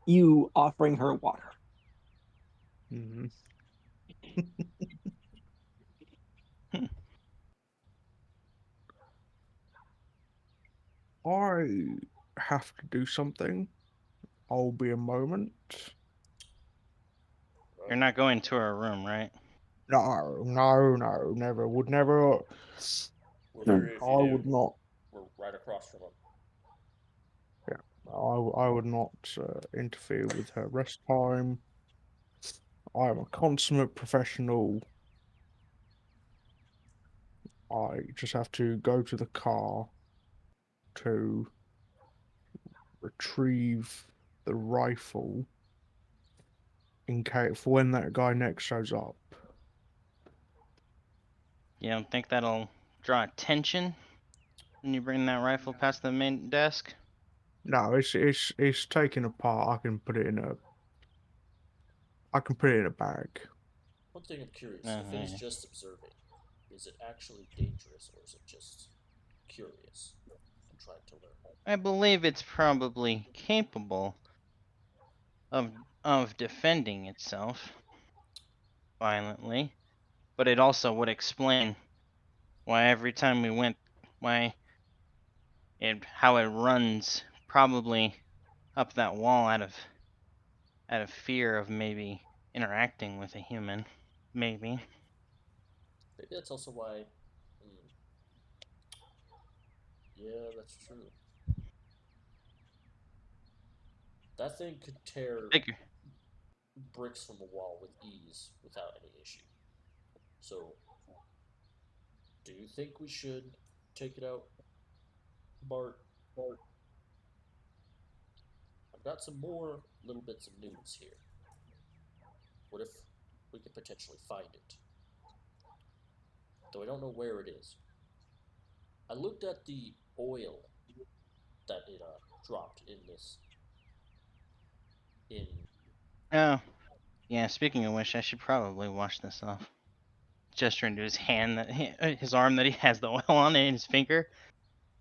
you offering her water. Mm. I have to do something. I'll be a moment. You're not going to her room, right? No, no, no, never. Would never. We'll I hear you if you do. would not. We're right across from them. Yeah, I would not interfere with her rest time. I am a consummate professional. I just have to go to the car to retrieve the rifle in case for when that guy next shows up. You don't think that'll draw attention when you bring that rifle past the main desk? No, it's taken apart. I can put it in a bag. One thing I'm curious, Uh, if it is yeah. just observing, is it actually dangerous or is it just curious and trying to learn? I believe it's probably capable of defending itself violently, but it also would explain why every time we went, why how it runs probably up that wall out of fear of maybe interacting with a human, maybe. Maybe that's also why. Hmm, yeah, that's true. That thing could tear Figure. bricks from a wall with ease without any issue. So, do you think we should take it out, Bart? I've got some more little bits of news here. What if we could potentially find it? Though I don't know where it is. I looked at the oil that it dropped in this. In Oh, yeah. Speaking of which, I should probably wash this off. Gesturing to his hand his arm that he has the oil on it in his finger.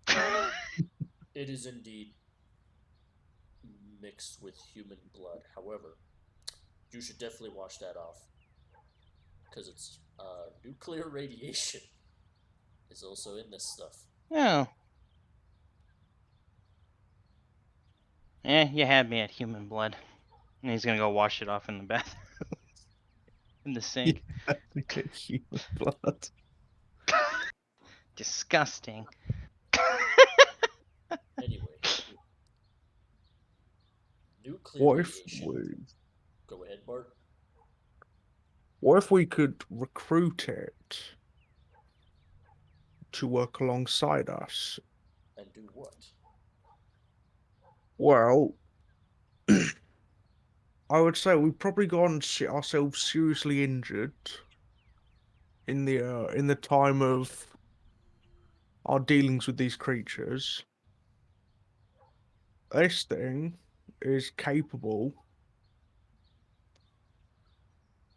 it is indeed mixed with human blood. However, you should definitely wash that off because it's nuclear radiation is also in this stuff. Oh. You had me at human blood. And he's gonna go wash it off in the bath. In the sink. Human blood. Disgusting. Anyway, nuclear What if radiation. Go ahead, Bart. what if we could recruit it to work alongside us? And do what? Well, I would say we've probably gotten ourselves seriously injured in the time of our dealings with these creatures. This thing is capable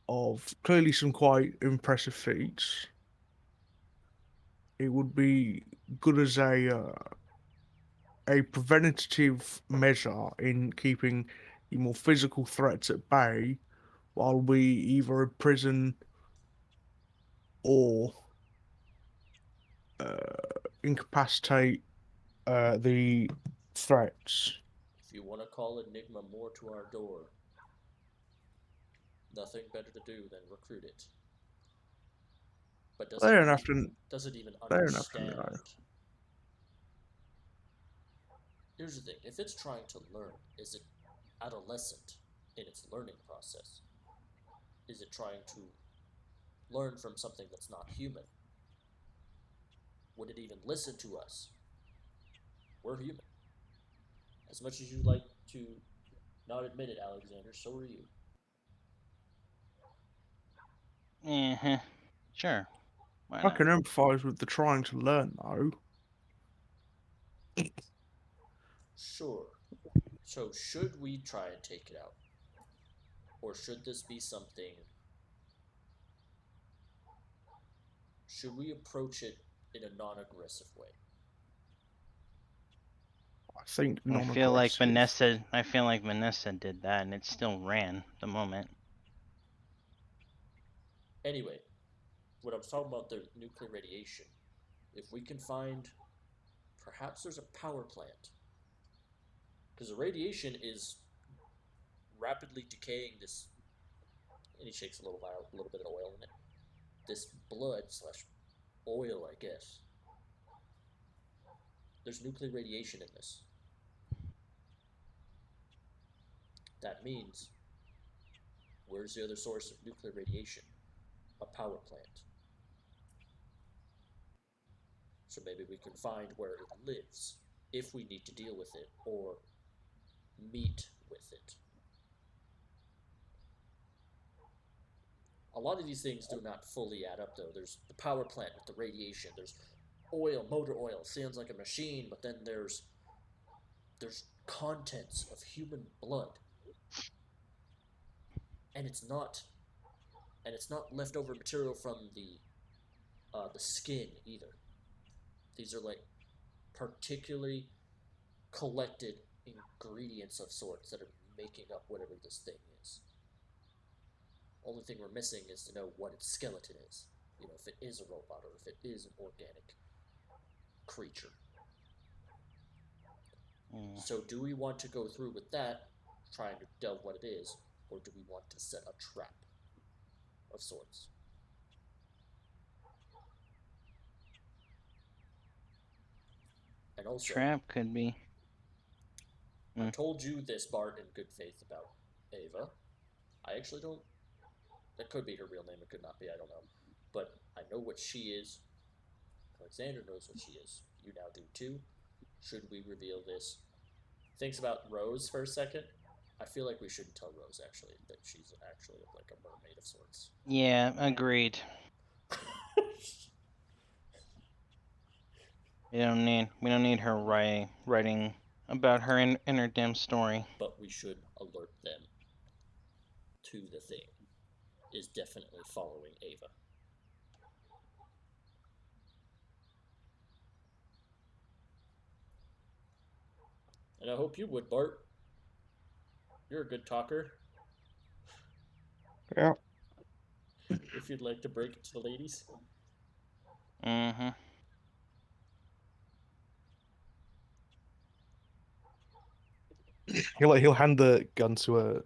of clearly some quite impressive feats. It would be good as a preventative measure in keeping the more physical threats at bay while we either imprison or incapacitate the threats. If you want to call Enigma more to our door, nothing better to do than recruit it. But They don't have to. does it even They don't have to understand? know. Here's the thing: if it's trying to learn, is it adolescent in its learning process? Is it trying to learn from something that's not human? Would it even listen to us? We're human. As much as you like to not admit it, Alexander, so are you. Uh-huh. Sure. Why I can not? empathise with the trying to learn, though. Sure. So, should we try and take it out? Or should this be something. Should we approach it in a non aggressive way? I think I feel like non-aggressive. Vanessa did that, and it still ran the moment. Anyway, when I was talking about the nuclear radiation, if we can find. Perhaps there's a power plant. Because the radiation is rapidly decaying this. And he shakes a little bit of oil in it. This blood slash oil, I guess. There's nuclear radiation in this. That means, where's the other source of nuclear radiation? A power plant. So maybe we can find where it lives, if we need to deal with it, or meet with it. A lot of these things do not fully add up, though. There's the power plant with the radiation. There's oil, motor oil, sounds like a machine, but then there's contents of human blood, and it's not leftover material from the skin either. These are like particularly collected ingredients of sorts that are making up whatever this thing is. Only thing we're missing is to know what its skeleton is. You know, if it is a robot or if it is an organic creature. So do we want to go through with that, trying to delve what it is, or do we want to set a trap of sorts? And also, Trap could be. I told you this, Bart, in good faith about Ava. I actually don't. That could be her real name, it could not be, I don't know. But I know what she is. Alexander knows what she is. You now do too. Should we reveal this? Thinks about Rose for a second. I feel like we shouldn't tell Rose actually that she's actually like a mermaid of sorts. Yeah, agreed. We don't need her writing about her in her dim story. But we should alert them to the thing is definitely following Ava. And I hope you would, Bart. You're a good talker. Yeah. If you'd like to break it to the ladies. Mm-hmm. He'll hand the gun to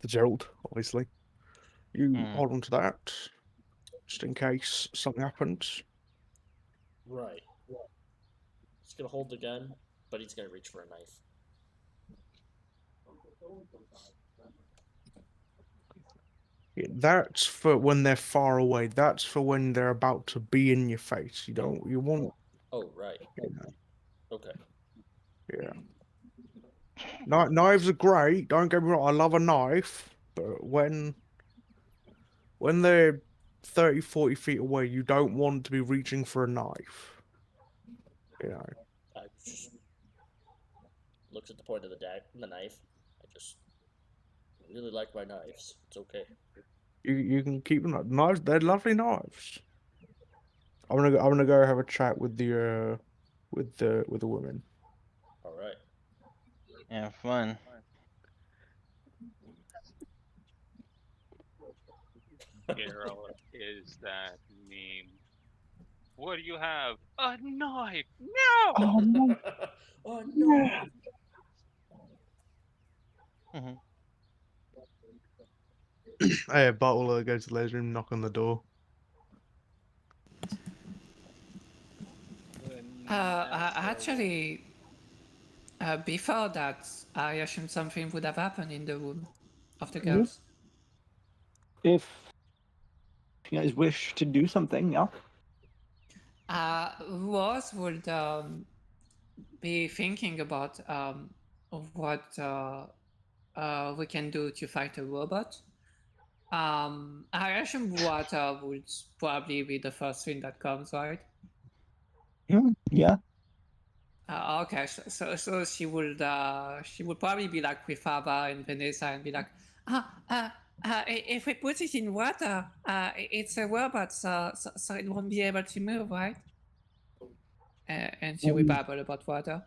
Gerald, obviously. You hold on to that, just in case something happens. Right. He's gonna hold the gun, but he's gonna reach for a knife. Yeah, that's for when they're far away. That's for when they're about to be in your face. You want. Oh, right. You know, Okay. yeah. Knives are great. Don't get me wrong. I love a knife, but when they're 30, 40 feet away, you don't want to be reaching for a knife. You know. I just looks at the point of the knife. I just really like my knives. It's okay. You can keep them. Knives. They're lovely knives. I'm gonna go have a chat with the women. All right. Have fun. Geralt is that meme. What do you have? A knife! No! Oh no! Oh no! Mm-hmm. Hey, Bart will go to the laser room, knock on the door. Actually, before that, I assumed something would have happened in the room of the girls. If you guys wish to do something, yeah. Rose would be thinking about what we can do to fight a robot. I assume water would probably be the first thing that comes, right? Yeah. Okay, so she would probably be like with Fava and Vanessa and be like, if we put it in water, it's a robot, so it won't be able to move, right? And she will babble about water.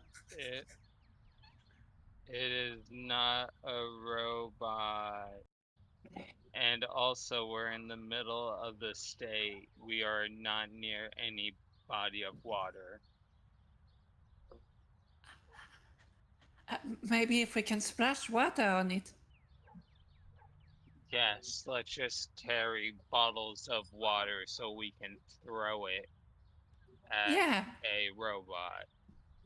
It is not a robot. And also, we're in the middle of the state. We are not near any body of water. Maybe if we can splash water on it. Yes, let's just carry bottles of water so we can throw it at Yeah, a robot.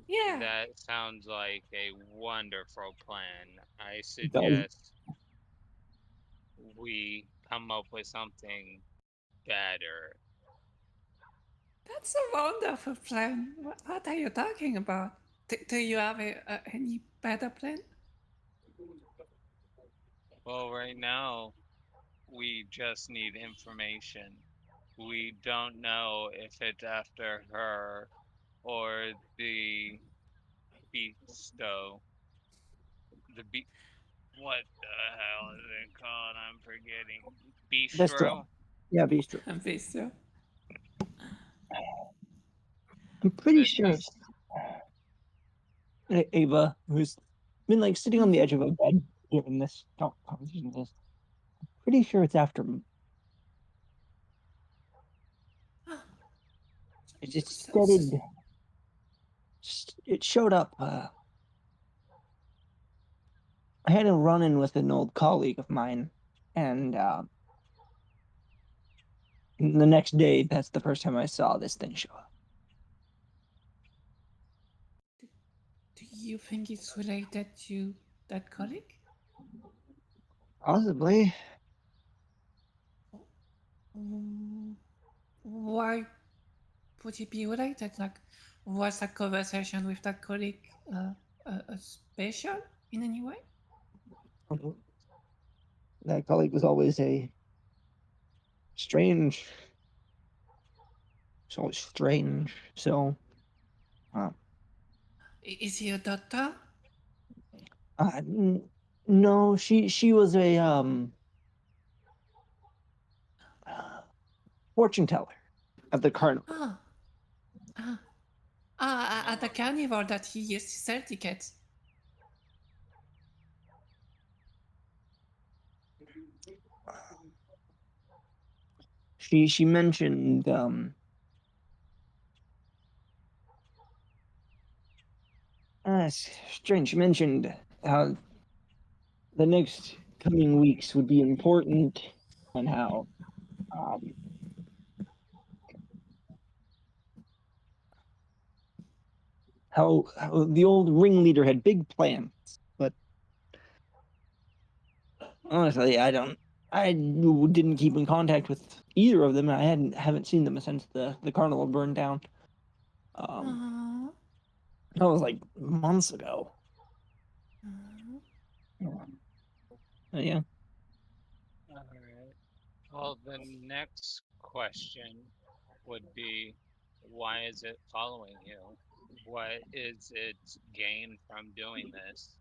yeah. That sounds like a wonderful plan. I It does. suggest we come up with something better. That's a wonderful plan. What are you talking about? Do you have any better plan? Well, right now, we just need information. We don't know if it's after her or the beasto. The be What the hell is it called? I'm forgetting. Bistro. Bistro? Yeah, bistro. I'm pissed. I'm pretty This sure is Ava, who's been like sitting on the edge of a bed during this conversation, is pretty sure it's after it just started. It showed up. I had a run-in with an old colleague of mine, and the next day, that's the first time I saw this thing show up. Do you think it's related to that colleague? Possibly. Why would it be related? Like, was that conversation with that colleague special in any way? That colleague was always a strange. It's always strange. So, Is he a doctor? no, she was a fortune teller at the carnival. At the carnival that he used to sell tickets. She mentioned it's strange. She mentioned how the next coming weeks would be important and um, how the old ringleader had big plans, but honestly, I didn't keep in contact with either of them. I haven't seen them since the carnival burned down. That was like months ago. Yeah. alright. Well, the next question would be, why is it following you? What is its gain from doing this?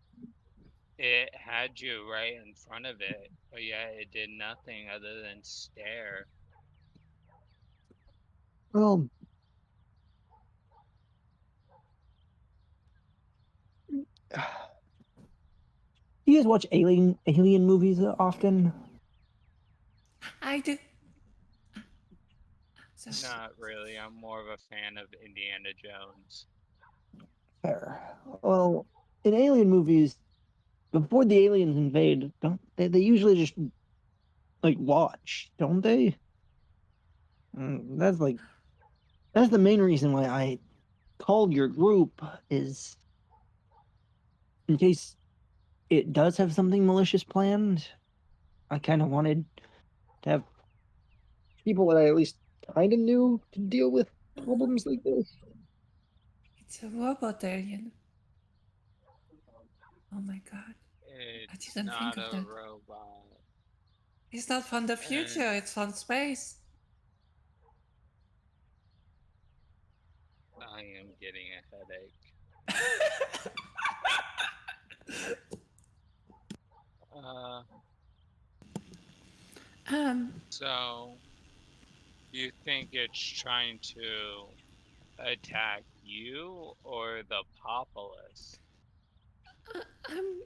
It had you right in front of it, but yet it did nothing other than stare. Well, do you guys watch alien movies often? I do. Not really. I'm more of a fan of Indiana Jones. Fair. Well, in alien movies, before the aliens invade, don't they usually just like watch, don't they? That's the main reason why I called your group, is in case it does have something malicious planned. I kind of wanted to have people that I at least kind of knew to deal with problems like this. It's a robot alien. Oh my god. I It's didn't think not of a that. robot. It's not from the future, it's from space. I am getting a headache. Uh, so you think it's trying to attack you or the populace? um,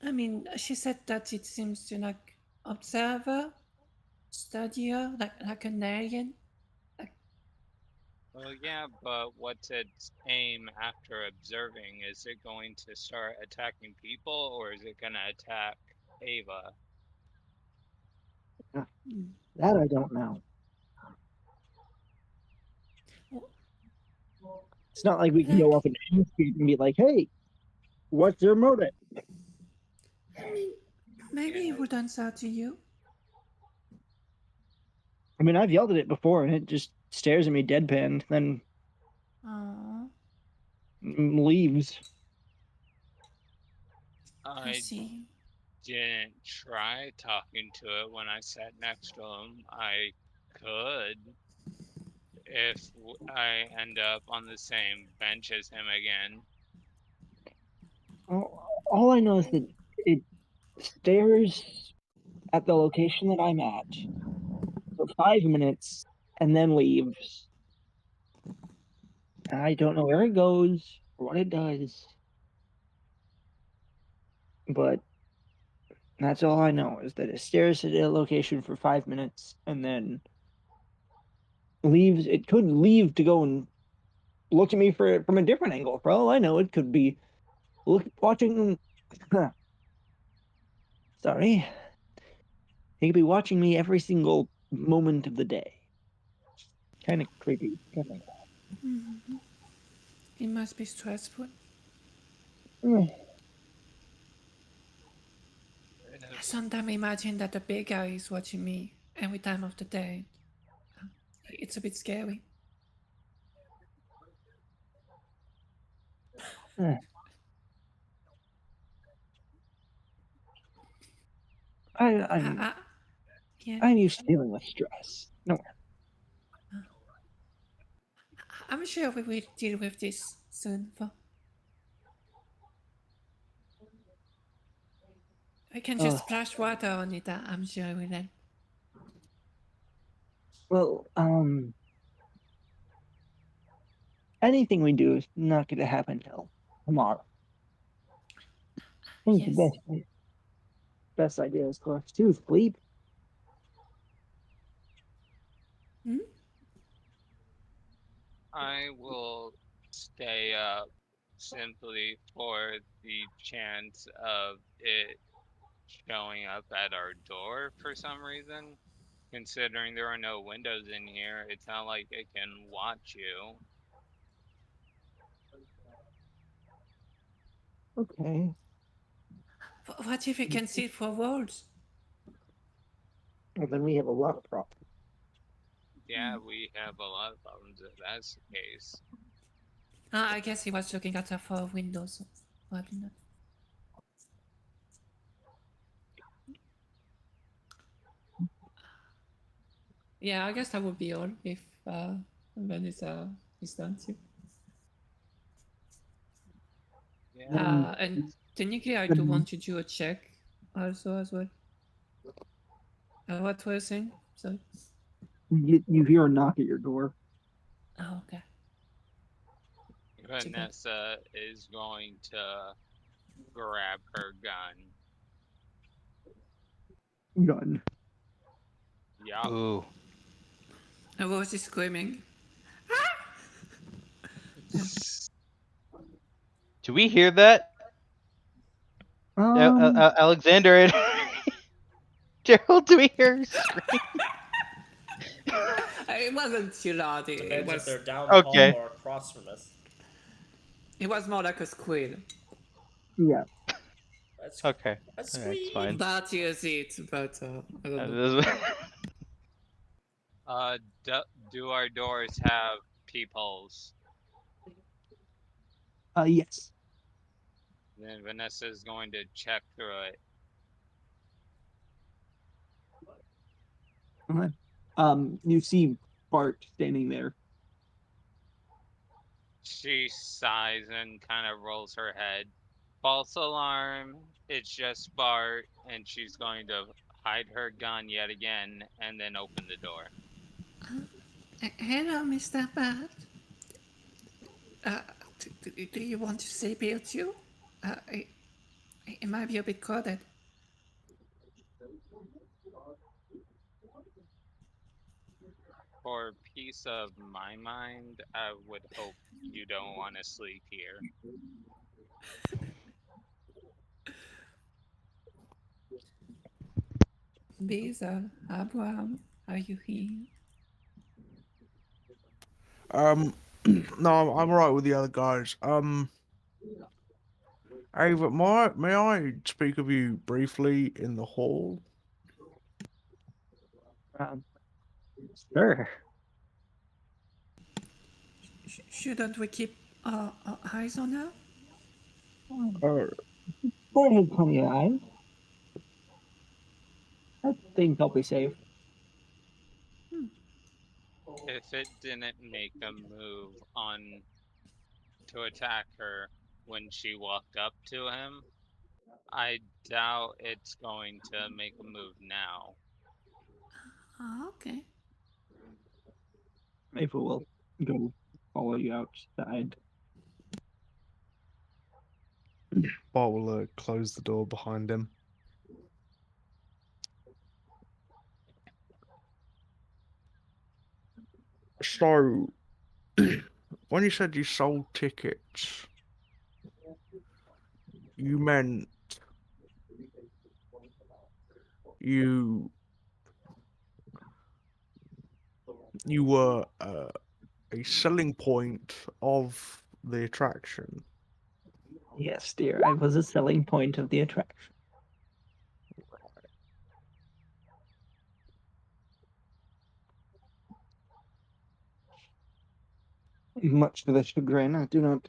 I mean, she said that it seems to like observe her, study her, like an alien. Well, yeah, but what's its aim after observing? Is it going to start attacking people or is it going to attack Ava? That I don't know. It's not like we can go Like, up and be like, "Hey, what's your motive?" I mean, maybe Yeah. it would answer to you. I mean, I've yelled at it before, and it just stares at me deadpan, then Oh, leaves. I I see. didn't try talking to it when I sat next to him. I could if I end up on the same bench as him again. All I know is that it stares at the location that I'm at for 5 minutes and then leaves. I don't know where it goes or what it does, but that's all I know is that it stares at a location for 5 minutes and then leaves. It could leave to go and look at me from a different angle. For all I know, it could be watching. Sorry, he could be watching me every single moment of the day. Kind of creepy. Mm-hmm. It must be stressful. Mm. I If sometimes imagine that the big guy is watching me every time of the day. It's a bit scary. Mm. I'm I, yeah, I'm used to dealing with stress. No, I'm sure we will deal with this soon. We can just splash water on it. I'm sure we will. well, anything we do is not going to happen till tomorrow. I think the Yes. best idea, of course, to sleep. Hmm? I will stay up simply for the chance of it showing up at our door for some reason. Considering there are no windows in here, it's not like it can watch you. Okay. What if we can see for walls? Well, then we have a lot of problems. Yeah, we have a lot of problems if that's the case. I guess he was looking at the four windows. So probably not. Yeah, I guess that would be all if Vanessa is done too. Yeah. And technically, I do Then want to do a check also as well. What were you saying? Sorry. you hear a knock at your door. Oh, okay. Too bad. Vanessa is going to grab her gun. Gun. Yup. Ooh. And what was he screaming? Do we hear that? Alexander and Gerald, do we hear her scream? It wasn't too loud. Depends if they're down the hall Okay. or across from us. It was more like a squeal. Yeah. That's Okay. a That's squeak. fine. But you see it, but I don't know. This- Do our doors have peepholes? Yes. Then Vanessa's going to check through it. Okay. You see Bart standing there. She sighs and kind of rolls her head. False alarm. It's just Bart, and she's going to hide her gun yet again and then open the door. Hello, Mr. Bat. Uh, do you want to say beer too? It might be a bit crowded. For peace of my mind, I would hope you don't want to sleep here. Basil, Abraham, are you here? No, I'm alright with the other guys. Ava, may I speak of you briefly in the hall? Um, sure. Shouldn't we keep our eyes on her? Uh, Go ahead, Tony. I think I'll be safe. If it didn't make a move on to attack her when she walked up to him, I doubt it's going to make a move now. Okay. Ava will go follow you outside. Bart will close the door behind him. So, when you said you sold tickets, you meant you were a selling point of the attraction. Yes, dear. I was a selling point of the attraction. Much to the chagrin, I don't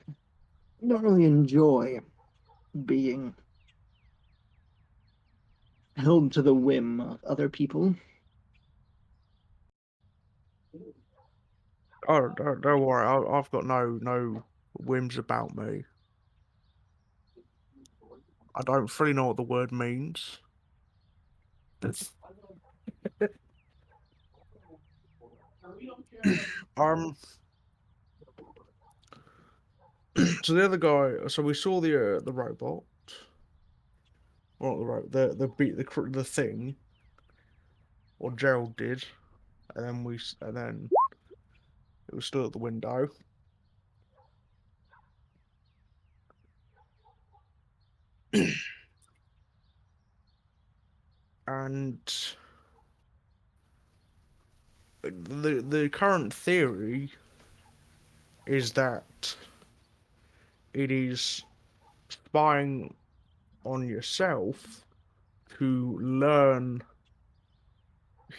really enjoy being held to the whim of other people. Oh, don't worry. I've got no whims about me. I don't fully know what the word means. Um. So the other guy. So we saw the robot. Well, not the robot. The thing. Or Gerald did, and then it was still at the window. And the current theory is that it is spying on yourself to learn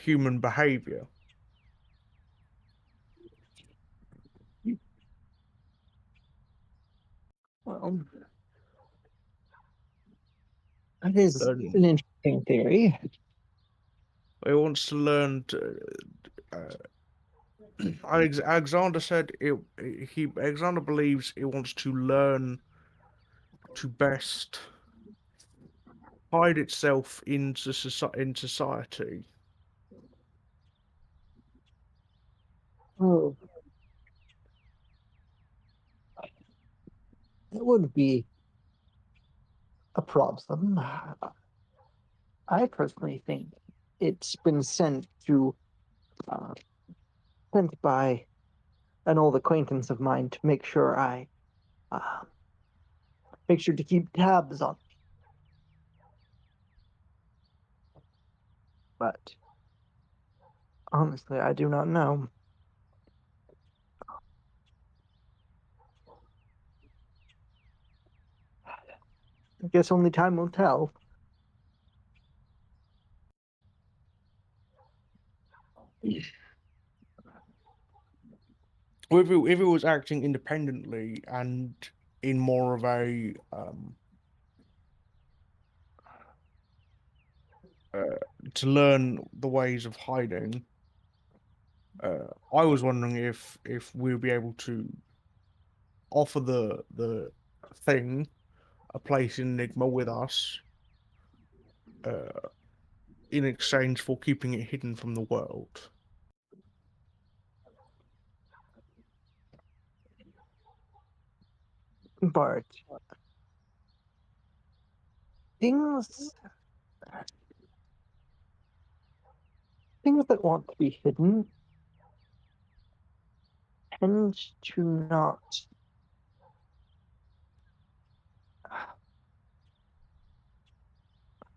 human behavior. Well, that is And an interesting theory. it wants to learn to. Alexander said Alexander believes it wants to learn to best hide itself in society. Oh, it would be a problem. I personally think it's been uh, sent by an old acquaintance of mine to uh, make sure to keep tabs on. But honestly, I do not know. I guess only time will tell. If it was acting independently and in more of to learn the ways of hiding. I was wondering if we'll be able to offer the thing a place in Enigma with us, in exchange for keeping it hidden from the world. Bart, things things that want to be hidden tend to not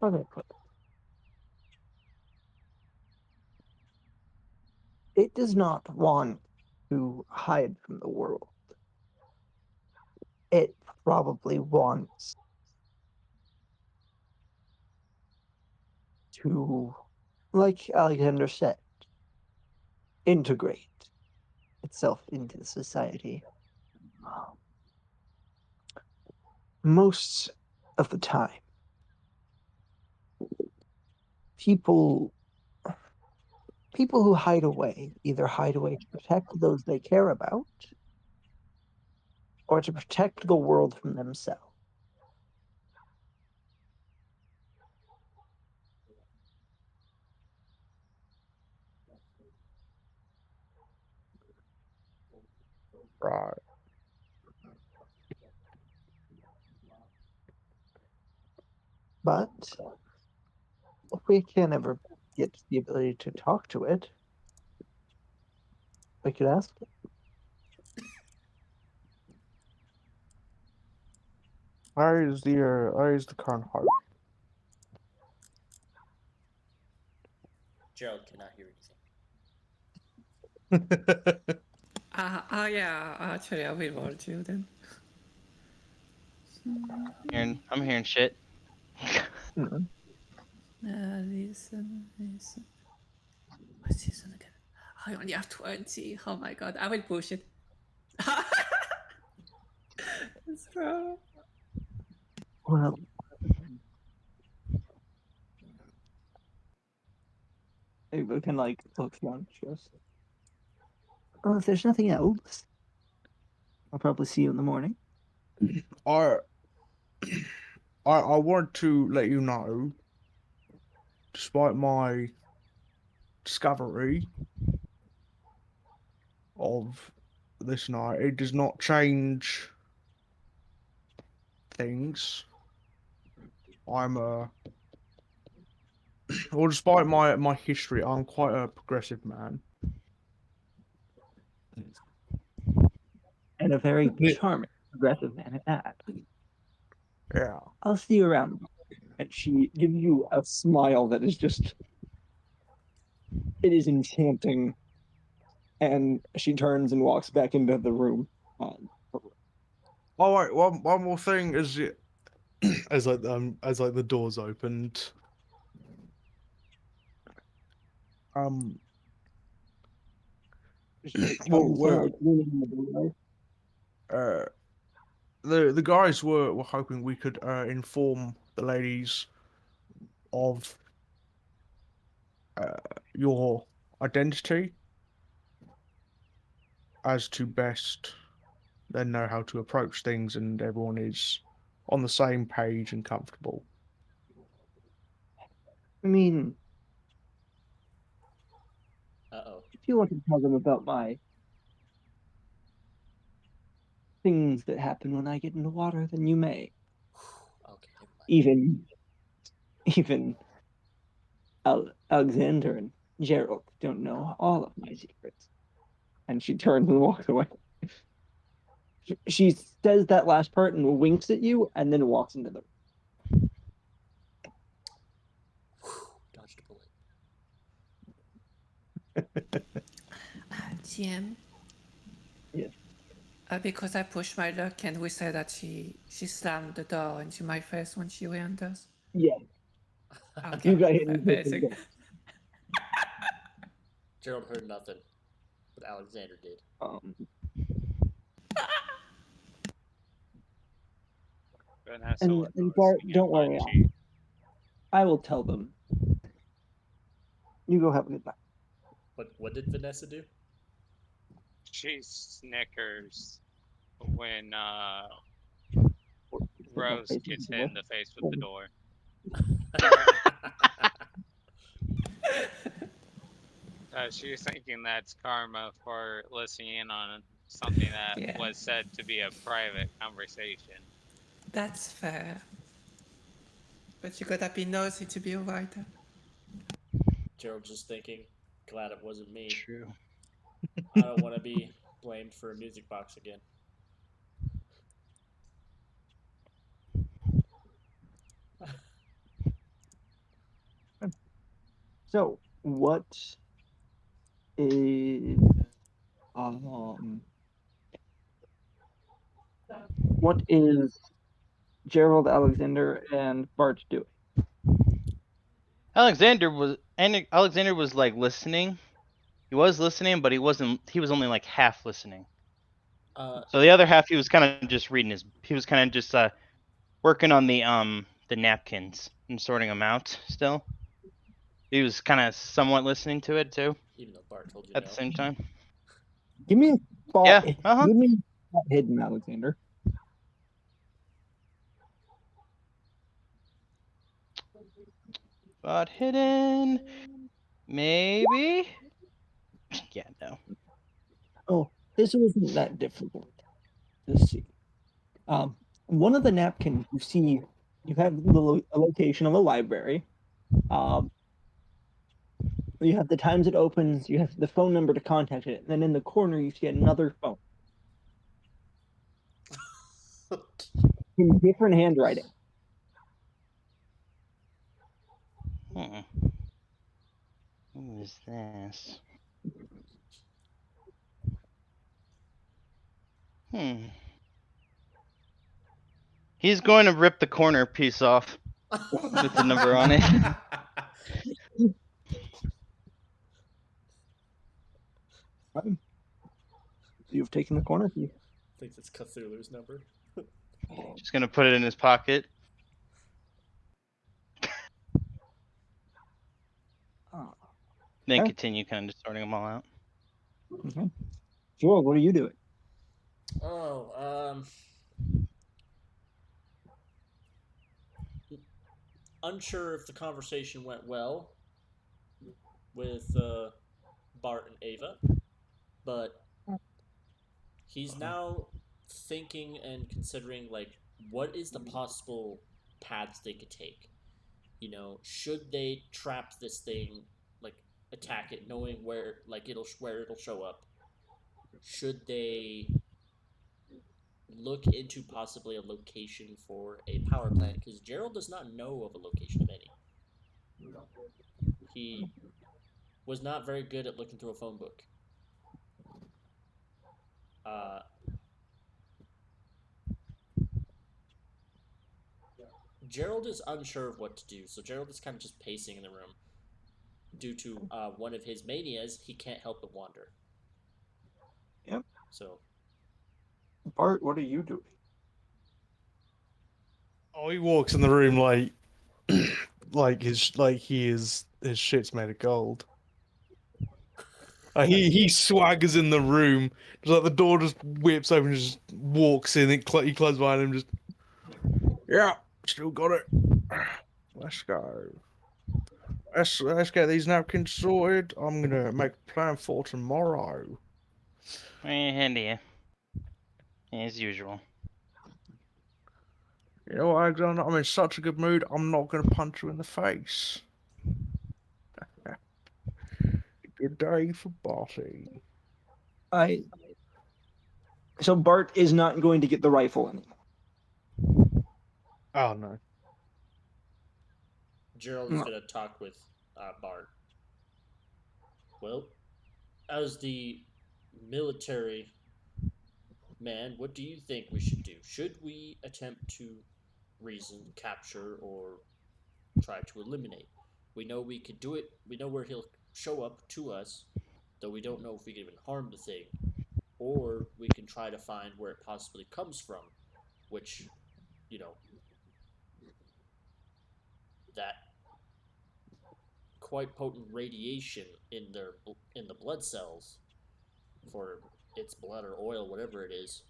how do I put it? It does not want to hide from the world. It probably wants to, like Alexander said, integrate itself into society. Most of the time, people who hide away either hide away to protect those they care about or to protect the world from themselves. Right. But if we can ever get the ability to talk to it, we could ask it. Where is the current hope? Gerald cannot hear anything. Yeah, actually, I will roll you then. I'm hearing shit. Mhm. Listen. What's this one again? I only have 20. Oh my god, I will push it. Let's go. Well, we can like look around. Well, if there's nothing else, I'll probably see you in the morning. I want to let you know, despite my discovery of this night, it does not change things. I'm well, despite my history, I'm quite a progressive man. And a very charming, progressive man at that. Yeah. I'll see you around. And she gives you a smile that is just, it is enchanting. And she turns and walks back into the room. Oh wait, one more thing is it as like the doors opened. Well, we're uh the guys were hoping we could inform the ladies of your identity as to best then know how to approach things and everyone is on the same page and comfortable. I mean, Uh-oh. if you want to tell them about my things that happen when I get in the water, then you may. Okay, never mind. Even Alexander and Gerald don't know all of my secrets. And she turns and walks away. She says that last part and winks at you and then walks into the room. Dodged a bullet. GM. Yes. Because I pushed my luck and we said that she slammed the door into my face when she re-enters. Yeah. Okay, You got hit in the basic. face. Gerald heard nothing, but Alexander did. Ben has And Bart, don't worry. I will tell them You go have a good night. What did Vanessa do? She snickers when Hit my Rose face with gets the hit door. in the face with the door. She's thinking that's karma for listening in on something that Yeah. was said to be a private conversation. That's fair. But you gotta be nosy to be a writer. Gerald just thinking, glad it wasn't me. True. I don't want to be blamed for a music box again. So, is um what is Gerald, Alexander, and Bart doing? Alexander was like listening. He was listening, but he wasn't. He was only like half listening. So the other half, he was kind of just reading his. He was kind of just working on the napkins and sorting them out. Still, he was kind of somewhat listening to it too Even though Bart told you at no. the same time. Give me a spot. Yeah. Uh huh. Give me a spot hidden, Alexander. But hidden, maybe. Yeah. No. Oh, this wasn't that difficult. Let's see. One of the napkins you see, you have a location of a library. Um, you have the times it opens. You have the phone number to contact it. And then in the corner, you see another phone in different handwriting. Who is this? He's going to rip the corner piece off with the number on it. You've taken the corner piece. Thinks it's Cthulhu's number. Just gonna put it in his pocket. Then Okay. continue kind of just sorting them all out. Okay. Sure. What are you doing? Oh, unsure if the conversation went well with Bart and Ava, but he's now thinking and considering like what is the possible paths they could take. You know, should they trap this thing, like attack it, knowing where it'll show up? Should they look into possibly a location for a power plant? Because Gerald does not know of a location of any. He was not very good at looking through a phone book. Uh, Gerald is unsure of what to do, so Gerald is kind of just pacing in the room. Due to one of his manias, he can't help but wander. Yep. So, Bart, what are you doing? Oh, he walks in the room like, his shit's made of gold. He swaggers in the room, just like the door just whips open, and just walks in. He closes behind him, just yeah, still got it. Let's go. Let's get these napkins sorted. I'm gonna make a plan for tomorrow. Handy, as usual. You know what, Alexander? I'm in such a good mood. I'm not gonna punch you in the face. Good day for Barty. So Bart is not going to get the rifle anymore. Oh no. Gerald is going to talk with Bart. Well, as the military man, what do you think we should do? Should we attempt to reason, capture, or try to eliminate? We know we could do it. We know where he'll show up to us, though we don't know if we can even harm the thing. Or we can try to find where it possibly comes from, which, that quite potent radiation in the blood cells for its blood or oil, whatever it is.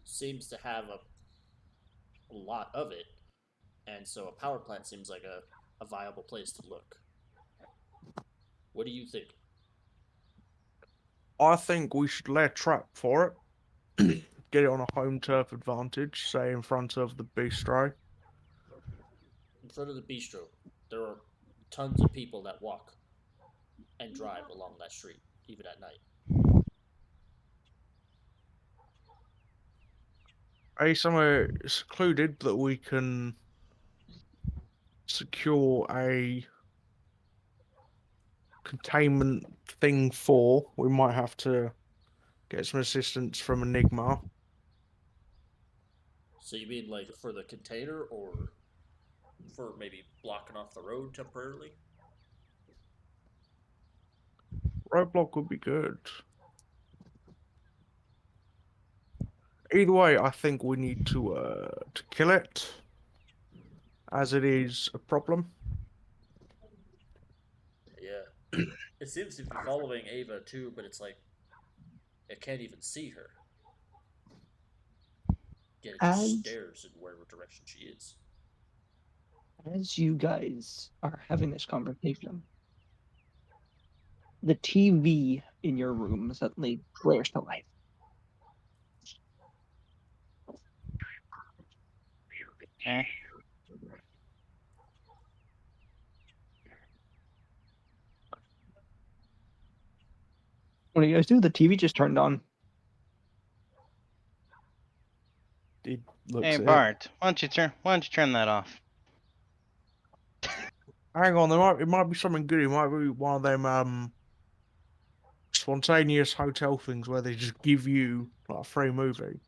Seems to have a lot of it, and so a power plant seems like a viable place to look. What do you think? I think we should lay a trap for it. Get it on a home turf advantage, say in front of the bistro. In front of the bistro, there are tons of people that walk and drive along that street, even at night. Somewhere secluded that we can secure a containment thing for. We might have to get some assistance from Enigma. So you mean like for the container, or for maybe blocking off the road temporarily? Roadblock would be good. Either way, I think we need to kill it, as it is a problem. Yeah. It seems to be following Ava too, but it's like it can't even see her. Yet it just As stares in whatever direction she is. as you guys are having this conversation, the TV in your room suddenly flares to life. Eh? What do you guys do? The TV just turned on. It looks Hey at it. Bart, why don't you turn that off? Hang on, it might be something good. It might be one of them spontaneous hotel things where they just give you like a free movie.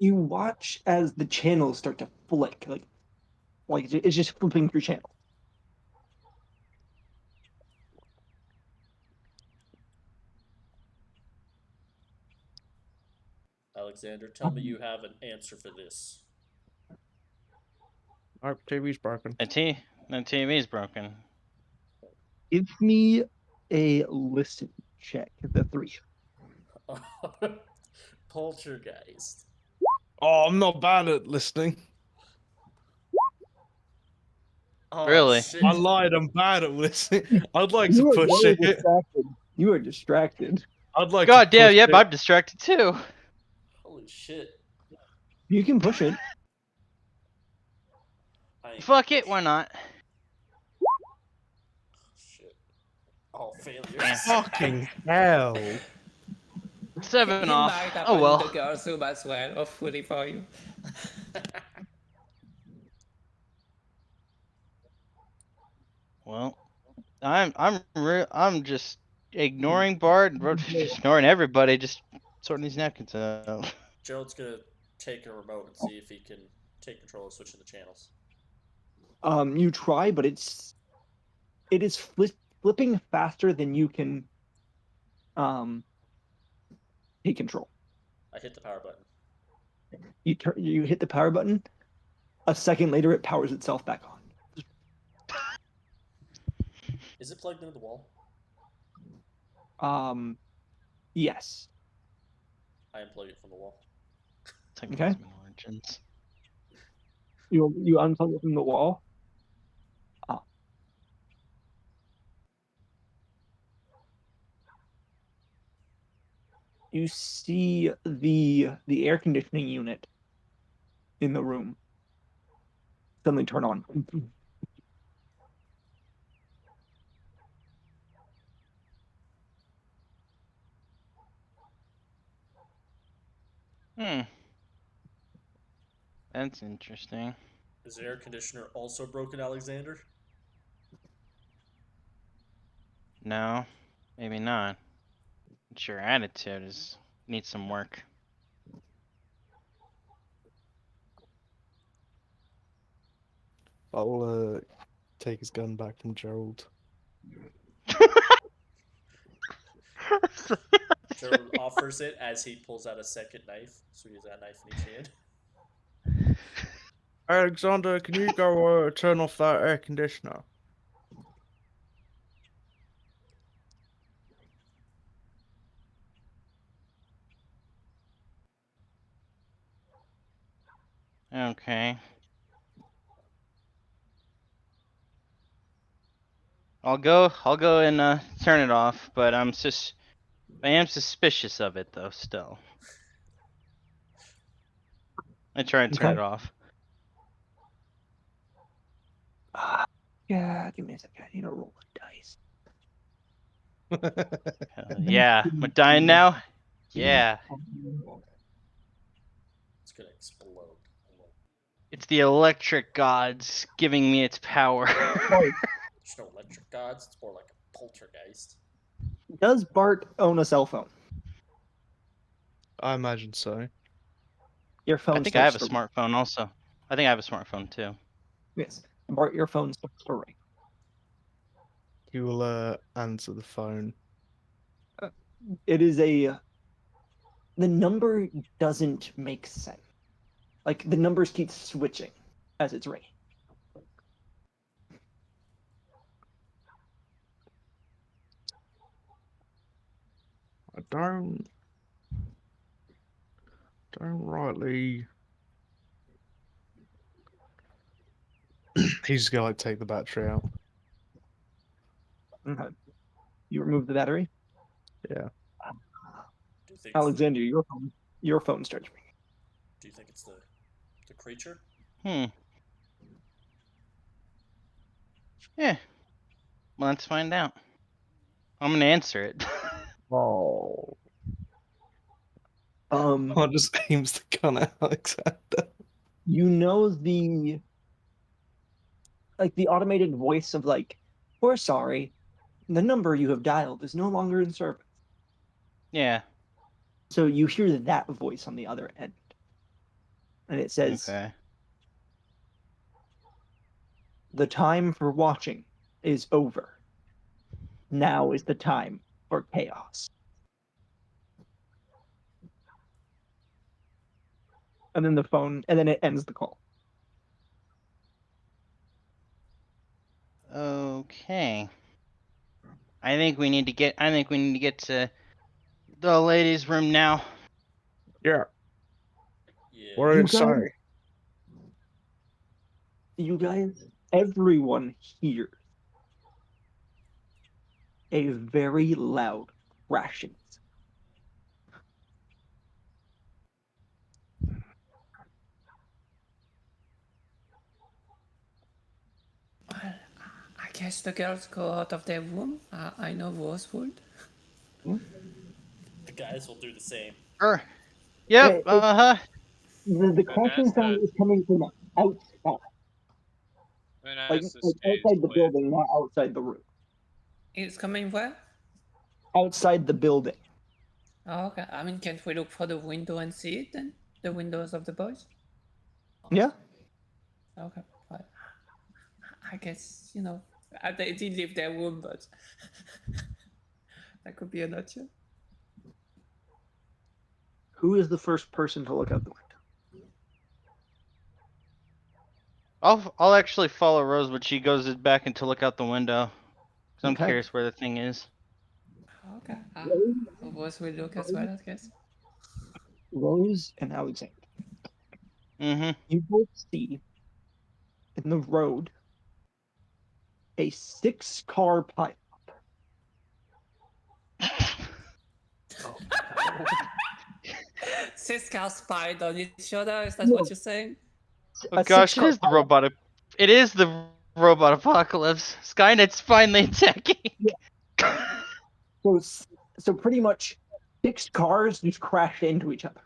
You watch as the channels start to flick, like it's just flipping through channels. Alexander, tell me you have an answer for this. Nope, TV's broken. The TV's broken. Give me a listen check, the three. Poltergeist. Oh, I'm not bad at listening. Oh, Really? shit. I lied. I'm bad at listening. I'd like You to are push very it. distracted. You are distracted. I'd like God to damn, push yep, it. I'm distracted too. Holy shit. You can push it. I ain't Fuck gonna it, push why not? Shit. All failures. Yeah. Fucking hell. 7 He off. might have Oh well. the girl so much well or fully for you. Well, I'm just ignoring Bart and just ignoring everybody, just sorting these napkins out. Gerald's gonna take a remote and see if he can take control of switching the channels. You try, but it is flipping faster than you can take control. I hit the power button. You hit the power button. A second later, it powers itself back on. Is it plugged into the wall? Yes. I unplug it from the wall. Okay. Origins. You unplug it from the wall. You see the air conditioning unit in the room suddenly turn on. That's interesting. Is the air conditioner also broken, Alexander? No, maybe not. But your attitude needs some work. I'll take his gun back from Gerald. Gerald offers it as he pulls out a second knife, so he has that knife in each hand. Alexander, can you go turn off that air conditioner? Okay. I'll go and turn it off, but I am suspicious of it though still. I try and turn Okay. it off. Yeah, give me a second. I need to roll a dice. Yeah, we're dying now? Yeah. It's gonna explode. It's the electric gods giving me its power. There's no electric gods. It's more like a poltergeist. Does Bart own a cell phone? I imagine so. Your I phone think I have starts a to smartphone also. I think I have a smartphone too. Yes. Bart, your phone starts to ring. He will answer the phone. It is a. The number doesn't make sense. Like the numbers keep switching as it's ringing. I don't rightly. He's just gonna like take the battery out. Okay. You remove the battery. Yeah. Do you think? Alexander, your phone starts ringing. Do you think it's the creature? Yeah. Well, let's find out. I'm gonna answer it. Oh. Um, just aims the gun at Alexander. you know the automated voice of like, we're sorry, the number you have dialed is no longer in service. Yeah. So you hear that voice on the other end. And it says, Okay. the time for watching is over. Now is the time for chaos. And then it ends the call. Okay. I think we need to get to the ladies' room now. Yeah. Yeah. What did You it say? You guys, everyone hears a very loud crashing. Well, I guess the girls go out of their room. I know Rose would. The guys will do the same. Yep. The crashing sound Vanessa, is coming from outside, Vanessa like stays outside the with. building, not outside the room. It's coming where? Outside the building. Oh, okay. I mean, can't we look for the window and see it then? The windows of the boys? Yeah. Okay. Well, I guess, they did leave their room, but that could be an option. Who is the first person to look out the window? I'll actually follow Rose, but she goes back and to look out the window. Cause I'm Okay. curious where the thing is. Okay. Rose will look as well, I guess. Rose and Alexander. Mm-hmm. You both see in the road a 6-car pileup. Oh no. 6 cars piled on each other, is that what you're saying? Oh A gosh, it 6-car is the robot. It is the robot apocalypse. Skynet's finally attacking. So pretty much 6 cars just crashed into each other.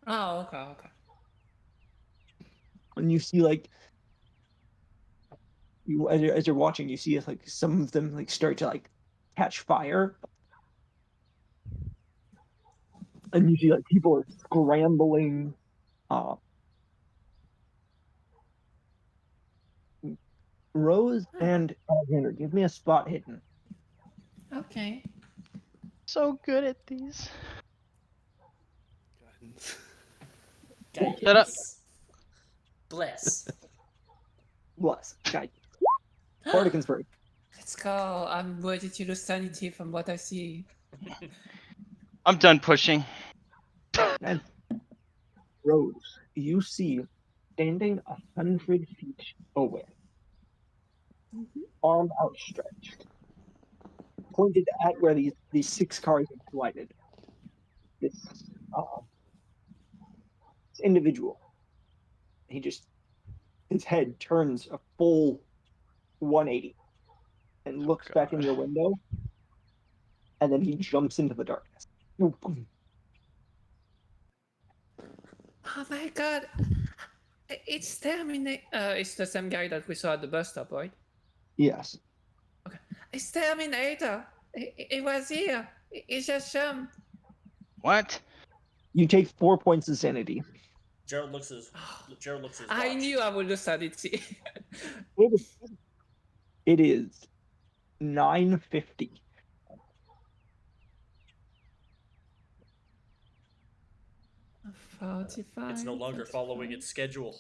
Oh, okay. And you see as you're watching, you see some of them start to catch fire, and you see people are scrambling. Rose and Alexander, give me a spot hidden. Okay. So good at these. Guidance. Shut up. Guidance. Bless. Bless. Guide. Bardic Inspiration. Let's go. I'm ready to lose sanity from what I see. I'm done pushing. And Rose, you see standing 100 feet away, arm outstretched, pointed at where these 6 cars have collided. This individual. His head turns a full 180 and looks back in God. your window, and then he jumps into the darkness. Oh my god. It's it's the same guy that we saw at the bus stop, right? Yes. Okay. It's Terminator. It was here. It's just What? You take 4 points of sanity. Gerald looks at his watch. I knew I would lose sanity. It is 9:50. It's no longer following its schedule.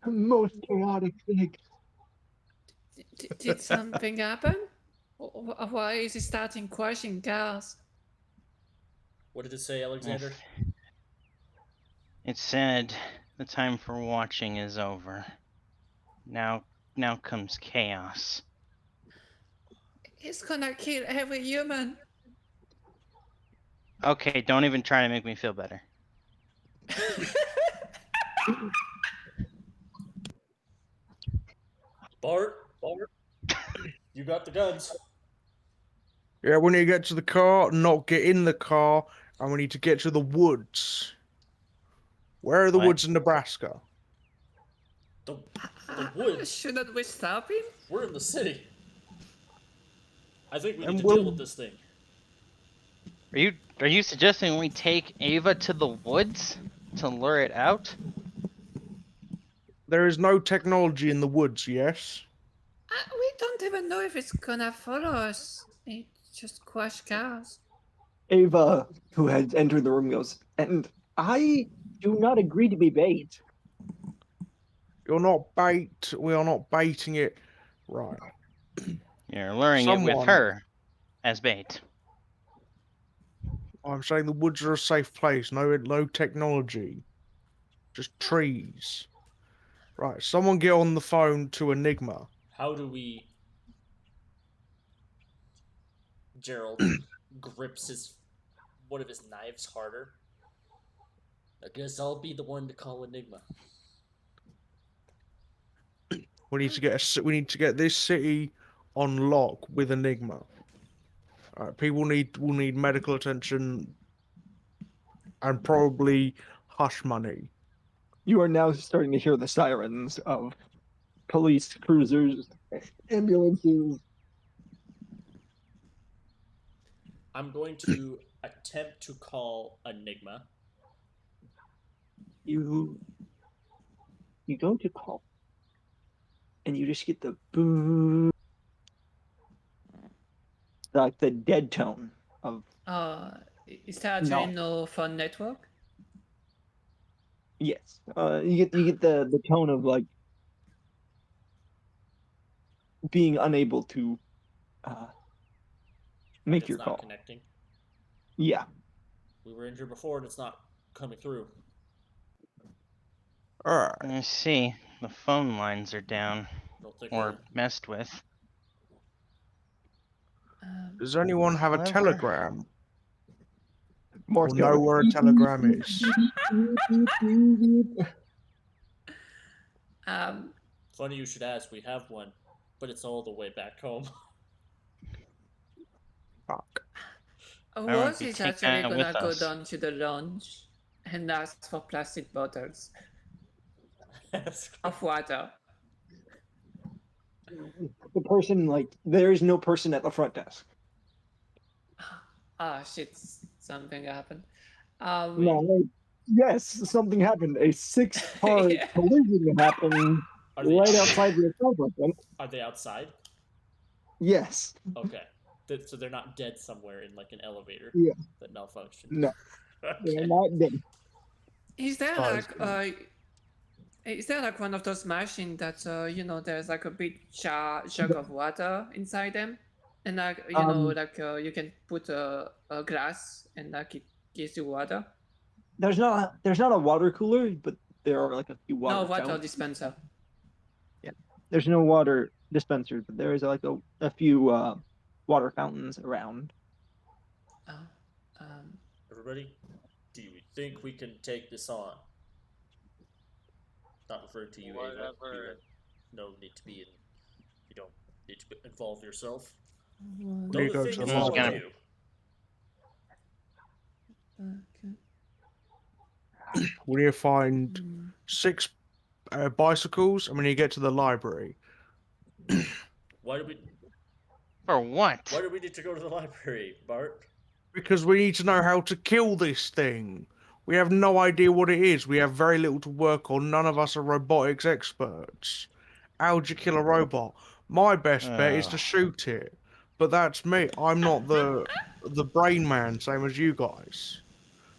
Most chaotic thing. Did something happen? Why is it starting crashing cars? What did it say, Alexander? It said the time for watching is over. Now comes chaos. It's gonna kill every human. Okay, don't even try to make me feel better. Bart, you got the guns. Yeah, we need to get to the car, not get in the car, and we need to get to the woods. Where are the What? woods in Nebraska? The woods. Shouldn't we stop him? We're in the city. I think we And need to we'll- deal with this thing. Are you suggesting we take Ava to the woods to lure it out? There is no technology in the woods, yes? We don't even know if it's gonna follow us. It just crash cars. Ava, who had entered the room, goes, and I do not agree to be bait. You're not bait. We are not baiting it. Right. You're luring it with Someone- her as bait. I'm saying the woods are a safe place. No technology. Just trees. Right. Someone get on the phone to Enigma. How do we... Gerald grips one of his knives harder. I guess I'll be the one to call Enigma. We need to get this city on lock with Enigma. People will need medical attention and probably hush money. You are now starting to hear the sirens of police cruisers, ambulances. I'm going to attempt to call Enigma. You go to call, and you just get the boo, like the dead tone of Is that no phone network? yes. You get the tone of like being unable to make your It's call. not connecting. Yeah. We were in here before and it's not coming through. Alright. I see. The phone lines are down Don't think or messed with. Does anyone have a Clever. telegram? Morse Or know code. where a telegram is? Funny you should ask. We have one, but it's all the way back home. Fuck. Rose be is taking actually that gonna with go us. down to the lounge and ask for plastic bottles of water. The person, like, there is no person at the front desk. Ah, shit, something happened. No, like, yes, something happened. A 6-car Yeah. collision happened Are they right outside? outside the apartment. Are they outside? Yes. Okay. So they're not dead somewhere in like an elevator Yeah. that malfunctioned. No. Okay. They're not dead. Is there Guys, is there like one of those machines that there's like a big jug of water inside them, and like you can put a glass and like it gives you water? There's not a water cooler, but there are like a few water No, water fountains. dispenser. Yeah, there's no water dispenser, but there is like a few water fountains around. Oh, um, Everybody, do you think we can take this on? Not referring to you, Ava. You Whatever. have no need to be in. You don't need to involve yourself. we Though need to the go thing to the is Who's wrong with gonna- library. you. okay. We need to find 6 bicycles, and we need to get to the library. Why do we? For what? Why do we need to go to the library, Bart? Because we need to know how to kill this thing. We have no idea what it is. We have very little to work on. None of us are robotics experts. How do you kill a robot? My best bet is to Oh. shoot it. But that's me. I'm not the brain man, same as you guys.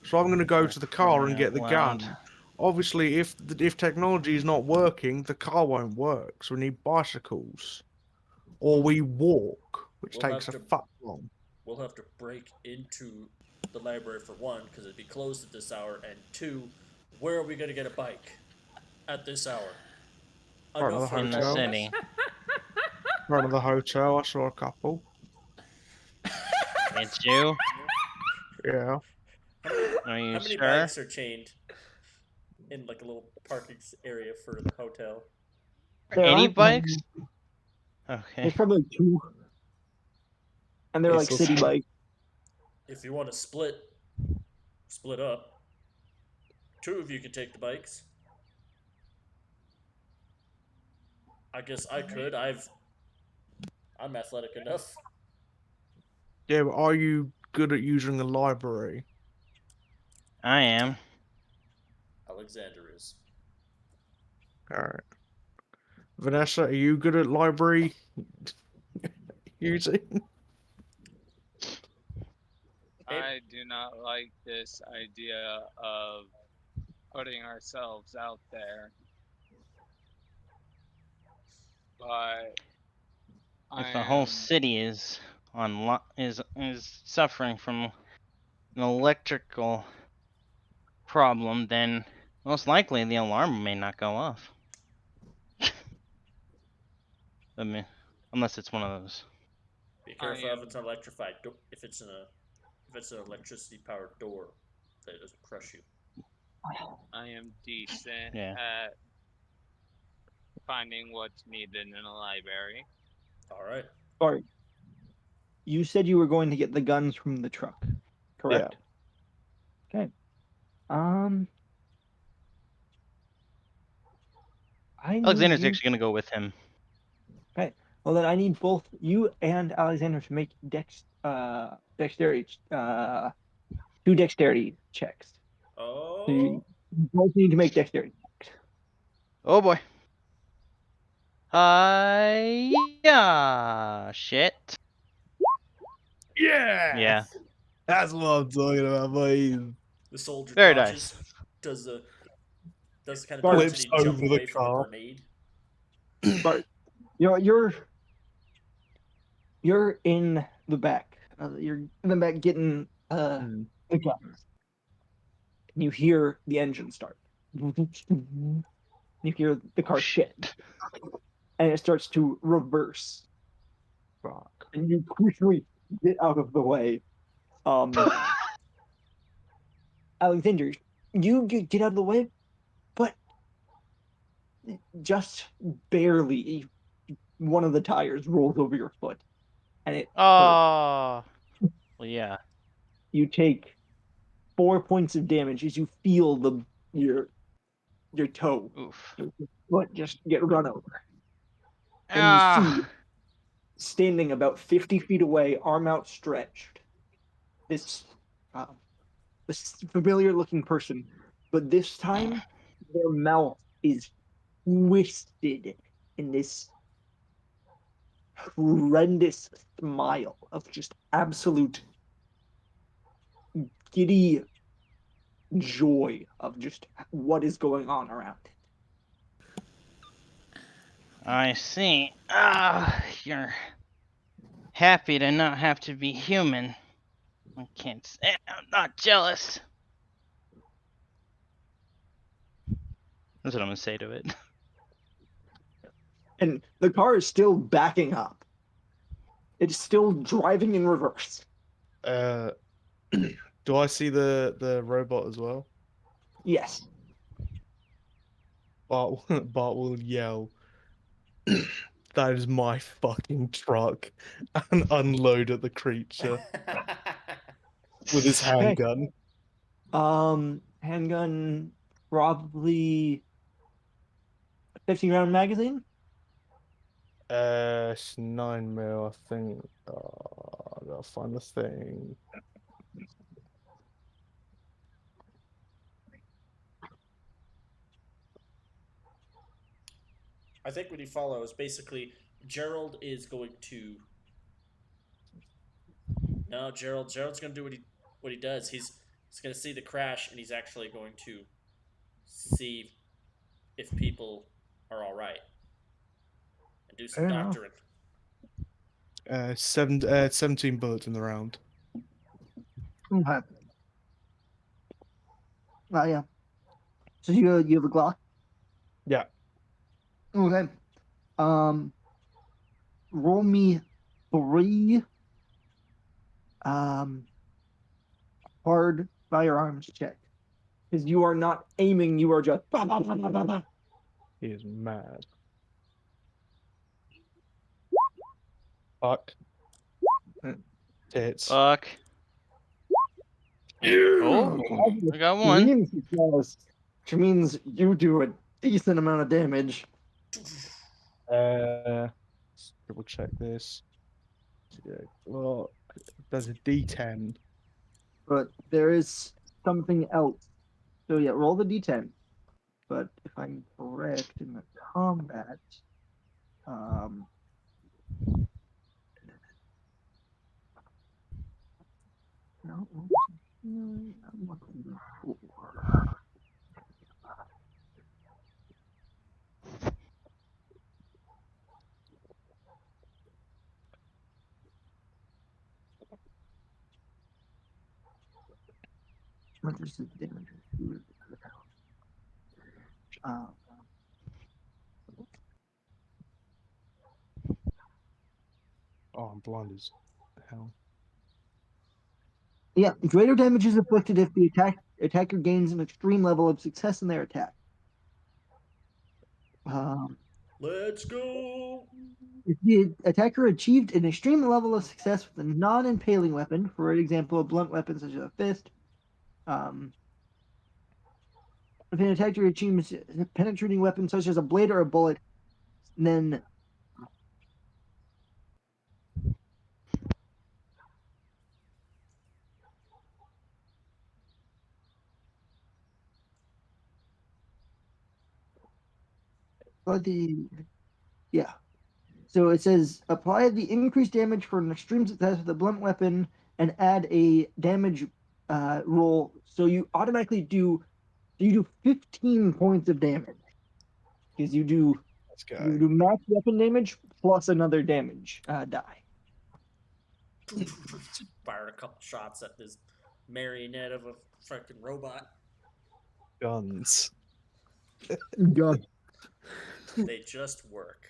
So I'm going to go For to the car and crying get out the loud. gun. Obviously, if technology is not working, the car won't work. So we need bicycles, or we walk, which We'll takes a have to- fuck long. We'll have to break into the library for one, because it'd be closed at this hour, and two, where are we going to get a bike at this hour? I Front know of the for a In the hotel. fact- city. Front of the hotel, I saw a couple. It's you? Yeah. Are you How many sure? bikes are chained in like a little parking area for the hotel? There Any aren't bikes? many. Okay. There's probably 2, and they're like It's city also- bikes. If you want to split up. 2 of you could take the bikes. I guess I could. I'm athletic enough. Yeah, but are you good at using the library? I am. Alexander is. Alright. Vanessa, are you good at library using? I do not like this idea of putting ourselves out there. But If I the whole am city is is suffering from an electrical problem, then most likely the alarm may not go off. I mean, unless it's one of those. Be I careful if am- it's an electrified if it's an electricity powered door that it doesn't crush you. I am decent Yeah. at finding what's needed in a library. Alright. Sorry. You said you were going to get the guns from the truck, correct? Okay. I need Alexander's you. actually gonna go with him. Okay. Well, then I need both you and Alexander to make dexterity 2 dexterity checks. So you Oh, both need to make dexterity checks. Oh boy. Yeah. Shit. Yeah! Yeah. That's what I'm talking about, boys. the soldier Very dodges. nice. Does the kind of Bart, dodge and Flips he jump over the away from a car. grenade. Bart, you're in the back. You're in the back getting Mm. the guns. And you hear the engine start. You hear the car shift, Shit. and it starts to reverse. Fuck. And you quickly get out of the way. Alexander, you get out of the way, but just barely one of the tires rolls over your foot, and it hurts. Oh. Well, yeah. You take 4 points of damage as you feel your toe, Oof. your foot just get run over. And you see, Ah. standing about 50 feet away, arm outstretched, this this familiar looking person, but this time their mouth is twisted in this horrendous smile of just absolute giddy joy of just what is going on around it. I see. You're happy to not have to be human. I can't say I'm not jealous. That's what I'm gonna say to it. And the car is still backing up. It's still driving in reverse. Do I see the robot as well? Yes. Bart will yell, "That is my fucking truck," and unload at the creature with his handgun. Handgun, probably 15-round magazine. It's 9mm, I think. I gotta find the thing. I think what he follows basically Gerald is going to. No, Gerald's going to do what he does. He's going to see the crash and he's actually going to see if people are all right and do some Fair enough. doctoring. 17 bullets in the round. Okay. Yeah. So you have a Glock? Yeah. Okay. Roll me 3 hard firearms check. Because you are not aiming, you are just bah, bah, bah, bah, bah, bah. He is mad. Fuck. Tits. Fuck. Oh, I got one. Extreme success, which means you do a decent amount of damage. Let's double check this. Well, there's a D10. But there is something else. So yeah, roll the d10. But if I'm correct in the combat, no, I'm looking for. What is the damage? Oh, I'm blind as hell. Yeah, greater damage is inflicted if the attacker gains an extreme level of success in their attack. Let's go. If the attacker achieved an extreme level of success with a non-impaling weapon, for example, a blunt weapon such as a fist, if an attacker achieves a penetrating weapon such as a blade or a bullet, then yeah. So it says apply the increased damage for an extreme success with a blunt weapon and add a damage roll. So you automatically do 15 points of damage because you do max weapon damage plus another damage die. Fired a couple shots at this marionette of a freaking robot. Guns. God. They just work.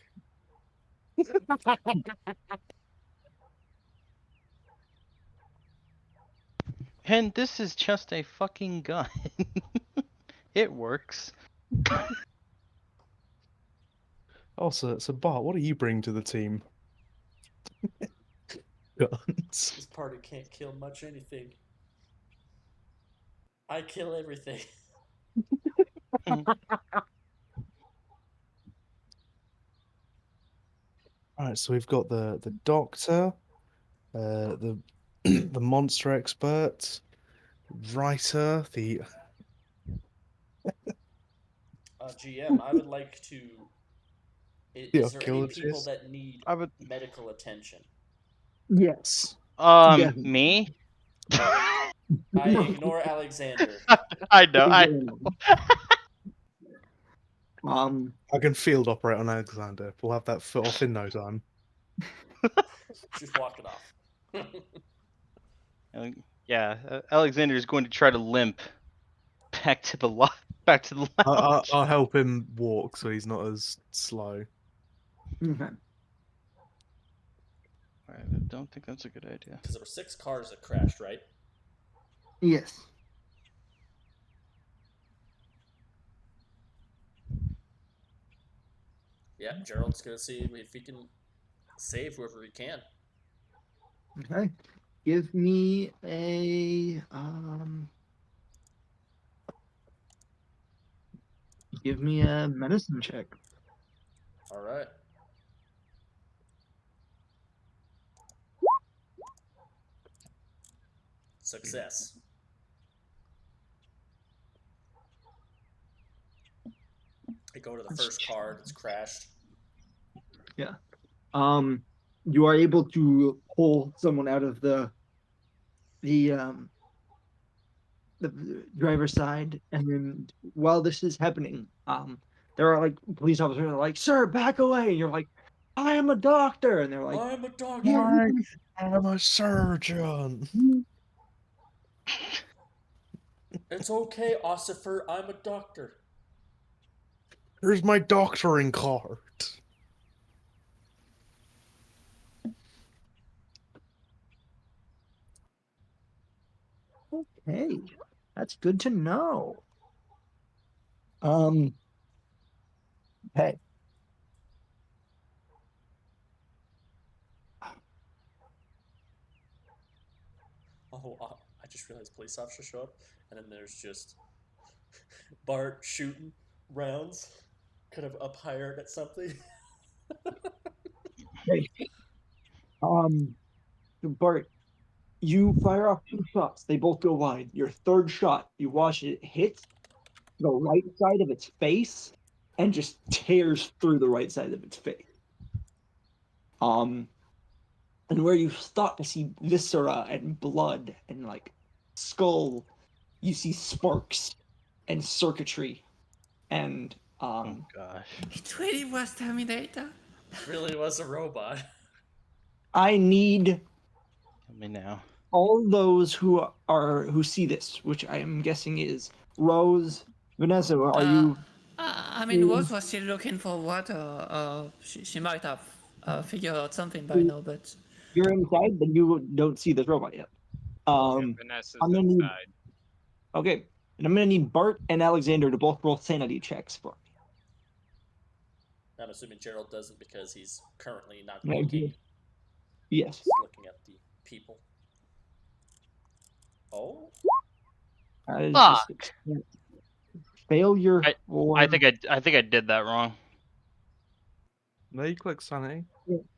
And this is just a fucking gun. It works. Also, so Bart, what do you bring to the team? Guns. This party can't kill much anything. I kill everything. Alright, so we've got the doctor, the the monster expert, writer, the GM, I would like to. Is there any people archaeologist. that need I would. medical attention? Yes. Me? I ignore Alexander. I know. I can field operate on Alexander. We'll have that foot off in no time. Just walk it off. Yeah, Alexander's going to try to limp back to the lounge. I'll help him walk so he's not as slow. Okay. Alright, I don't think that's a good idea. Because there were 6 cars that crashed, right? Yes. Yeah, Gerald's gonna see if he can save whoever he can. Okay. Give me a medicine check. All right. Success. I go to the first car that's crashed. Yeah. You are able to pull someone out of the driver's side, and then while this is happening, there are like police officers that are like, "Sir, back away!" And you're like, "I am a doctor," and they're like, I'm a doctor. I'm a surgeon. It's okay, Ossifer. I'm a doctor. Here's my doctoring card. "Okay, that's good to know." Hey. Oh, I just realized police officers show up, and then there's just Bart shooting rounds, kind of up higher at something. Hey. Bart, you fire off 2 shots. They both go wide. Your third shot, you watch it hit the right side of its face and just tears through the right side of its face. And where you start to see viscera and blood and like skull, you see sparks and circuitry and Oh gosh. It really was Terminator. It really was a robot. I need Tell me now. all those who see this, which I am guessing is Rose, Vanessa. Are you? I mean, Rose was still looking for water. She might have figured out something by now, but You're inside, but you don't see this robot yet. Vanessa's I'm gonna need. inside. Okay, and I'm gonna need Bart and Alexander to both roll sanity checks for me. I'm assuming Gerald doesn't because he's currently not Yeah, looking. Yes. He's looking at the people. Oh. Fuck. Failure. I think I did that wrong. No, you click sanity.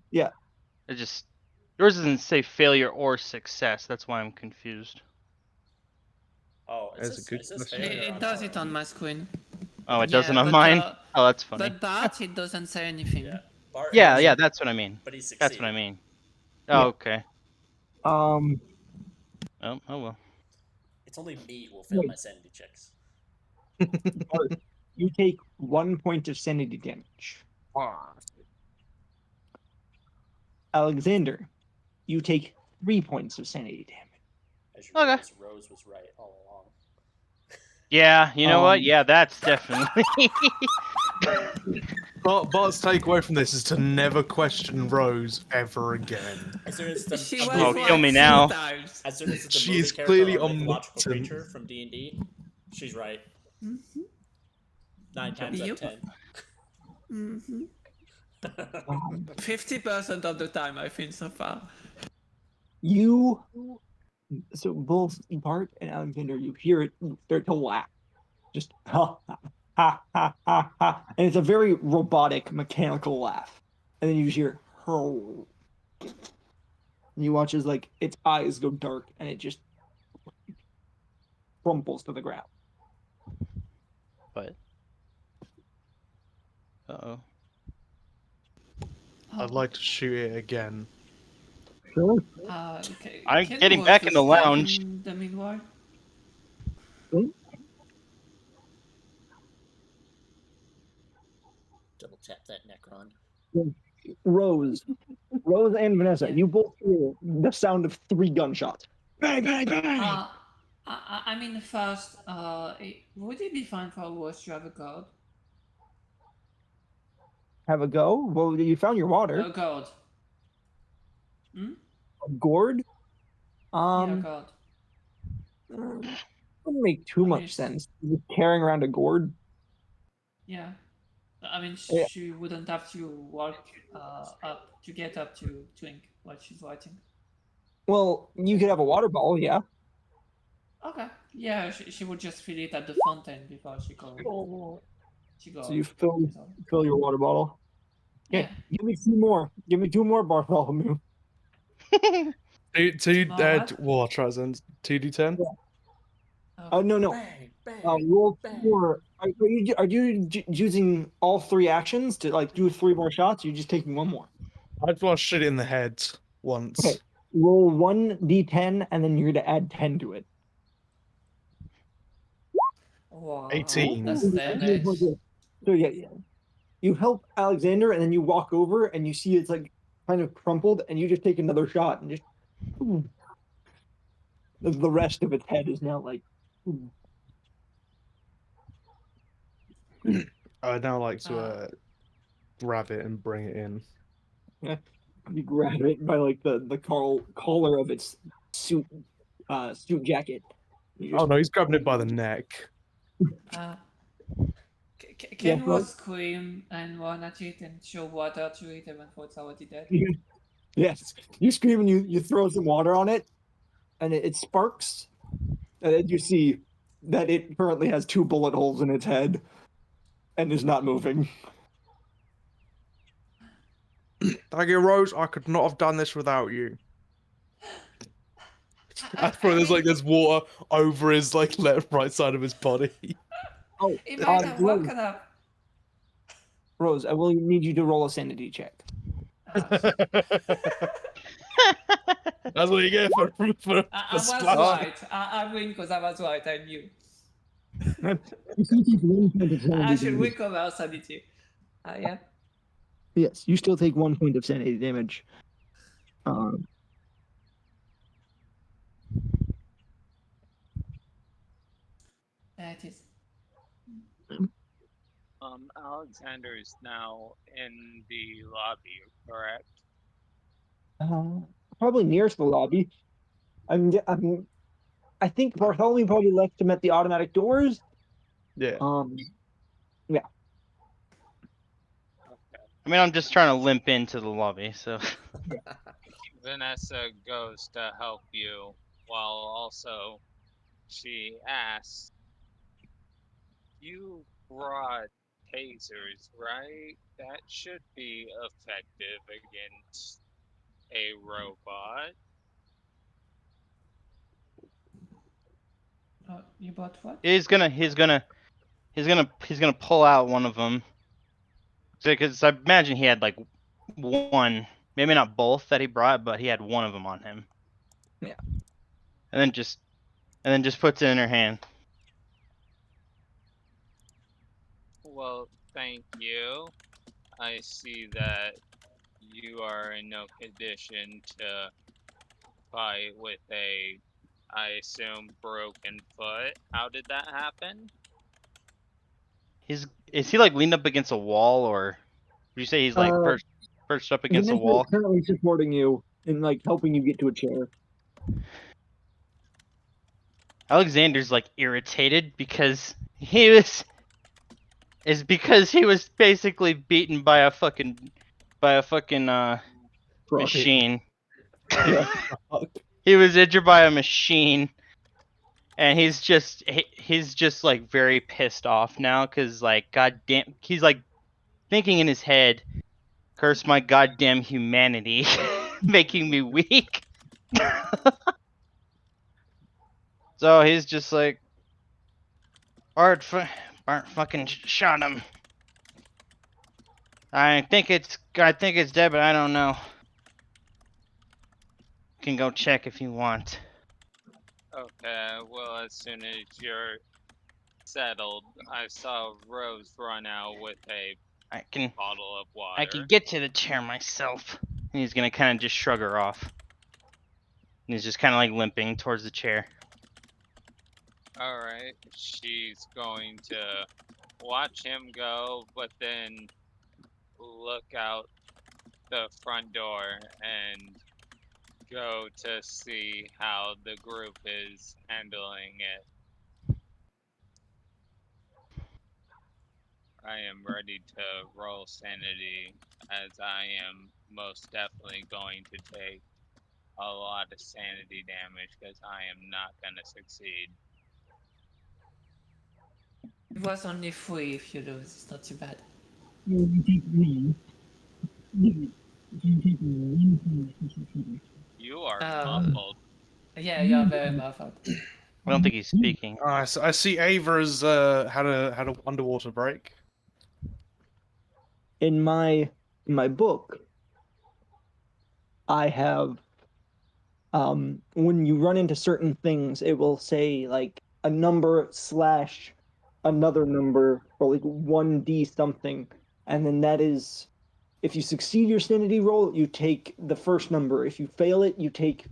Yeah. It just yours doesn't say failure or success. That's why I'm confused. Oh, That's a good is this question. failure it on does our it on end? my screen. Oh, it Yeah, doesn't on but, mine. Oh, that's funny. But Bart, it doesn't say anything. Yeah. Bart Yeah, has yeah, it, that's what I mean. but he succeeded. That's what I mean. Oh, Yeah. okay. Um. Oh well. It's only me who will fail Wait. my sanity checks. Bart, you take 1 point of sanity damage. Alexander, you take 3 points of sanity damage. As you Okay. realize, Rose was right all along. Yeah, you know what? Yeah, that's definitely. Bart's takeaway from this is to never question Rose ever again. As soon as the She a was Oh, movie, kill me right now. 2 times. as soon as it's a She movie is character clearly or mythological omnipotent. creature from D&D, she's right. 9 times out of Yep. 10. 50% of the time, I think so far. So both Bart and Alexander, you hear it start to laugh. Just ha ha ha ha ha ha. And it's a very robotic, mechanical laugh. And then you just hear oh. And you watch as like its eyes go dark and it just crumples to the ground. But. Uh-oh. I'd like to shoot it again. Sure. I'm Can getting Rose back do in the stuff lounge. in the meanwhile? Double tap that Necron. Rose and Vanessa, Yeah. you both hear the sound of 3 gunshots. Bang, bang, bang! I mean, first, would it be fine for Rose to have a guard? Have a go? Well, you found your water. A guard. Hmm? A gourd? Yeah, guard. Wouldn't make too I mean, much sense. Just carrying around a gourd. Yeah. I mean, Yeah. she wouldn't have to walk up to get up to drink while she's writing. Well, you could have a water bottle, yeah. Okay. Yeah, she would just fill it at the fountain before she goes. So you fill your water bottle. Okay, Yeah. give me 2 more. Give me 2 more, Bartholomew. Two Alright. water as in 2d10. No. Bang, bang, Roll 2 bang. more. Are you using all 3 actions to like do 3 more shots? Or are you just taking 1 more? I'd want to shoot it in the head once. Okay. Roll 1d10 and then you're gonna add 10 to it. Wow, 18. That's damage. So yeah. You help Alexander and then you walk over and you see it's like kind of crumpled and you just take another shot and just the rest of its head is now like I'd now like to grab it and bring it in. you grab it by like the collar of its suit jacket. Oh no, he's grabbing it by the neck. Can Rose scream and run at it and show water to it even though it's already dead? Yes, you scream and you throw some water on it, and it sparks, and then you see that it currently has 2 bullet holes in its head, and is not moving. Thank you, Rose. I could not have done this without you. There's water over his like left right side of his body. Oh, It might have woken up. Rose, I will need you to roll a sanity check. That's what you get for I was splash. right. I win because I was right. I knew. I should recover sanity. Yeah. Yes, you still take 1 point of sanity damage. That is. Alexander is now in the lobby, correct? Probably nearest the lobby. I think Bartholomew probably left him at the automatic doors. Yeah. Yeah. Okay. I mean, I'm just trying to limp into the lobby, so. Vanessa goes to help you, while also she asks, "You brought tasers, right? That should be effective against a robot." You bought what? He's gonna pull out one of them. Because I imagine he had like one, maybe not both that he brought, but he had one of them on him. Yeah. And then just puts it in her hand. Well, thank you. I see that you are in no condition to fight with a, I assume, broken foot. How did that happen? Is he like leaned up against a wall, or would you say he's like perched up against a Vanessa wall? is currently supporting you and like helping you get to a chair. Alexander's like irritated because he was basically beaten by a fucking machine. Yeah. He was injured by a machine, and he's just like very pissed off now because like goddamn, he's like thinking in his head, "Curse my goddamn humanity, making me weak." So he's just like, Bart fucking shot him. I think it's dead, but I don't know. can go check if you want. Okay, well, as soon as you're settled, I saw Rose run out with a I can bottle of water. get to the chair myself. And he's gonna kind of just shrug her off. And he's just kind of like limping towards the chair. Alright, she's going to watch him go, but then look out the front door and go to see how the group is handling it. I am ready to roll sanity, as I am most definitely going to take a lot of sanity damage because I am not gonna succeed. It was only 3 if you lose. It's not too bad. You are Oh. muffled. Yeah, you're very muffled. I don't think he's speaking. So I see Ava's had a underwater break. In my book, I have when you run into certain things, it will say like a number slash another number or like 1d something, and then that is if you succeed your sanity roll, you take the first number. If you fail it, you take.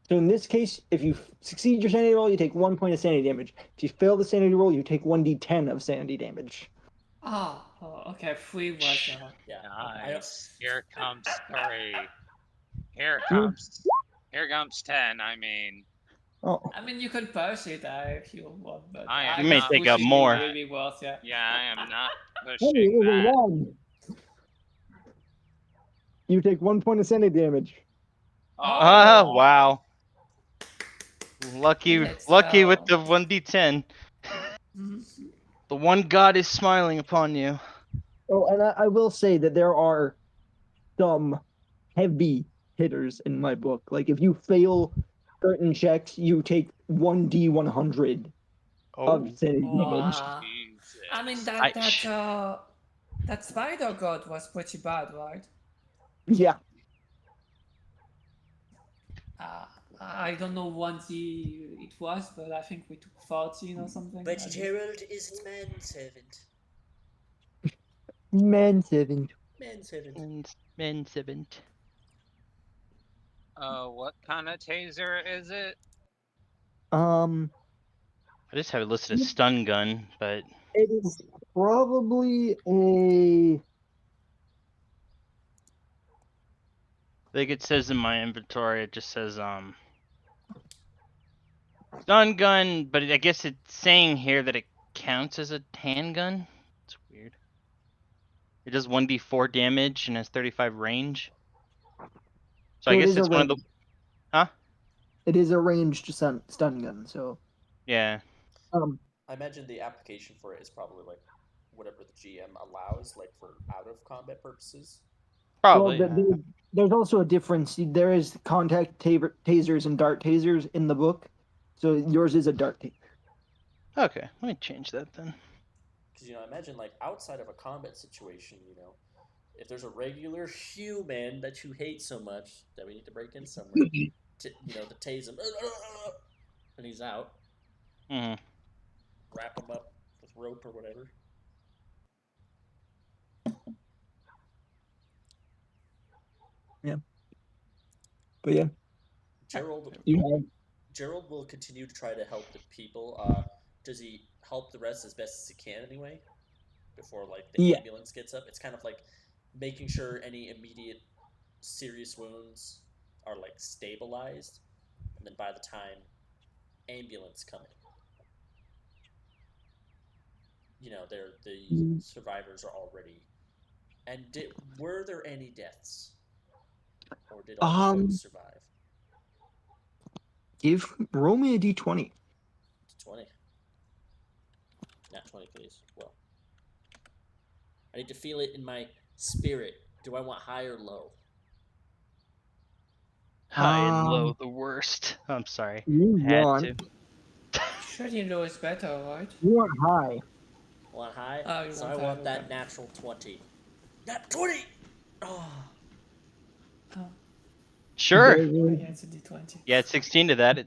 So in this case, if you succeed your sanity roll, you take 1 point of sanity damage. If you fail the sanity roll, you take 1d10 of sanity damage. Oh, okay. 3 was. Yeah. Nice. Here comes 3. Here comes 10. I mean, Oh, I mean, you could push it if you want, but I am You may not take up pushing more. that. Maybe worth, yeah. Yeah, I am not hey, it pushing was a that. 1. You take 1 point of sanity damage. Oh, wow. Lucky Let's with go. the 1d10. Mhm. The one god is smiling upon you. Oh, and I will say that there are some heavy hitters in my book. Like if you fail certain checks, you take 1d100 of sanity damage. Jesus. I mean that spider god was pretty bad, right? Yeah. I don't know what it was, but I think we took 14 or something. But Gerald isn't manservant. Manservant. Manservant. What kind of taser is it? Um, I just have it listed as stun gun, but it is probably a. I think it says in my inventory, it just says stun gun, but I guess it's saying here that it counts as a handgun. It's weird. It does 1d4 damage and has 35 range. So I it guess is it's one of the. Huh? It is a ranged stun gun, so. Yeah. I imagine the application for it is probably like whatever the GM allows, like for out of combat purposes. Probably. Well, there's also a difference. There is contact tasers and dart tasers in the book, so yours is a dart taser. Okay, let me change that then. Because I imagine like outside of a combat situation, if there's a regular human that you hate so much that we need to break in somewhere, to tase him, and he's out. Mm-hmm. Wrap him up with rope or whatever. Yeah. But yeah. Gerald will continue to try to help the people. Does he help the rest as best as he can anyway? Before like the ambulance gets up, it's kind of like making sure any immediate serious wounds are like stabilized, and then by the time ambulance come in, the survivors are already. And were there any deaths, or did all the folks survive? Roll me a d20. D20. Not 20, please. Well, I need to feel it in my spirit. Do I want high or low? High and low, the worst. I'm sorry. You Had want. to. Surely low is better, right? You want high. Want high? Oh, so I want that natural 20. Not 20! Oh. Sure. Yeah, it's a d20. Yeah, it's 16 to that.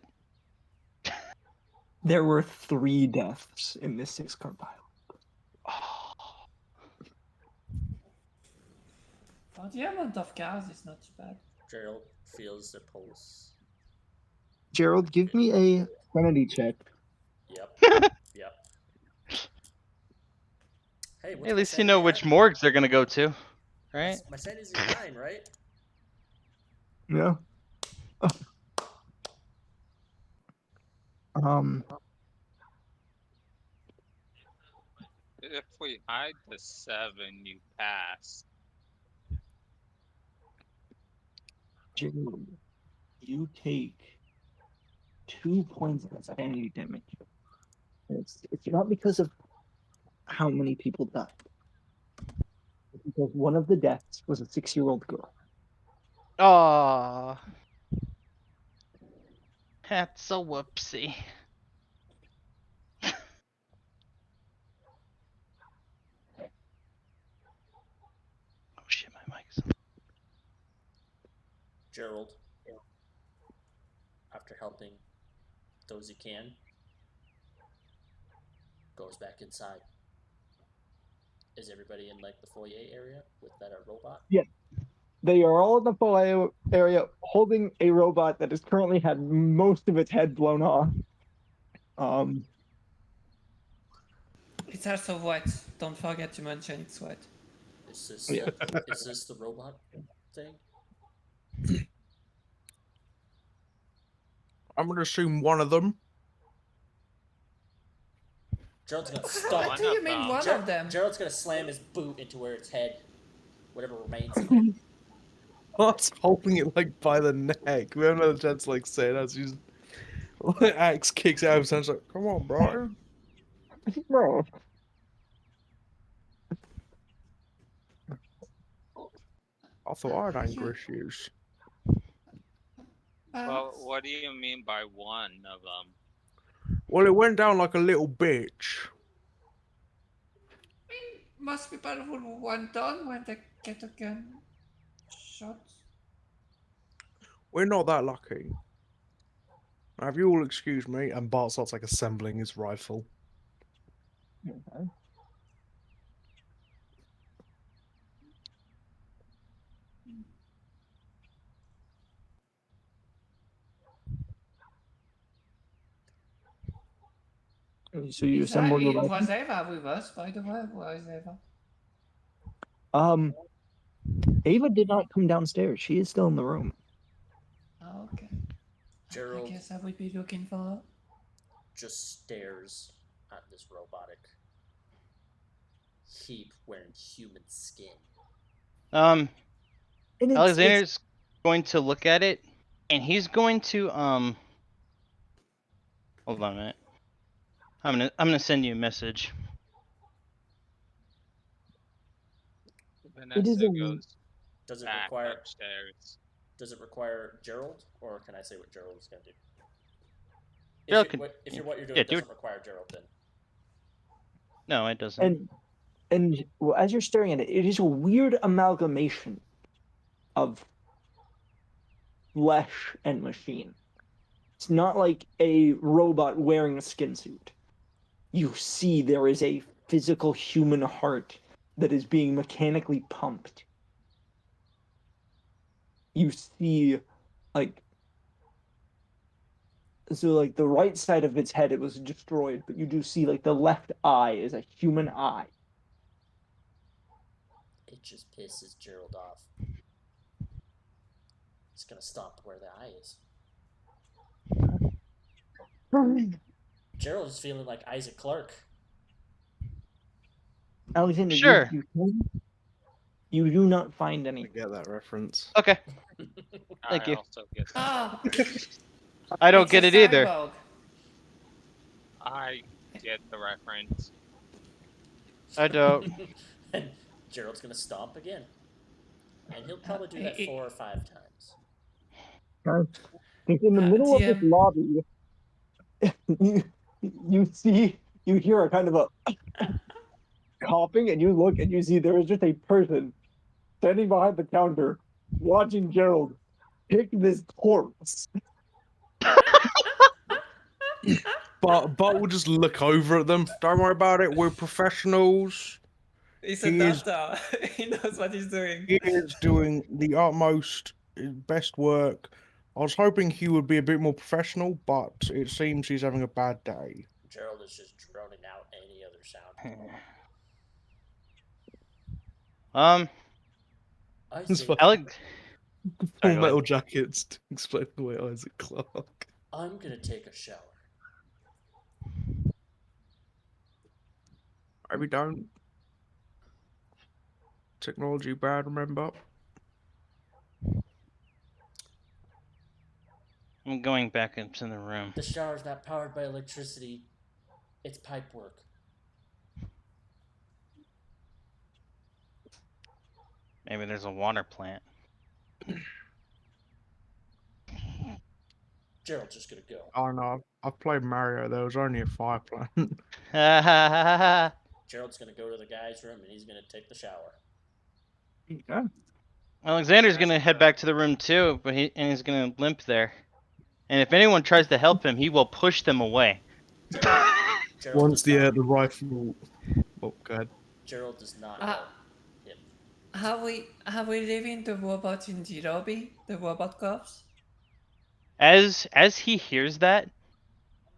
There were 3 deaths in this 6-card pile. For the amount of cards, it's not too bad. Gerald feels the pulse. Gerald, give me a sanity check. Yep. Yep. Hey, what's At my least you know sanity which at? morgues they're gonna go to, right? My sanity's at 9, right? Yeah. Um, If we hide the 7, you pass. Gerald, you take 2 points of sanity damage. It's not because of how many people died. It's because one of the deaths was a 6-year-old girl. Aw. That's a whoopsie. Oh shit, my mic's on. Gerald, after helping those he can, goes back inside. Is everybody in like the foyer area with that robot? Yeah. They are all in the foyer area holding a robot that has currently had most of its head blown off. It's also wet. Don't forget to mention it's wet. Is this Yeah. is this the robot thing? I'm gonna assume one of them. Gerald's gonna What stomp. do you mean one of them? Gerald's gonna slam his boot into where its head, whatever remains of it. Art's holding it like by the neck. We haven't had a chance to like say that. She's Axe kicks out of his hands like, "Come on, bro." Bro. I thought I had anger issues. Well, what do you mean by one of them? Well, it went down like a little bitch. Most people would want done when they get a gun shot. We're not that lucky. Now, if you all excuse me, and Bart starts like assembling his rifle. Okay. So you assemble your rifle? Was Ava with us, by the way? Where is Ava? Ava did not come downstairs. She is still in the room. Oh, okay. Gerald I guess I would be looking for her. just stares at this robotic heap wearing human skin. And Alexander's going to look at it, and he's going to hold on a minute. I'm gonna send you a message. Vanessa goes Does it back require? upstairs. Does it require Gerald, or can I say what Gerald is going to do? Gerald If what you're doing yeah, do doesn't require Gerald, then No, it doesn't. And well, as you're staring at it, it is a weird amalgamation of flesh and machine. It's not like a robot wearing a skin suit. You see there is a physical human heart that is being mechanically pumped. You see, like the right side of its head, it was destroyed, but you do see like the left eye is a human eye. it just pisses Gerald off. It's gonna stop where the eye is. Gerald is feeling like Isaac Clarke. Alexander, Sure. you do not find I anything. get that reference. Okay. I Thank you. also get that. Ah, I don't it's get a it either. cyborg. I get the reference. I don't. And Gerald's gonna stomp again, and he'll probably do that 4 or 5 times. In the middle of this TM. lobby, you hear a kind of a coughing, and you look and you see there is just a person standing behind the counter watching Gerald Pick this corpse. But we'll just look over at them. Don't worry about it. We're professionals. He's a He is doctor. He knows what he's doing. He is doing the utmost best work. I was hoping he would be a bit more professional, but it seems he's having a bad day. Gerald is just droning out any other sound. Isaac, Full go Metal ahead. Jackets to explain the way Isaac Clarke. I'm gonna take a shower. Maybe don't. Technology bad, remember? I'm going back into the room. The shower's not powered by electricity. It's pipe work. Maybe there's a water plant. Gerald's just gonna go. Oh no, I've played Mario. There was only a fire plant. Gerald's gonna go to the guy's room and he's gonna take the shower. Yeah. Alexander's gonna head back to the room too, but he's gonna limp there. And if anyone tries to help him, he will push them away. Gerald Once does not, the rifle. Oh, go ahead. Gerald does not help him. Have we leaving the robot in the lobby? The robot corpse? As he hears that,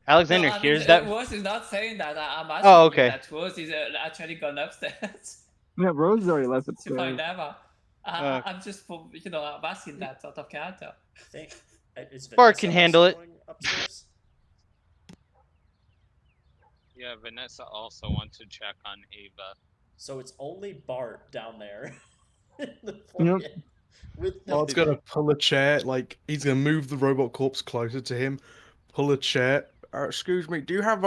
Alexander No, I hears mean, that. Rose is not saying that. I'm asking Oh, okay. you that Rose is actually gone upstairs. Yeah, Rose already left She upstairs. probably never. I'm just, I'm asking that out of character. I think is Bart Vanessa can handle also it. going upstairs? Yeah, Vanessa also wants to check on Ava. So it's only Bart down there in the Yep. foyer with the Bart's gonna pull a chair, like he's gonna move the robot corpse closer to him, pull a chair. Excuse me, do you have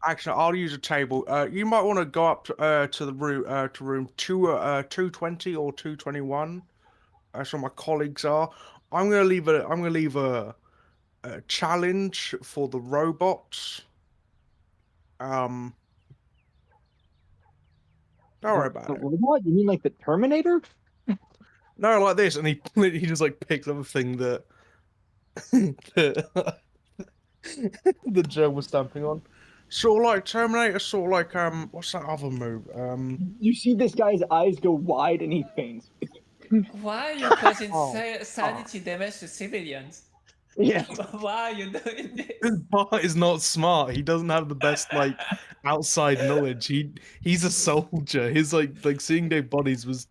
Actually, I'll use a table. You might want to go up to the room to room 220 or 221. That's where my colleagues are. I'm gonna leave a challenge for the robots. Don't worry about The it. robot? You mean like the Terminator? No, like this, and he just like picks up a thing that the Joe was stamping on. Sort of like Terminator, sort of like what's that other move? You see this guy's eyes go wide and he faints. Why are you causing Oh, sanity damage to civilians? Yeah. Why are you doing this? This Bart is not smart. He doesn't have the best like outside knowledge. He's a soldier. His like seeing dead bodies was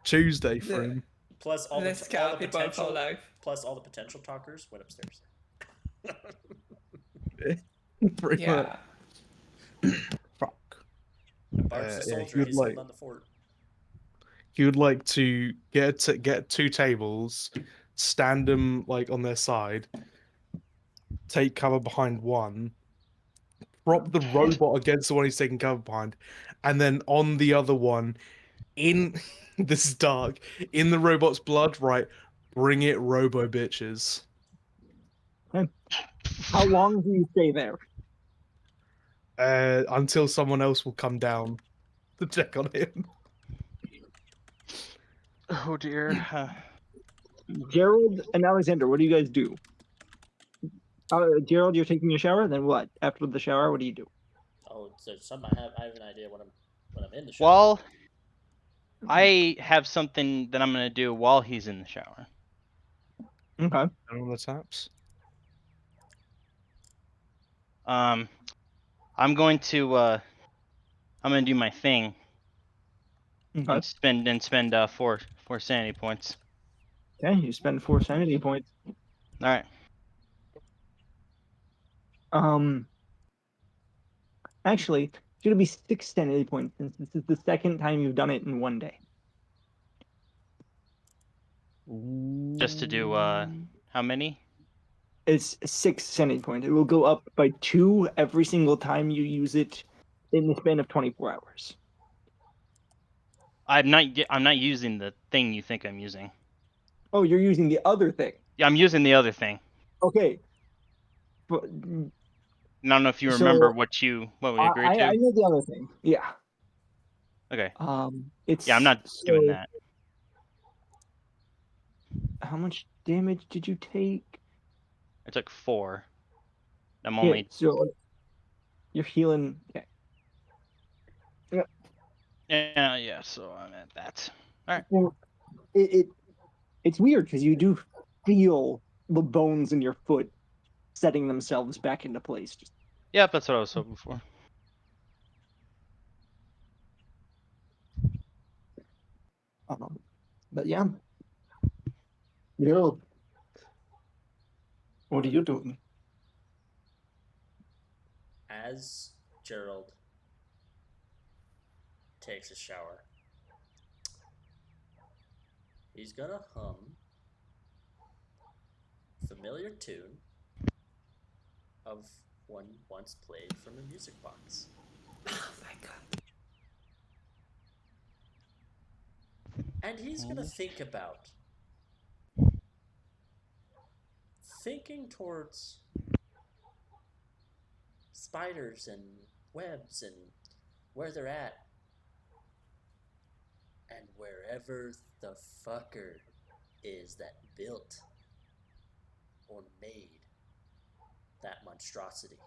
Tuesday for him. plus all Let's the, all count the people for potential life. plus all the potential talkers went upstairs. Pretty Yeah. Fuck. Bart's a yeah, soldier. He's holding on the fort. He would like to get two tables, stand them like on their side, take cover behind one, prop the robot against the one he's taking cover behind, and then on the other one, in this is dark, in the robot's blood, right? Bring it, robo bitches. How long do you stay there? Until someone else will come down to check on him. Oh dear. Gerald and Alexander, what do you guys do? Gerald, you're taking a shower. Then what? After the shower, what do you do? Oh, so something I have an idea when I'm in the shower. Well, I have something that I'm gonna do while he's in the shower. Okay. And on the taps. I'm going to do my thing Okay. and spend 4 sanity points. Okay, you spend 4 sanity points. All right. Actually, it's gonna be 6 sanity points since this is the second time you've done it in one day. Just to do how many? It's 6 sanity points. It will go up by 2 every single time you use it in the span of 24 hours. I'm not using the thing you think I'm using. Oh, you're using the other thing. Yeah, I'm using the other thing. Okay. But I don't know if you remember what we agreed to. I know the other thing. Yeah. Okay. It's Yeah, I'm not doing that. How much damage did you take? I took 4. I'm Yeah, only so you're healing. Okay. yeah, so I'm at that. All right. Well, it's weird because you do feel the bones in your foot setting themselves back into place. Just Yep, that's what I was hoping for. but yeah. Yo, what are you doing? As Gerald takes a shower, he's gonna hum familiar tune of one once played from a music box. Oh my god. And he's gonna think about thinking towards spiders and webs and where they're at. And wherever the fucker is that built or made that monstrosity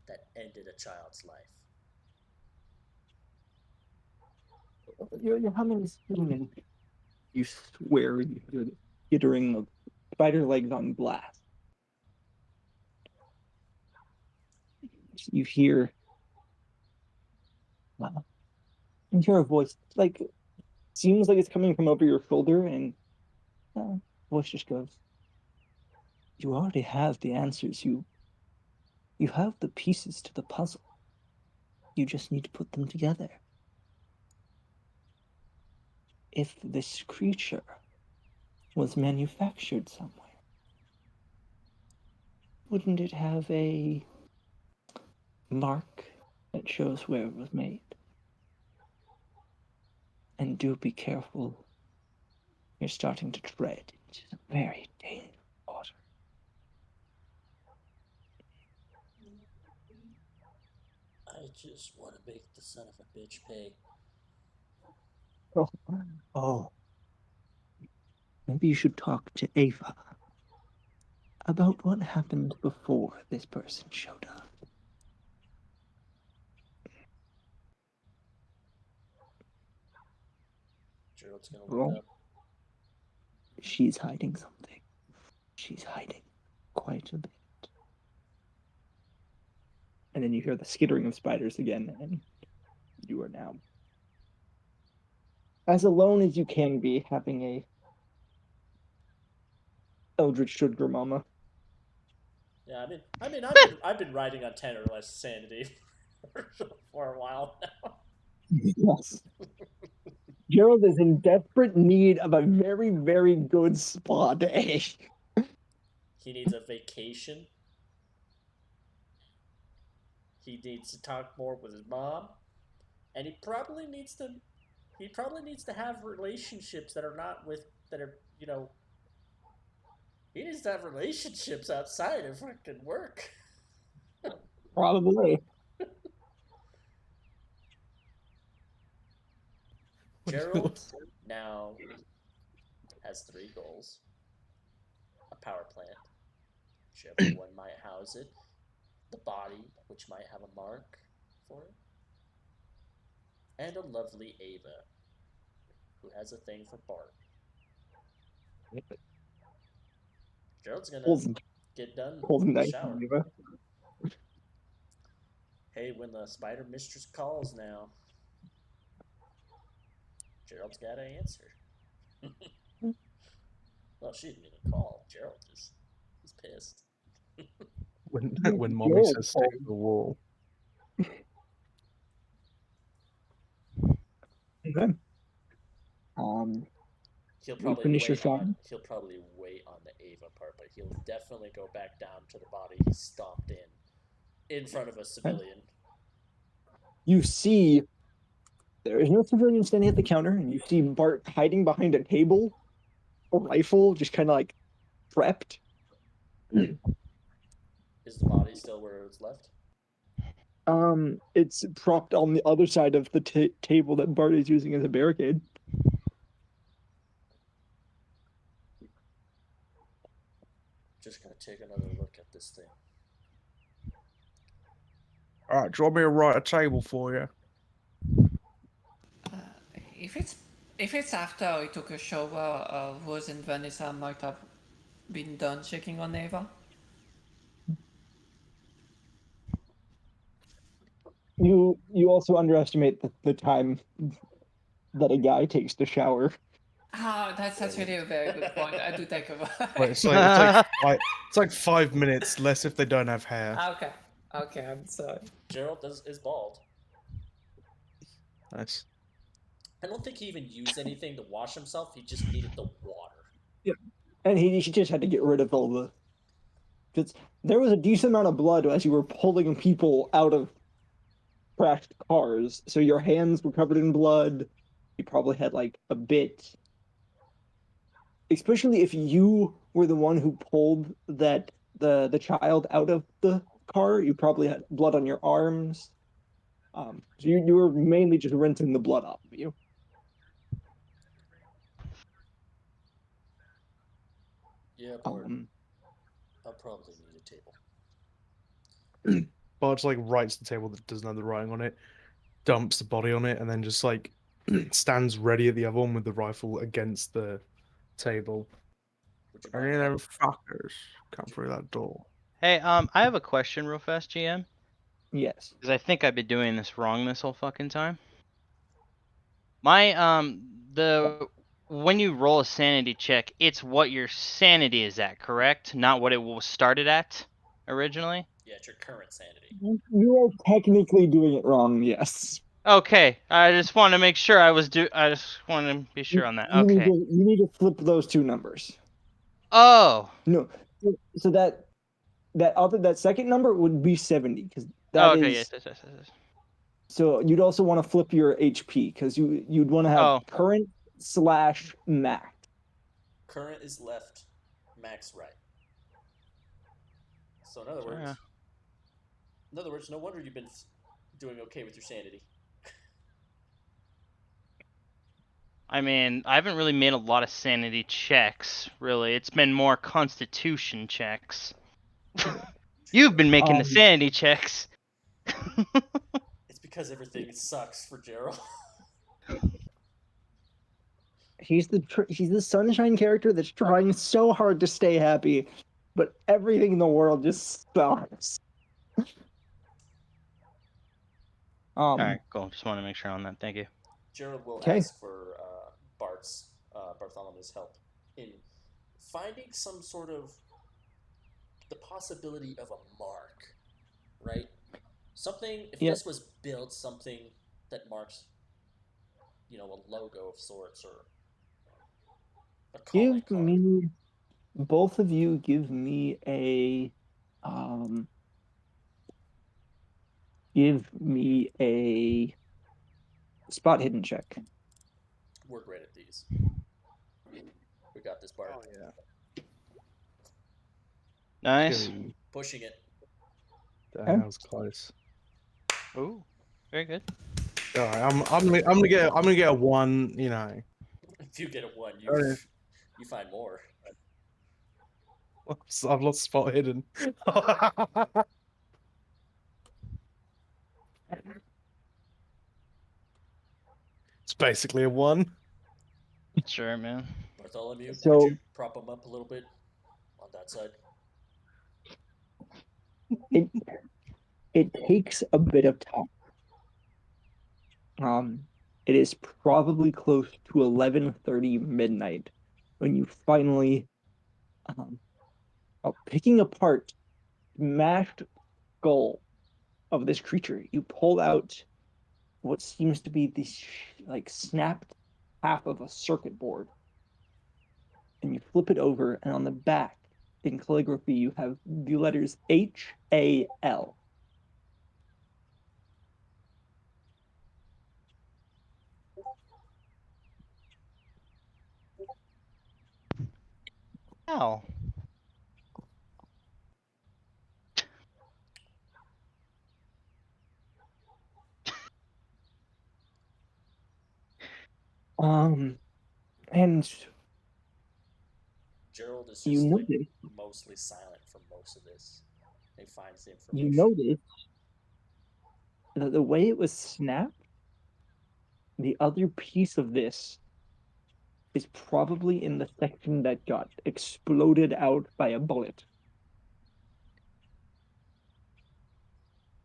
that ended a child's life. You're humming this tune and you swear you hear the skittering of spider legs on glass. You hear, you hear a voice like seems like it's coming from over your shoulder, and voice just goes, "You already have the answers. You have the pieces to the puzzle. You just need to put them together. If this creature was manufactured somewhere, wouldn't it have a mark that shows where it was made? And do be careful. You're starting to tread into some very dangerous water." I just want to make the son of a bitch pay. Oh, maybe you should talk to Ava about what happened before this person showed up. Gerald's gonna look Well, up. she's hiding something. She's hiding quite a bit. And then you hear the skittering of spiders again, and you are now as alone as you can be, having a Eldritch Sugar Mama. Yeah, I've been riding on 10 or less sanity for a while now. Yes. Gerald is in desperate need of a very, very good spa day. He needs a vacation. He needs to talk more with his mom, and he probably needs to have relationships that are not with that are he needs to have relationships outside of fucking work. Probably. Gerald now has 3 goals: a power plant, whichever one might house it, the body, which might have a mark for it, and a lovely Ava, who has a thing for Bart. Gerald's gonna Pulls, get done pulls from the nice. shower. Hey, when the spider mistress calls now, Gerald's got to answer. Well, she didn't even call. Gerald just he's pissed. When mommy Gerald says stay called. at the wall. Okay. He'll You probably finish your wait shot. on the Ava part, but he'll definitely go back down to the body he stomped in front of a civilian. You see there is no civilian standing at the counter, and you see Bart hiding behind a table, a rifle, just kind of like prepped. Is the body still where it was left? It's propped on the other side of the table that Bart is using as a barricade. Just gonna take another look at this thing. All right, do you want me to write a table for you? If it's after he took a shower, Rose and Vanessa might have been done checking on Ava. You also underestimate the time that a guy takes to shower. Ah, that's really a very good point. I do take a Wait, it's like 5 minutes, less if they don't have hair. Okay. Okay, I'm sorry. Gerald is bald. Nice. I don't think he even used anything to wash himself. He just needed the water. Yeah, and he just had to get rid of all the. Because there was a decent amount of blood as you were pulling people out of crashed cars, so your hands were covered in blood. You probably had like a bit, especially if you were the one who pulled the child out of the car. You probably had blood on your arms. So you were mainly just rinsing the blood off of you. Yeah, Bart. Um, I'll probably need a table. Bart's like writes the table that doesn't have the writing on it, dumps the body on it, and then just like stands ready at the other one with the rifle against the table. Would you Any mind? of them fuckers come through that door. Hey, I have a question real fast, GM. yes. Because I think I've been doing this wrong this whole fucking time. My when you roll a sanity check, it's what your sanity is at, correct? Not what it was started at originally. Yeah, it's your current sanity. You are technically doing it wrong, yes. Okay, I just want to make sure I just want to be sure on that. Okay. You need to flip those two numbers. Oh. No, so that second number would be 70 because Oh, that okay. is. Yes. So you'd also want to flip your HP because you'd want to have Oh. current / max. Current is left, max right. So in other Sure. words, no wonder you've been doing okay with your sanity. I mean, I haven't really made a lot of sanity checks, really. It's been more constitution checks. You've been making the sanity checks. It's because everything sucks for Gerald. He's the sunshine character that's trying so hard to stay happy, but everything in the world just sucks. All right, cool. Just want to make sure on that. Thank you. Gerald will Okay. ask for Bartholomew's help in finding some sort of the possibility of a mark, right? Something. If Yeah. this was built, something that marks, a logo of sorts or a calling card. Both of you give me a spot hidden check. We're great at these. We got this, Bart. Oh yeah. Nice. Kill. Pushing it. Damn, that was close. Ooh, very good. All right, I'm gonna get a 1. You know. If you get a 1, Okay. you find more. I've lost spot hidden. It's basically a 1. Sure, man. Bartholomew, So- could you prop him up a little bit on that side? It takes a bit of time. It is probably close to 11:30 midnight when you finally, picking apart smashed skull of this creature, you pull out what seems to be this like snapped half of a circuit board, and you flip it over, and on the back in calligraphy you have the letters HAL. Ow. And Gerald is You just like notice, mostly silent for most of this. He finds the you information. notice that the way it was snapped, the other piece of this is probably in the section that got exploded out by a bullet.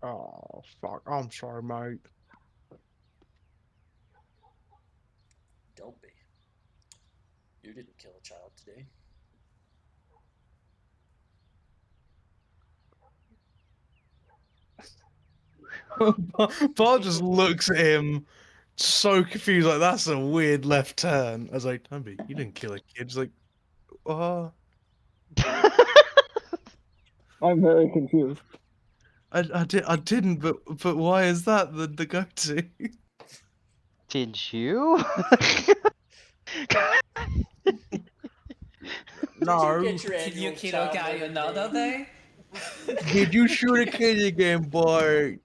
Oh, fuck. I'm sorry, mate. Don't be. You didn't kill a child today. Bart just looks at him so confused, like, that's a weird left turn. I was like, Toby, you didn't kill a kid. He's like, oh, I'm very confused. I didn't, but why is that the go-to? Did you? Did you No. get your Did you annual kill a child guy murder another day? day? Did you shoot a kid again, Bart?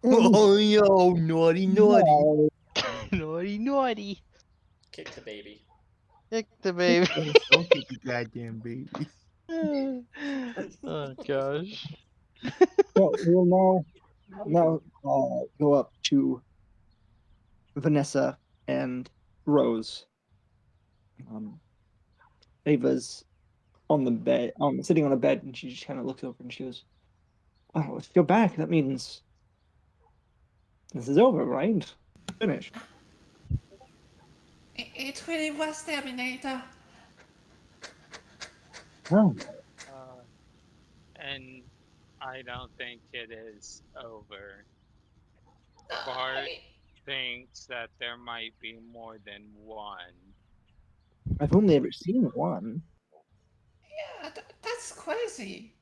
Oh, yo, naughty, naughty. No, Naughty, naughty. Kick the baby. Kick the baby. Don't kick the goddamn baby. Oh gosh. so we'll now go up to Vanessa and Rose. Ava's on the bed, sitting on a bed, and she just kind of looks over and she goes, "Wow, if you're back, that means this is over, right? Finished." It really was Terminator. Oh, Uh, and I don't think it is over. Bart I, thinks that there might be more than one, I've only ever seen one. yeah, that's crazy.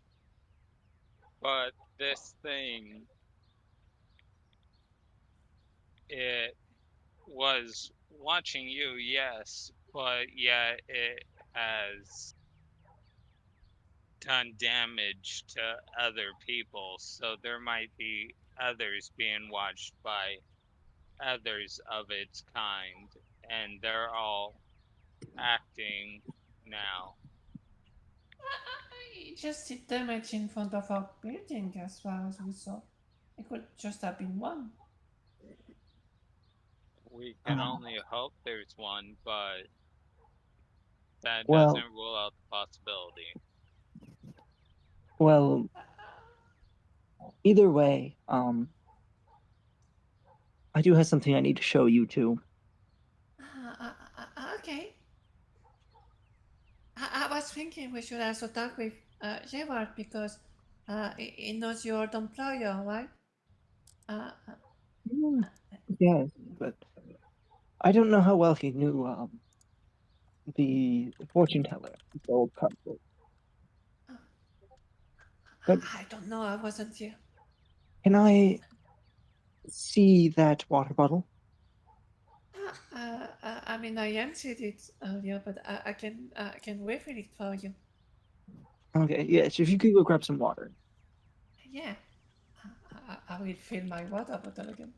but this thing, it was watching you, yes, but yet it has done damage to other people, so there might be others being watched by others of its kind, and they're all acting now. Just did damage in front of our building as far as we saw. It could just have been one. We can Uh, only hope there's one, but that well, doesn't rule out the possibility. well, either way, I do have something I need to show you too. Okay. I was thinking we should also talk with Gerard because he knows your old employer, right? Hmm, yes, but I don't know how well he knew the fortune teller, the old cardboard. But I don't know. I wasn't here. can I see that water bottle? I mean, I emptied it earlier, but I can refill it for you. Okay, yes. If you could go grab some water. Yeah. I will fill my water bottle again.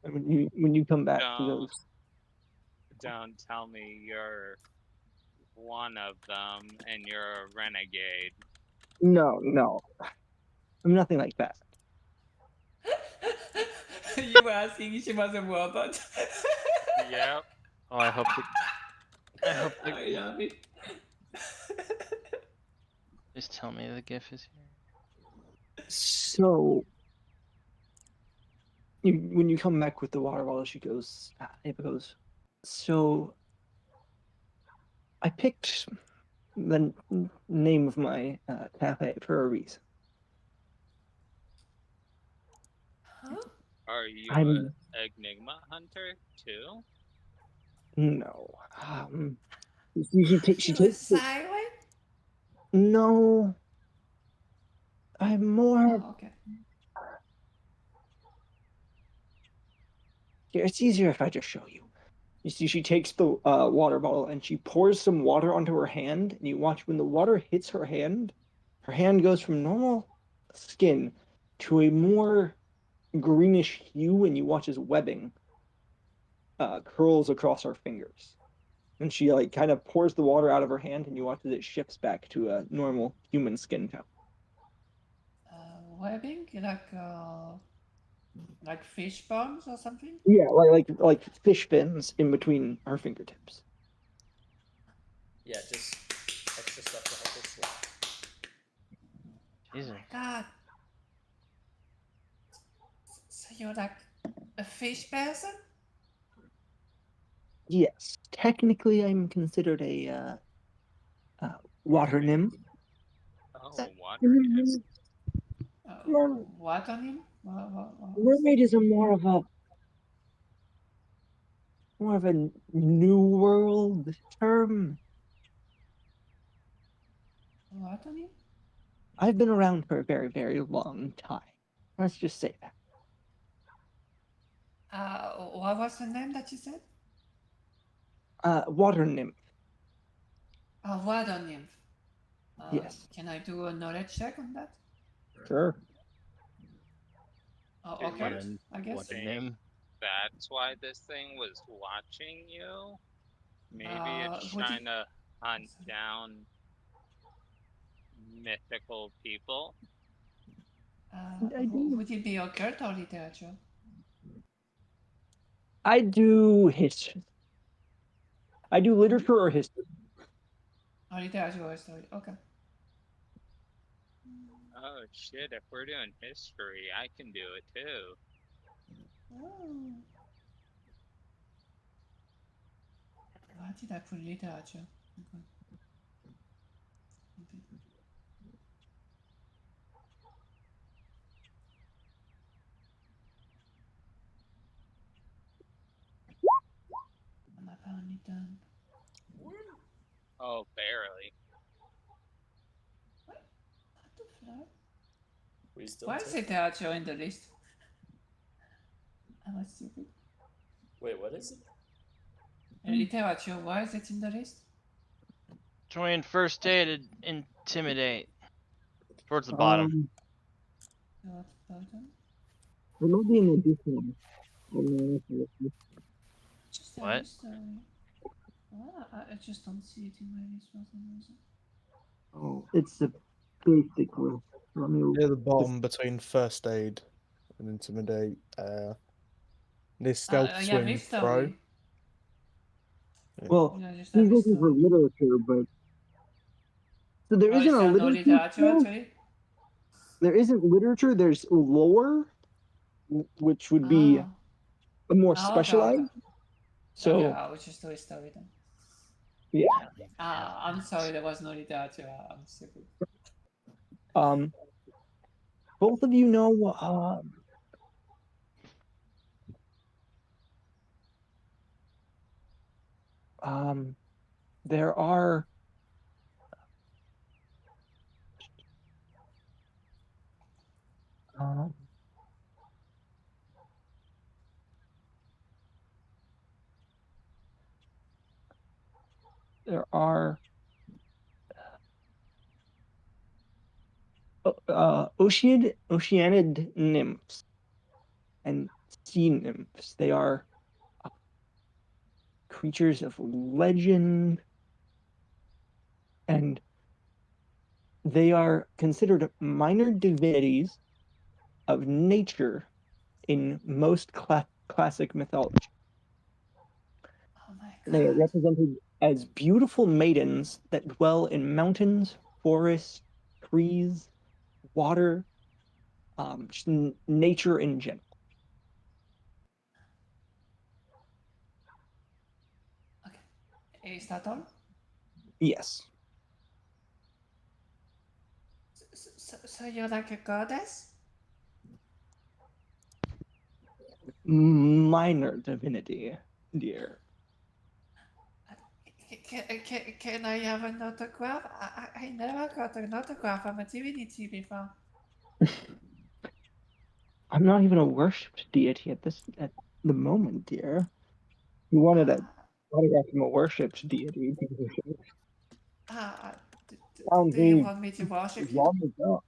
And when you come back, he Don't, goes, don't tell me you're one of them and you're a renegade. "No, no, I'm nothing like that." You were asking if she was a robot. Yep. Oh, I hope the Yeah, me. Just tell me the GIF is here. So when you come back with the water bottle, she goes, Ava goes, "So I picked the name of my cafe for a reason. Huh? Are you I'm a Enigma hunter too? no, she You a takes it. siren? No, I'm more. Oh, okay. Here, it's easier if I just show you. You see, she takes the water bottle and she pours some water onto her hand, and you watch when the water hits her hand goes from normal skin to a more greenish hue, and you watch as webbing curls across her fingers. And she like kind of pours the water out of her hand, and you watch as it shifts back to a normal human skin tone. Webbing, like fish bones or something. Yeah, like fish fins in between her fingertips. Yeah, just extra stuff to help her swim. Jesus. Oh my god. So you're like a fish person? Yes, technically, I'm considered a water nymph. Oh, water nymph. What on him? What? Mermaid is more of a new world term. What on him? I've been around for a very, very long time. Let's just say that. What was the name that you said? Water nymph. Water nymph. Yes. Can I do a knowledge check on that? Sure. Oh, Do okay. you I guess. What a think name. that's why this thing was watching you? Maybe it's Would you- trying to hunt down mythical people. Would it be occult or literature? I do history. I do literature or history. Or literature or story? Okay. Oh shit, if we're doing history, I can do it too. Oh. Why did I put literature? Okay. I'm apparently done. Oh, barely. What the fuck? We still Why take is literature in the list? Am I stupid? Wait, what is it? Literature, why is it in the list? Join first aid and intimidate. Towards the bottom. What button? There might be an additional. Just a What? history. I just don't see it in my list for some reason. Oh, it's a basic list. Let me. Near the bottom between first aid and intimidate. Near stealth Yeah, swim history. throw. Well, Yeah, just he's a looking for history. literature, but so there Oh, isn't is a there no literature. literature skill? actually? There isn't literature. There's lore, which would be Oh. a more Okay, specialized. okay. So Okay, I will just do history then. yeah. I'm sorry, there was no literature. I'm stupid. Both of you know there are there are oceanid nymphs and sea nymphs. They are creatures of legend, and they are considered minor divinities of nature in most classic mythology. Oh my god. They are represented as beautiful maidens that dwell in mountains, forests, trees, water, just nature in general. Okay. Is that all? Yes. So you're like a goddess? Minor divinity, dear. Can I have an autograph? I never got an autograph from a divinity before. I'm not even a worshipped deity at the moment, dear. You wanted a autograph from a worshipped deity. Do you want me to worship you? Long ago.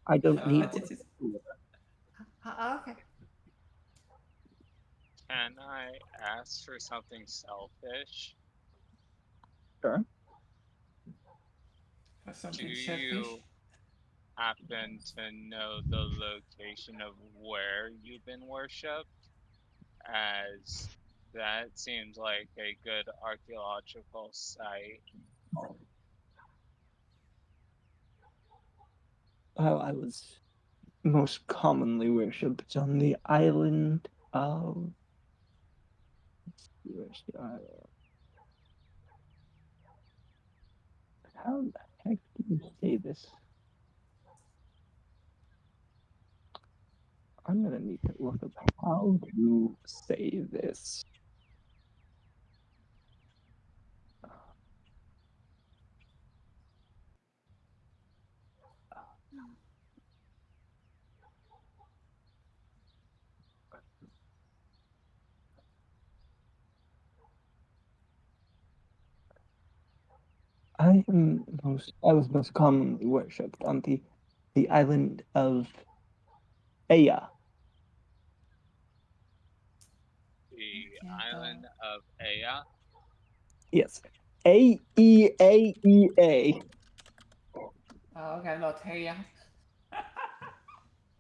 I don't need Okay. Can I ask for something selfish? Sure. For Do something selfish. you happen to know the location of where you've been worshipped? As that seems like a good archaeological site. Well, I was most commonly worshipped on the island of. Where's the island? How the heck do you say this? I'm gonna need to look up how to say this. I was most commonly worshipped on the island of Aya. The Okay, island of Aya. Yes. Aeaea. Oh, okay, not here.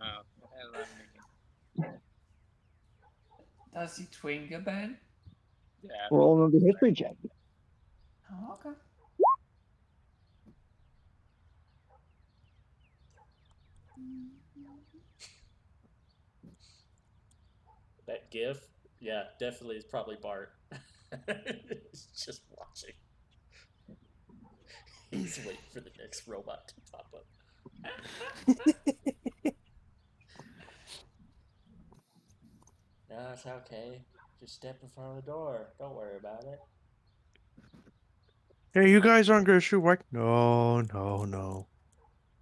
Okay, let me. Does it ring a bell? Yeah. Roll another history check. Oh, okay. That GIF, yeah, definitely is probably Bart. He's just watching. He's waiting for the next robot to pop up. No, it's okay. Just step in front of the door. Don't worry about it. Yeah, you guys aren't gonna shoot, right? No. No,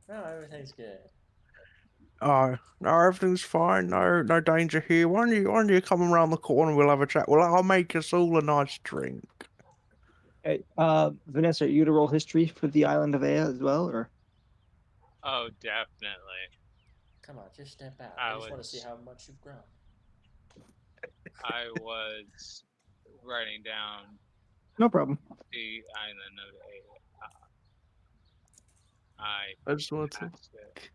everything's good. No, everything's fine. No danger here. Why don't you come around the corner? We'll have a chat. Well, I'll make us all a nice drink. Okay, Vanessa, are you to roll history for the island of Aya as well, or? Oh, definitely. Come on, just step out. I I just want to see was how much you've grown. I was writing down No problem. the island of Aya. I I just want to. passed it.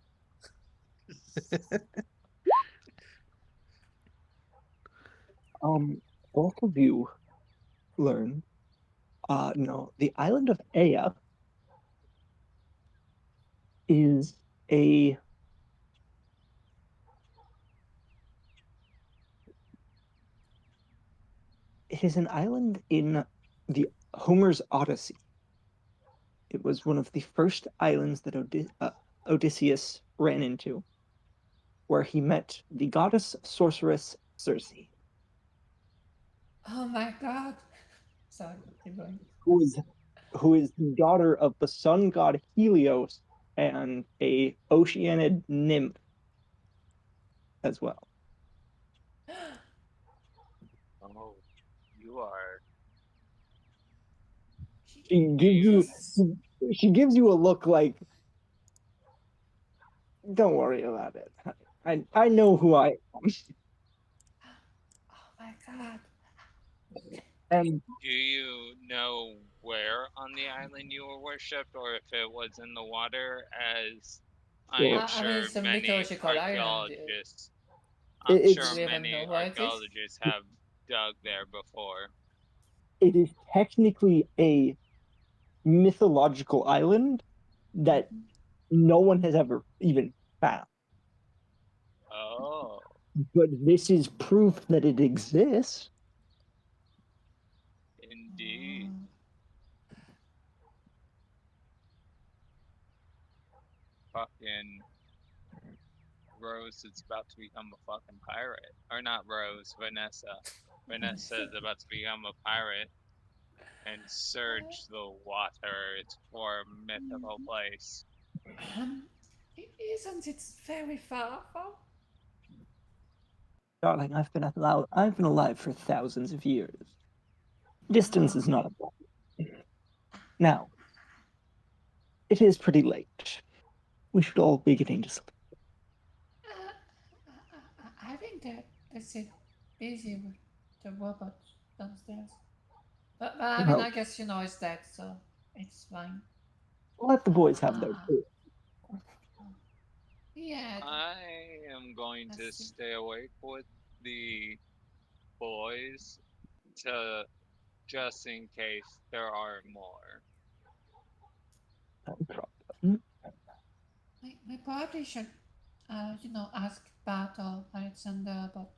Both of you learn. No, the island of Aya is a it is an island in the Homer's Odyssey. It was one of the first islands that Odysseus ran into, where he met the goddess sorceress Circe, Oh my god. Sorry, keep going. who is the daughter of the sun god Helios and a oceanid nymph as well. Oh, you are. She Do gives you? you she gives you a look like, don't worry about it. I know who I am. Oh my god. And Do you know where on the island you were worshipped, or if it was in the water? As I so am I mean, sure it's a many mythological island. archaeologists. I'm it's sure Do we even many know where it is? archaeologists have dug there before. it is technically a mythological island that no one has ever even found. Oh, But this is proof that it exists. indeed. Fucking Rose is about to become a fucking pirate. Or not Rose, Vanessa. Vanessa is about to become a pirate and search the water for a mythical place. Isn't it very far from? Darling, I've been alive for thousands of years. Distance is not a problem. Now, it is pretty late. We should all be getting to sleep. I think that's it. Busy. the robot downstairs. But I mean, I guess it's dead, so it's fine. Let the boys have their food. Yeah. I am going to stay awake with the boys to just in case there are more. We probably should, ask Bart or Alexander, but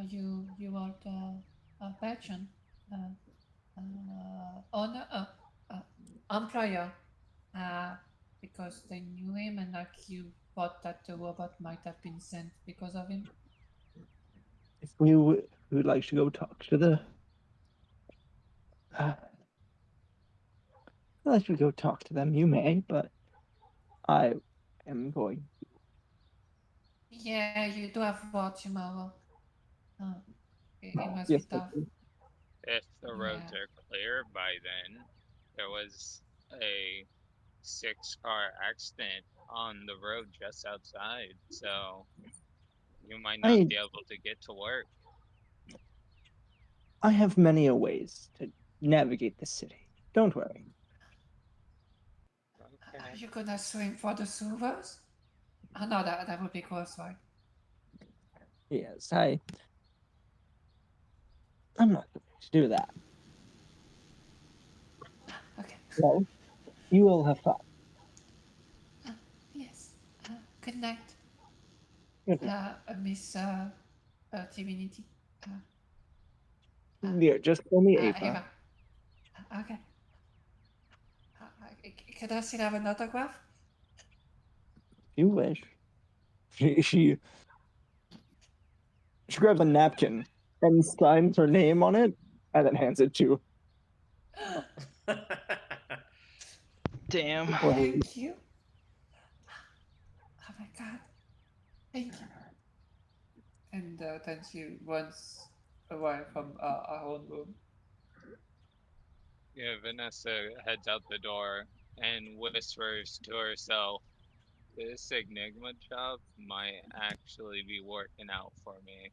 you are the patron, owner, employer, because they knew him and like you thought that the robot might have been sent because of him. If we would like to go talk to the, let you go talk to them. You may, but I am going. Yeah, you do have work tomorrow. It must Yes, be tough. If the roads are clear by then, there was a 6-car accident on the road just outside, so you might not be able to get to work. I have many a ways to navigate the city. Don't worry. Okay. Are you gonna swim for the sewers? Oh no, that would be gross, right? Yes, I'm not going to do that. Okay. Well, you will have fun. Yes. Good night. Good night. Miss Divinity. Yeah, just call me Ava. Ava. Okay. Could I still have an autograph? If you wish. She grabs a napkin and signs her name on it, and then hands it to. Damn. Thank you. Oh my god. Thank you. And then she runs away from our own room. Yeah, Vanessa heads out the door and whispers to herself, this Enigma job might actually be working out for me.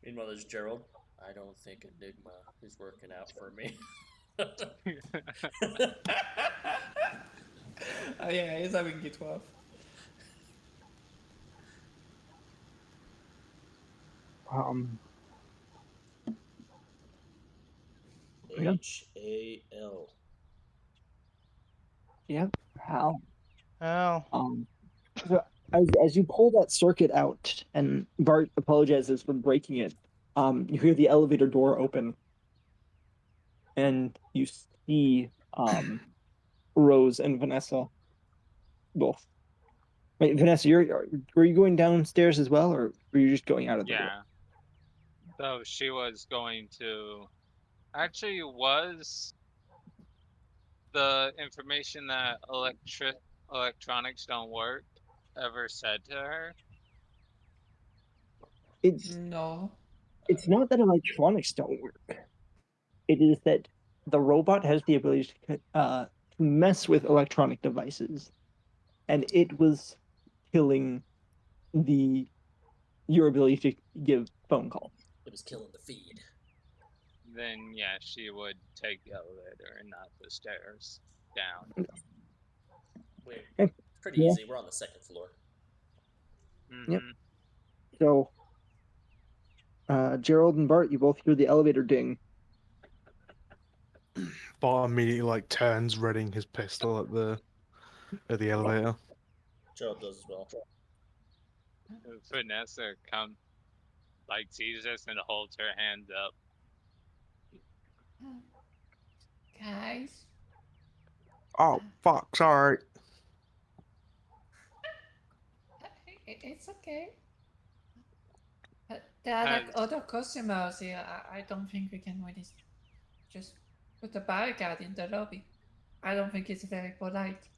Meanwhile, there's Gerald. I don't think Enigma is working out for me. Oh yeah, he's having it rough. HAL. Yep. How? Oh. So as you pull that circuit out, and Bart apologizes for breaking it, you hear the elevator door open, and you see Rose and Vanessa both. Wait, Vanessa, were you going downstairs as well, or were you just going out of the room? Yeah. So she was going to. Actually, was the information that electronics don't work ever said to her? No. It's not that electronics don't work. It is that the robot has the ability to mess with electronic devices, and it was killing your ability to give phone calls. It was killing the feed. Then yeah, she would take the elevator and not the stairs down. Wait, Okay. it's pretty easy. We're on the second floor. Yep. So, Gerald and Bart, you both hear the elevator ding. Bart immediately like turns, readying his pistol at the elevator. Gerald does as well. Vanessa sees this and holds her hands up. Guys. Oh fuck! Sorry. It's okay. There are like other customers here. I don't think we can really just put a barricade in the lobby. I don't think it's very polite.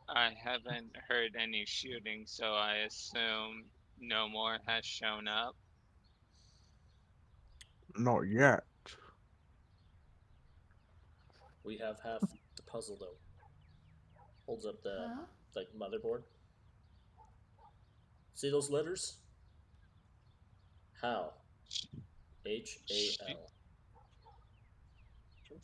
I haven't heard any shooting, so I assume no more has shown up. Not yet. We have half the puzzle though. Holds up the motherboard. See those letters? Hal. She- Hal.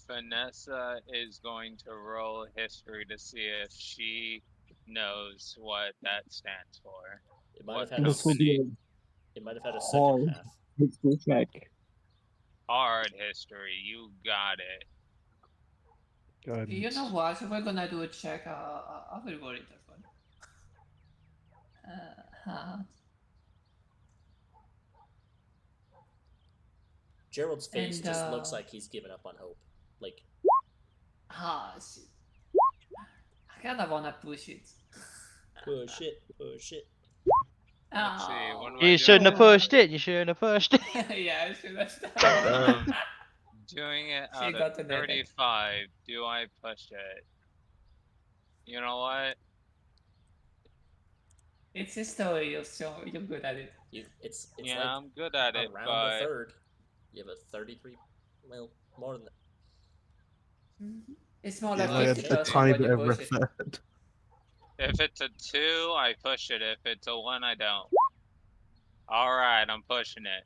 Vanessa is going to roll history to see if she knows what that stands for. It might What have had a. This will be company? It might have had a second hard half. history check. Hard history. You got it. You know Guidance. what? We're gonna do a check. I will roll it as well. Gerald's face And, just looks like he's given up on hope. Like, shit. I kinda wanna push it. push it, push it. Let's see. What Oh. am I You shouldn't have doing? pushed it. You shouldn't have pushed it. Yeah, I should have Doing it She out got of an edit. 35. Do I push it? You know what? It's a story, so you're good at it. It's Yeah, like I'm good at it, around but a third. You have a 33. Well, more than that. It's more Yeah, like like a 50% tiny when bit you over a push it. third. if it's a 2, I push it. If it's a 1, I don't. Alright, I'm pushing it.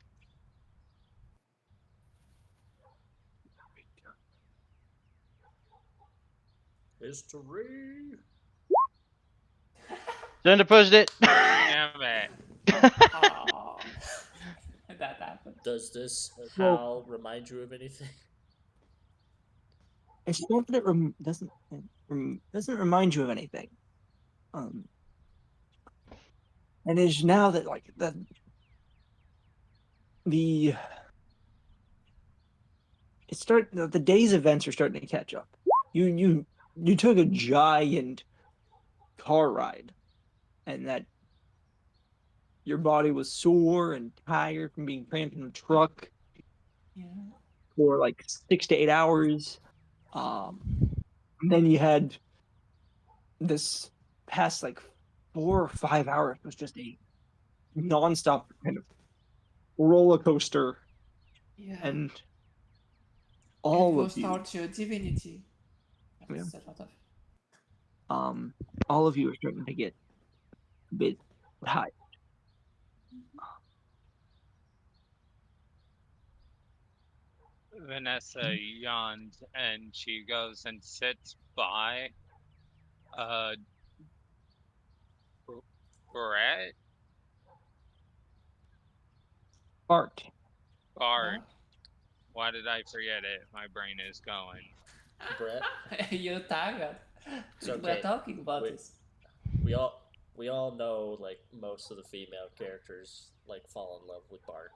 History. Shouldn't have pushed it. Damn it. Oh. That happened. Does this Well- Hal remind you of anything? It's not that it doesn't remind you of anything. And it's now that like the day's events are starting to catch up. You took a giant car ride, and that your body was sore and tired from being cramped in the truck Yeah. for like 6 to 8 hours. And then you had this past like 4 or 5 hours was just a nonstop kind of roller coaster, Yeah. and It all was of you, start your divinity. Yeah. That's a lot of. all of you are starting to get a bit tired. Vanessa yawns and she goes and sits by Brett. Bart, Bard. Why did I forget it? My brain is going. Brett? You're tired. It's We're okay. talking about this. We all know like most of the female characters like fall in love with Bart.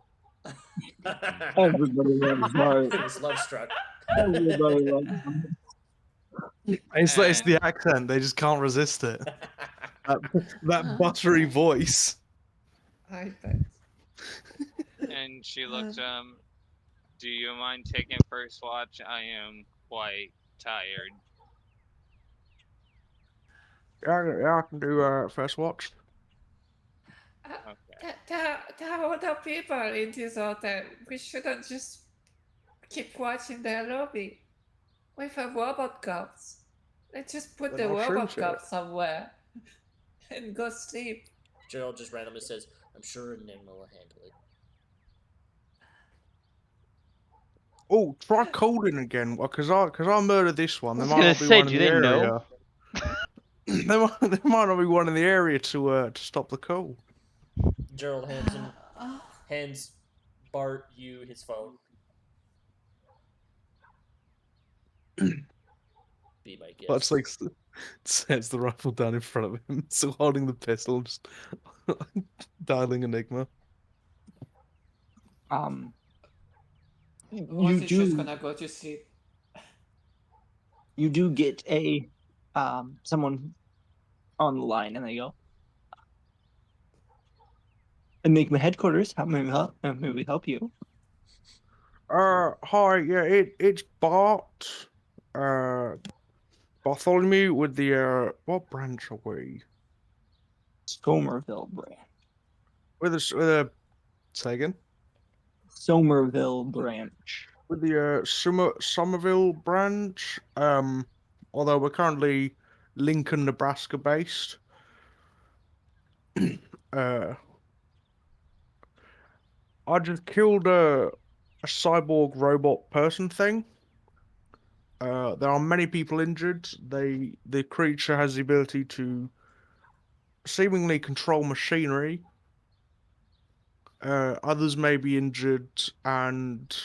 everybody loves Bart. He's love struck. Everybody loves Bart. It's the accent. They just can't resist it. That buttery voice. I bet. And she looks do you mind taking first watch? I am quite tired. Yeah, I can do first watch. Okay. There are other people in this hotel. We shouldn't just keep watching their lobby with a robot cops. Let's just put Then the I'll robot shoot it. cop somewhere and go sleep. Gerald just randomly says, "I'm sure Enigma will handle it." Oh, try Colin again, because I murdered this one. I There was might gonna not be say, one in do the they area. know? there might not be one in the area to stop the call. Gerald hands Bart you his phone. Be my guest. That's like sets the rifle down in front of him, still holding the pistol, just dialing Enigma. Was just gonna go to sleep? You do get a someone on the line, and they go, Enigma headquarters. How may we help you? Hi, yeah, it's Bart. Bartholomew with the what branch are we? Somerville branch. With a say again? Somerville branch. With the Somerville branch. Although we're currently Lincoln, Nebraska based. uh, I just killed a cyborg robot person thing. There are many people injured. The creature has the ability to seemingly control machinery. Others may be injured, and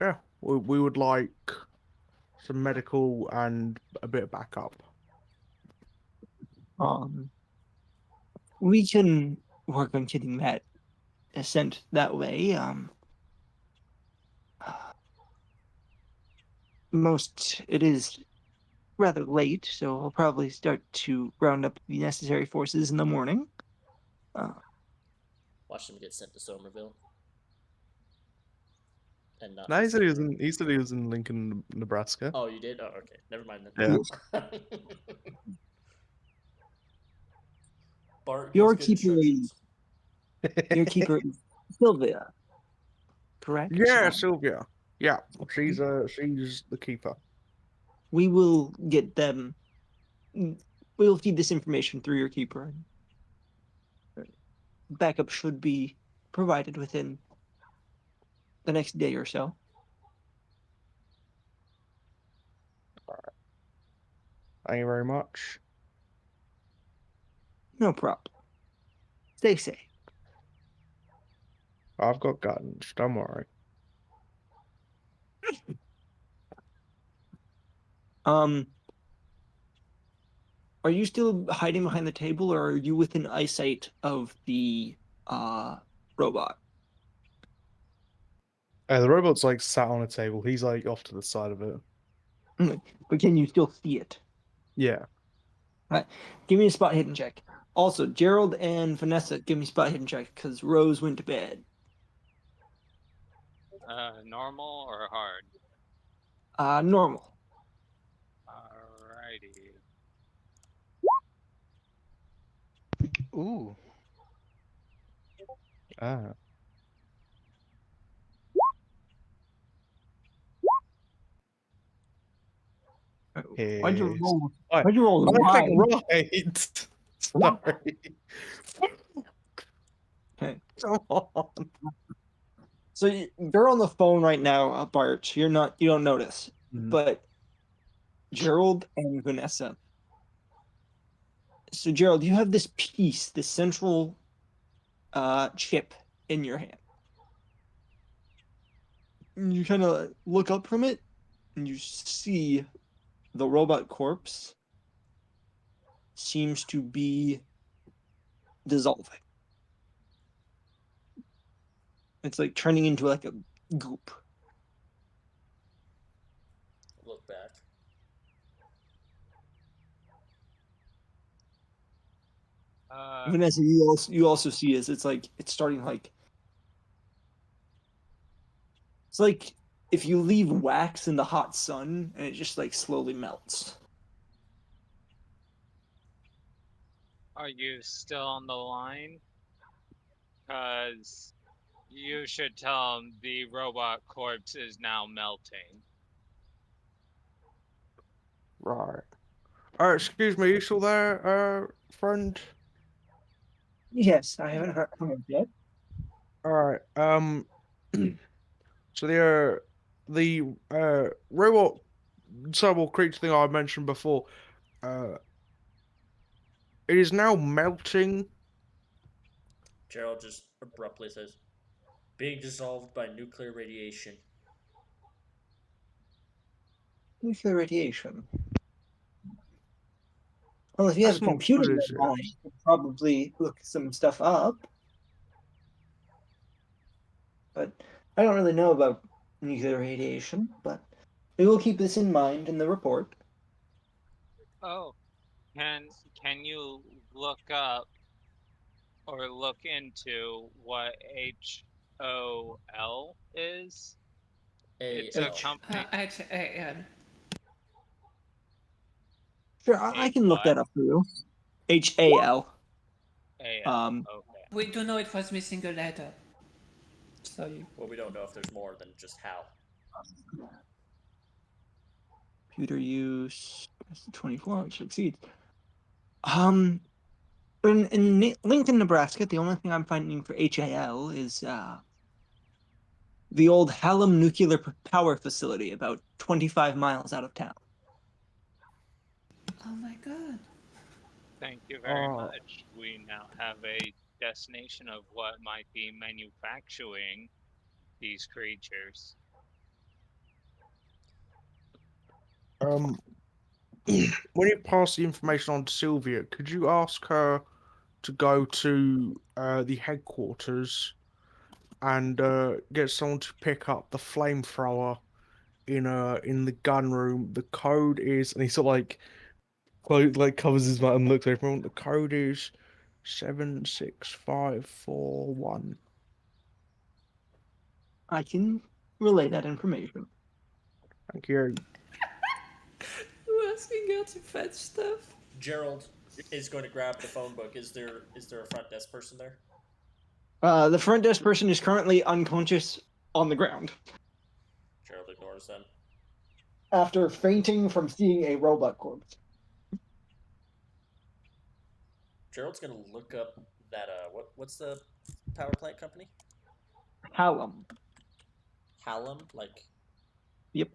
yeah, we would like some medical and a bit of backup. Um, we can work on getting that sent that way. It is rather late, so I'll probably start to round up the necessary forces in the morning. Watch them get sent to Somerville. And not No, be he said he sent was here. in. He said he was in Lincoln, Nebraska. Oh, you did? Oh, okay. Never mind Yeah. then. Bart gives Your good keeper, instructions. your keeper is Sylvia, correct? Yeah, Sylvia. Yeah, she's the keeper. We will get them. We'll feed this information through your keeper. Backup should be provided within the next day or so. Thank you very much. No problem. Stay safe. I've got guns. Don't worry. Are you still hiding behind the table, or are you within eyesight of the robot? The robot's like sat on a table. He's like off to the side of it. But can you still see it? Yeah. Right. Give me a spot hidden check. Also, Gerald and Vanessa, give me a spot hidden check because Rose went to bed. Normal or hard? Normal. Alrighty. Ooh. Ah. Why'd you Yes. roll? I, Why'd you roll a I five? think right. Sorry. Okay. Come on. So you're on the phone right now, Bart. You don't notice, Mhm. but Gerald and Vanessa. So Gerald, you have this piece, this central chip in your hand. And you kind of look up from it, and you see the robot corpse seems to be dissolving. It's like turning into like a goop. Look back. Vanessa, you also see is it's like it's starting like it's like if you leave wax in the hot sun and it just like slowly melts. Are you still on the line? Cause you should tell him the robot corpse is now melting. Right. Excuse me, you still there, friend? Yes, I haven't heard from him yet. All right. So the robot cyborg creature thing I mentioned before, uh, it is now melting. Gerald just abruptly says, being dissolved by nuclear radiation. Nuclear radiation. Well, if you have That's a not computer good, is nearby, it? you could probably look some stuff up. But I don't really know about nuclear radiation, but we will keep this in mind in the report. Oh, can you look up or look into what HOL is? It's a AL. company. HAL. Sure, I can look What? that up for you. HAL. AL. Okay. We do know it was missing a letter. So you. Well, we don't know if there's more than just how. Computer use 24 which succeeds. Um, In Lincoln, Nebraska, the only thing I'm finding for HAL is the old Hallam Nuclear Power Facility, about 25 miles out of town. Oh my god. Thank you very Oh. much. We now have a destination of what might be manufacturing these creatures. When you pass the information on to Sylvia, could you ask her to go to the headquarters and get someone to pick up the flamethrower in the gun room? The code is, and he sort of like covers his mouth and looks at everyone. The code is 76541. I can relay that information. Thank you. You asking her to fetch stuff? Gerald is going to grab the phone book. Is there a front desk person there? The front desk person is currently unconscious on the ground Gerald ignores them. after fainting from seeing a robot corpse. Gerald's gonna look up that what's the power plant company? Hallam. Hallam, like Yep.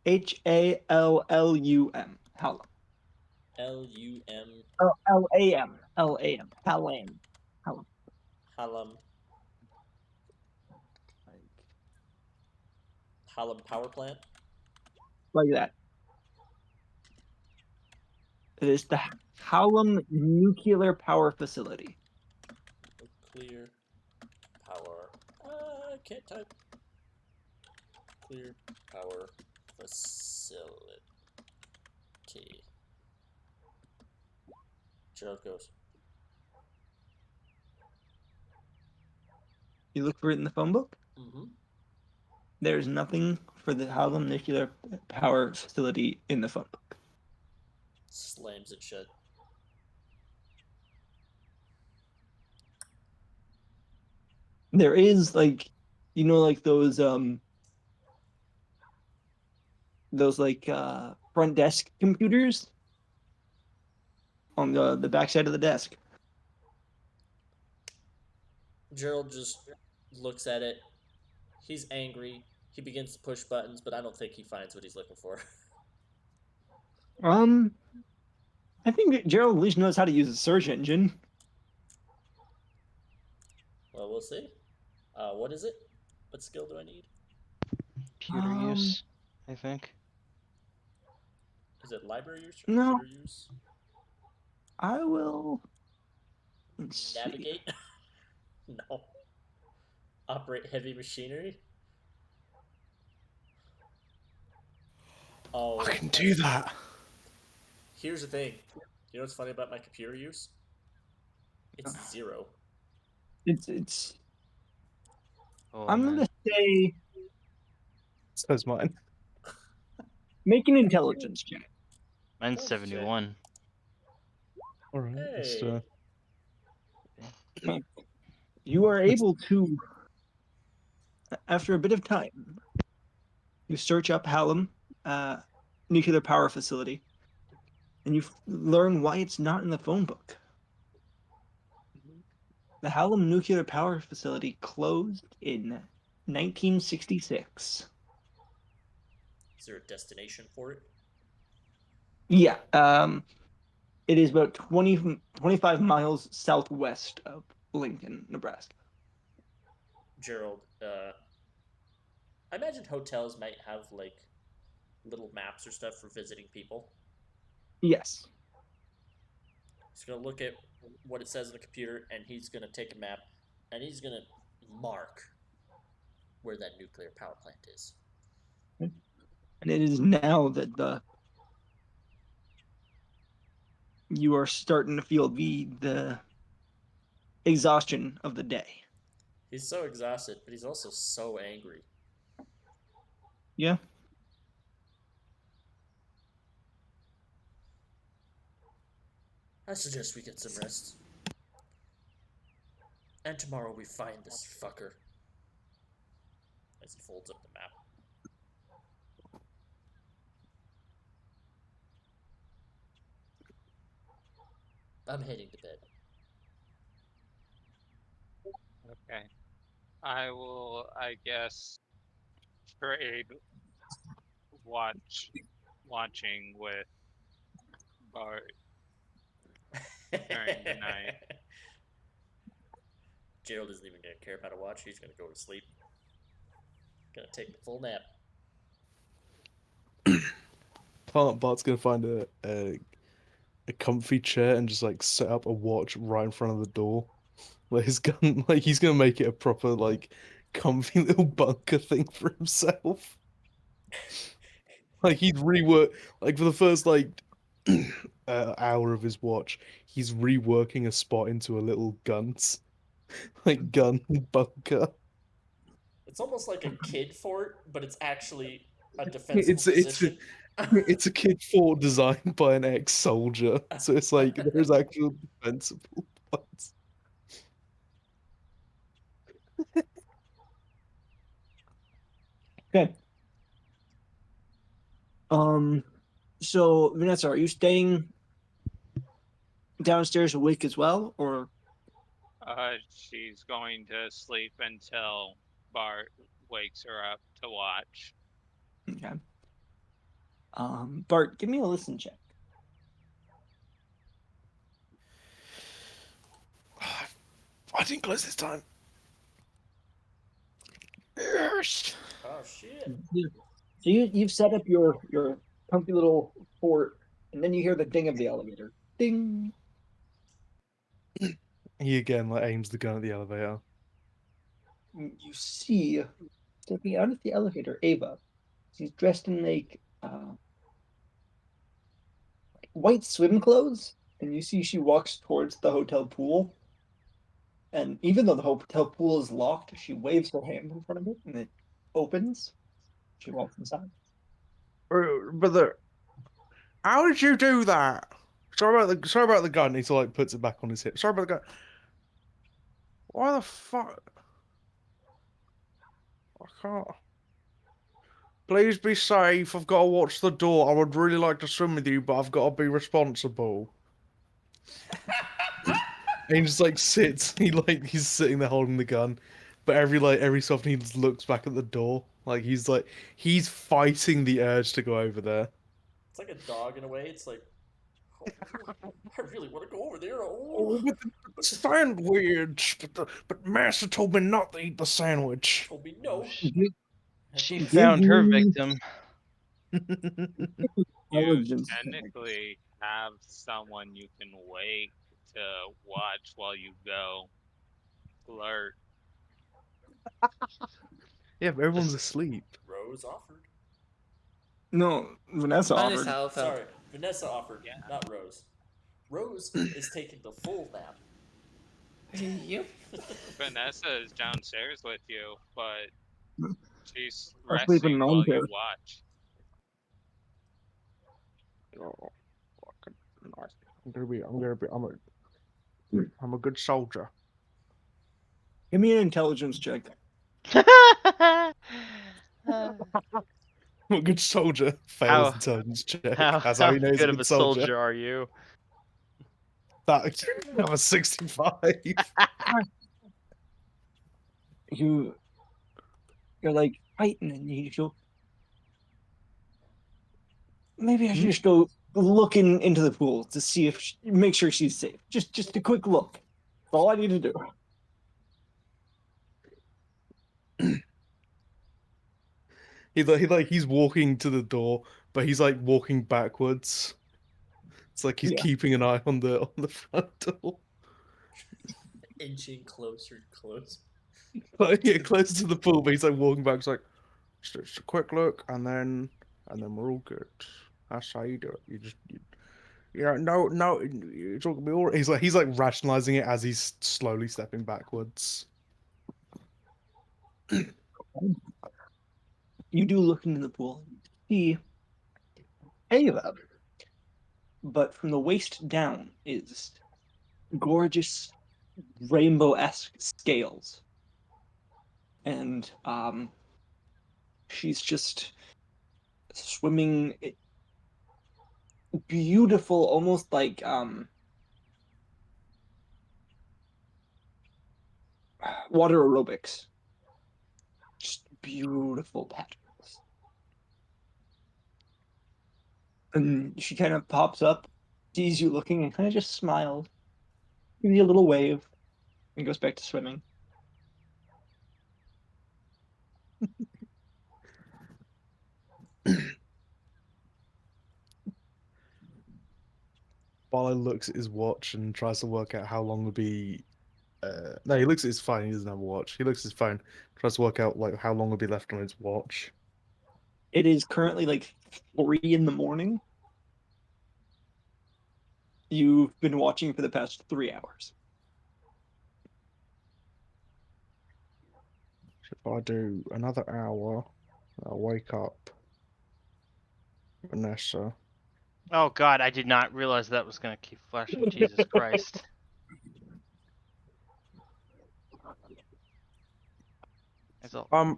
HALLUM. Hallam. LUM. Oh, LAM. LAM. Hallam. Hallam. Hallam. Hallam power plant. Like that. It is the Hallam Nuclear Power Facility. Nuclear power. I can't type. Nuclear power facility. Gerald goes. You look for it in the phone book? Mm-hmm. There's nothing for the Hallam Nuclear Power Facility in the phone book. Slams it shut. There is like those front desk computers on the back side of the desk. Gerald just looks at it. He's angry. He begins to push buttons, but I don't think he finds what he's looking for. I think that Gerald at least knows how to use a search engine. Well, we'll see. What is it? What skill do I need? Computer use, I think. Is it library use or No. computer use? I will. Let's see. Navigate? No. Operate heavy machinery? Oh. I can do that. Here's the thing. You know what's funny about my computer use? It's 0. It's. Oh, I'm man. gonna say Says mine. make an intelligence check. Mine's Don't 71. All right. Let's, Hey. You are able to, after a bit of time, you search up Hallam Nuclear Power Facility, and you learn why it's not in the phone book. The Hallam Nuclear Power Facility closed in 1966. Is there a destination for it? Yeah, it is about 25 miles southwest of Lincoln, Nebraska. Gerald, I imagine hotels might have like little maps or stuff for visiting people. Yes. He's gonna look at what it says on the computer, and he's gonna take a map, and he's gonna mark where that nuclear power plant is. And it is now that you are starting to feel the exhaustion of the day. He's so exhausted, but he's also so angry. Yeah. I suggest we get some rest. And tomorrow we find this fucker. As he folds up the map. I'm heading to bed. Okay. I will, I guess, trade watching with Bart during the night. Gerald isn't even gonna care about a watch. He's gonna go to sleep. Gonna take the full nap. Bart's gonna find a comfy chair and just like set up a watch right in front of the door. Where his gun, like he's gonna make it a proper like comfy little bunker thing for himself. Like he'd rework, like for the first like hour of his watch, he's reworking a spot into a little guns, like gun bunker. It's almost like a kid fort, but it's actually a defensible It's position. it's a kid fort designed by an ex-soldier, so it's like there's actual defensible parts. Okay. So Vanessa, are you staying downstairs awake as well, or? She's going to sleep until Bart wakes her up to watch. Okay. Bart, give me a listen check. I didn't close this time. Yes. Oh shit! So you've set up your comfy little fort, and then you hear the ding of the elevator. Ding. He again like aims the gun at the elevator. You see stepping out of the elevator, Ava. She's dressed in like white swim clothes, and you see she walks towards the hotel pool. And even though the hotel pool is locked, she waves her hand in front of it, and it opens. She walks inside. Brother, how did you do that? Sorry about the gun. He sort of like puts it back on his hip. Sorry about the gun. Why the fuck? I can't. Please be safe. I've got to watch the door. I would really like to swim with you, but I've got to be responsible. And he just like sits. He's sitting there holding the gun, but every so often he just looks back at the door. He's fighting the urge to go over there. It's like a dog in a way. It's like, oh, I really want to go over there. Oh, Oh, but the sandwich. But Master told me not to eat the sandwich. told me no. She Give found her me victim. You intelligence. technically have someone you can wait to watch while you go flirt. Yeah, but everyone's asleep. Rose offered. No, Vanessa Vanessa offered. offered. Sorry, Vanessa offered, Yeah. not Rose. Rose is taking the full nap. Yep. Vanessa is downstairs with you, but she's I'll sleep in resting an while armchair. you watch. Oh, fucking nice. I'm a good soldier. Give me an intelligence check. I'm a good soldier. Fails intelligence check. That's how how he knows he's good a of good a soldier. soldier are you? That I'm a 65. You're like fighting, and you go. Maybe I should just go looking into the pool to see if make sure she's safe. Just a quick look. That's all I need to do. He's walking to the door, but he's like walking backwards. It's like he's Yeah. keeping an eye on the front door. Inching closer and closer. Like yeah, close to the pool, but he's like walking back. It's like just a quick look, and then we're all good. That's how you do it. No, it's all gonna be all right. He's like rationalizing it as he's slowly stepping backwards. You do look into the pool. See Ava, but from the waist down is gorgeous rainbow-esque scales, and she's just swimming beautiful, almost like water aerobics. Just beautiful patterns. And she kind of pops up, sees you looking, and kind of just smiles, gives you a little wave, and goes back to swimming. Barlow looks at his watch and tries to work out how long would be. No, he looks at his phone. He doesn't have a watch. He looks at his phone, tries to work out like how long would be left on his watch. It is currently like 3 in the morning. You've been watching for the past 3 hours. If I do another hour, I'll wake up Vanessa. Oh God, I did not realize that was gonna keep flashing. Jesus Christ.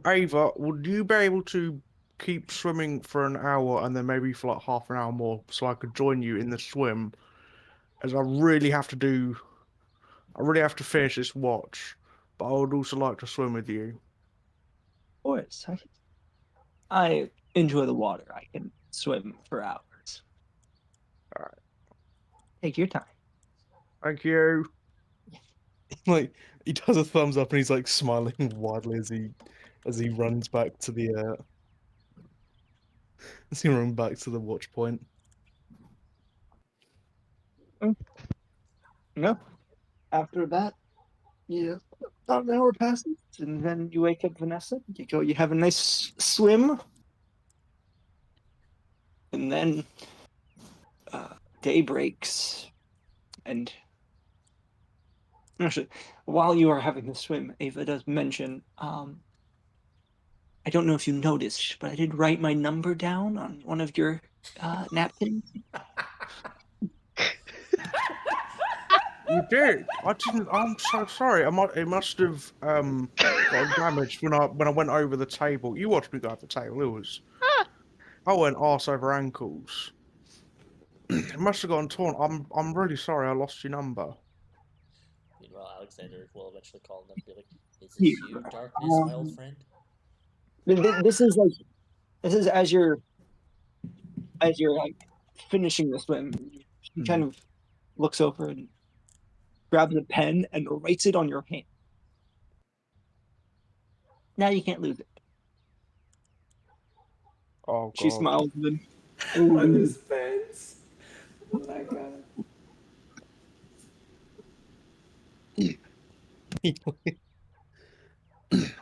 Ava, would you be able to keep swimming for an hour and then maybe for like half an hour more so I could join you in the swim? As I really have to finish this watch, but I would also like to swim with you. Of course, I enjoy the water. I can swim for hours. All right. Take your time. Thank you. Like he does a thumbs up and he's like smiling widely as he runs back to the watch point. No. After that, about an hour passes, and then you wake up Vanessa. You have a nice swim, and then day breaks. And actually, while you are having the swim, Ava does mention, I don't know if you noticed, but I did write my number down on one of your napkins. You did. I didn't. I'm so sorry. It must have got damaged when I went over the table. You watched me go over the table. It was. I went arse over ankles. It must have gotten torn. I'm really sorry. I lost your number. Meanwhile, Alexander will eventually call him and be like, "Is this you, Darkness, my old friend?" This is as you're like finishing the swim. She kind of looks over and grabs a pen and writes it on your hand. Now you can't lose it. Oh God. She smiles and then. On his pants. Oh my God.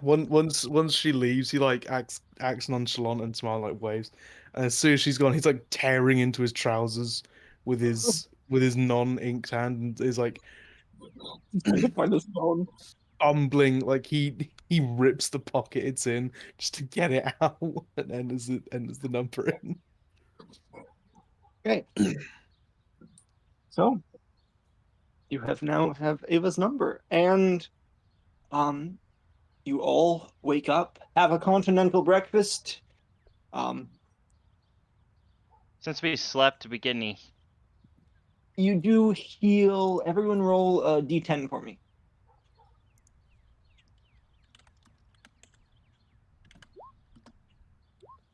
Once she leaves, he like acts nonchalant and smile like waves. And as soon as she's gone, he's like tearing into his trousers with his non-inked hand and is like Find this phone. fumbling like he rips the pocket it's in just to get it out and enters the number in. Okay. So you now have Ava's number, and you all wake up, have a continental breakfast. Since we slept, did we get any? You do heal. Everyone roll a d10 for me.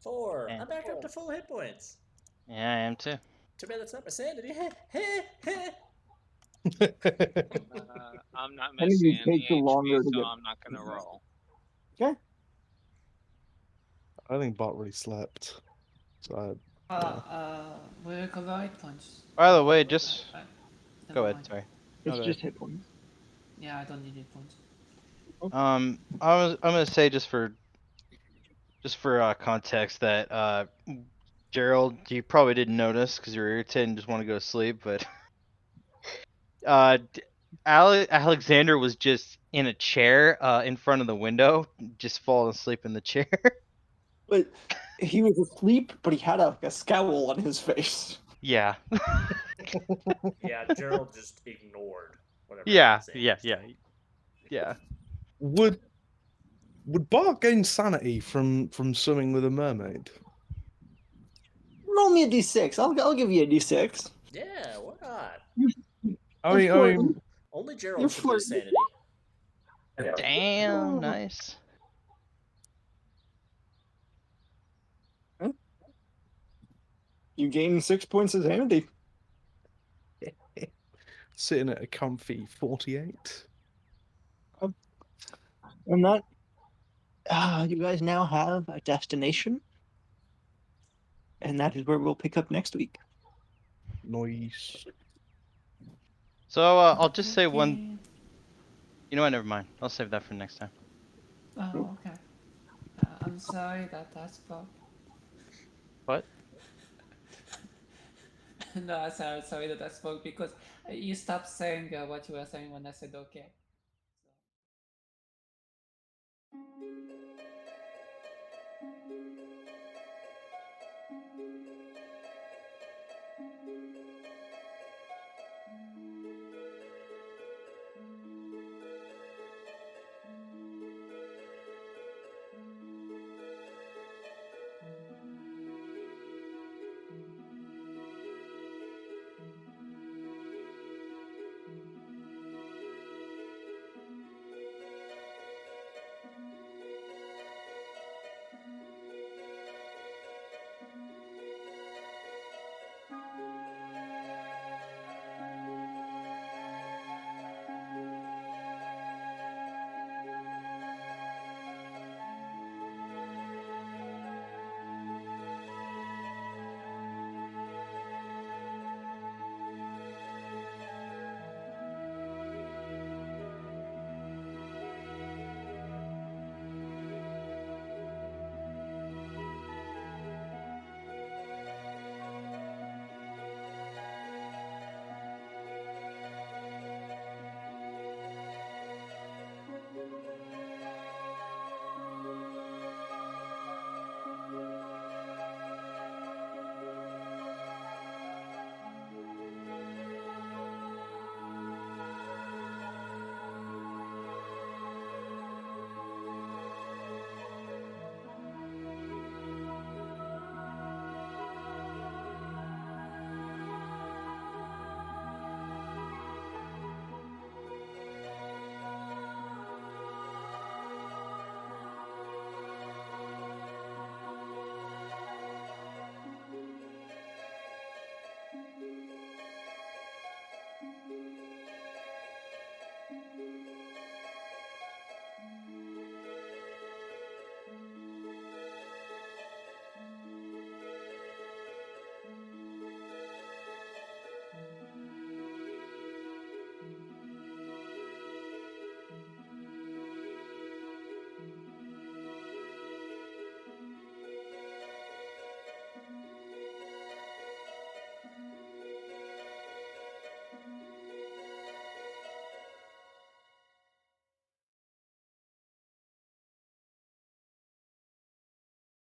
4. Yeah. I'm back up to full hit points. Yeah, I am too. Too bad that's not my sanity. I'm not Any of missing these any take you longer HP, to so get- I'm not gonna roll. Okay. I think Bart really slept. So We recover hit points. By the way, just Never go ahead. mind. Sorry. It's Okay. just hit points. Yeah, I don't need hit points. I'm gonna say just for context that Gerald, you probably didn't notice because you were irritated and just want to go to sleep, but Alexander was just in a chair in front of the window, just falling asleep in the chair. But he was asleep, but he had a scowl on his face. Yeah. Yeah, Gerald just ignored whatever. Yeah. Alexander Yeah. said. Yeah. would Bart gain sanity from swimming with a mermaid? Roll me a d6. I'll give you a d6. Yeah, why not? I mean, Only Gerald You're should lose flirting. sanity. Damn, nice. You gain 6 points of sanity. Sitting at a comfy 48. And that, you guys now have a destination. And that is where we'll pick up next week. Nice. So I'll just say one. You know what? Never mind. I'll save that for next time. Oh, okay. I'm sorry that I spoke. What? No, sorry that I spoke because you stopped saying what you were saying when I said okay.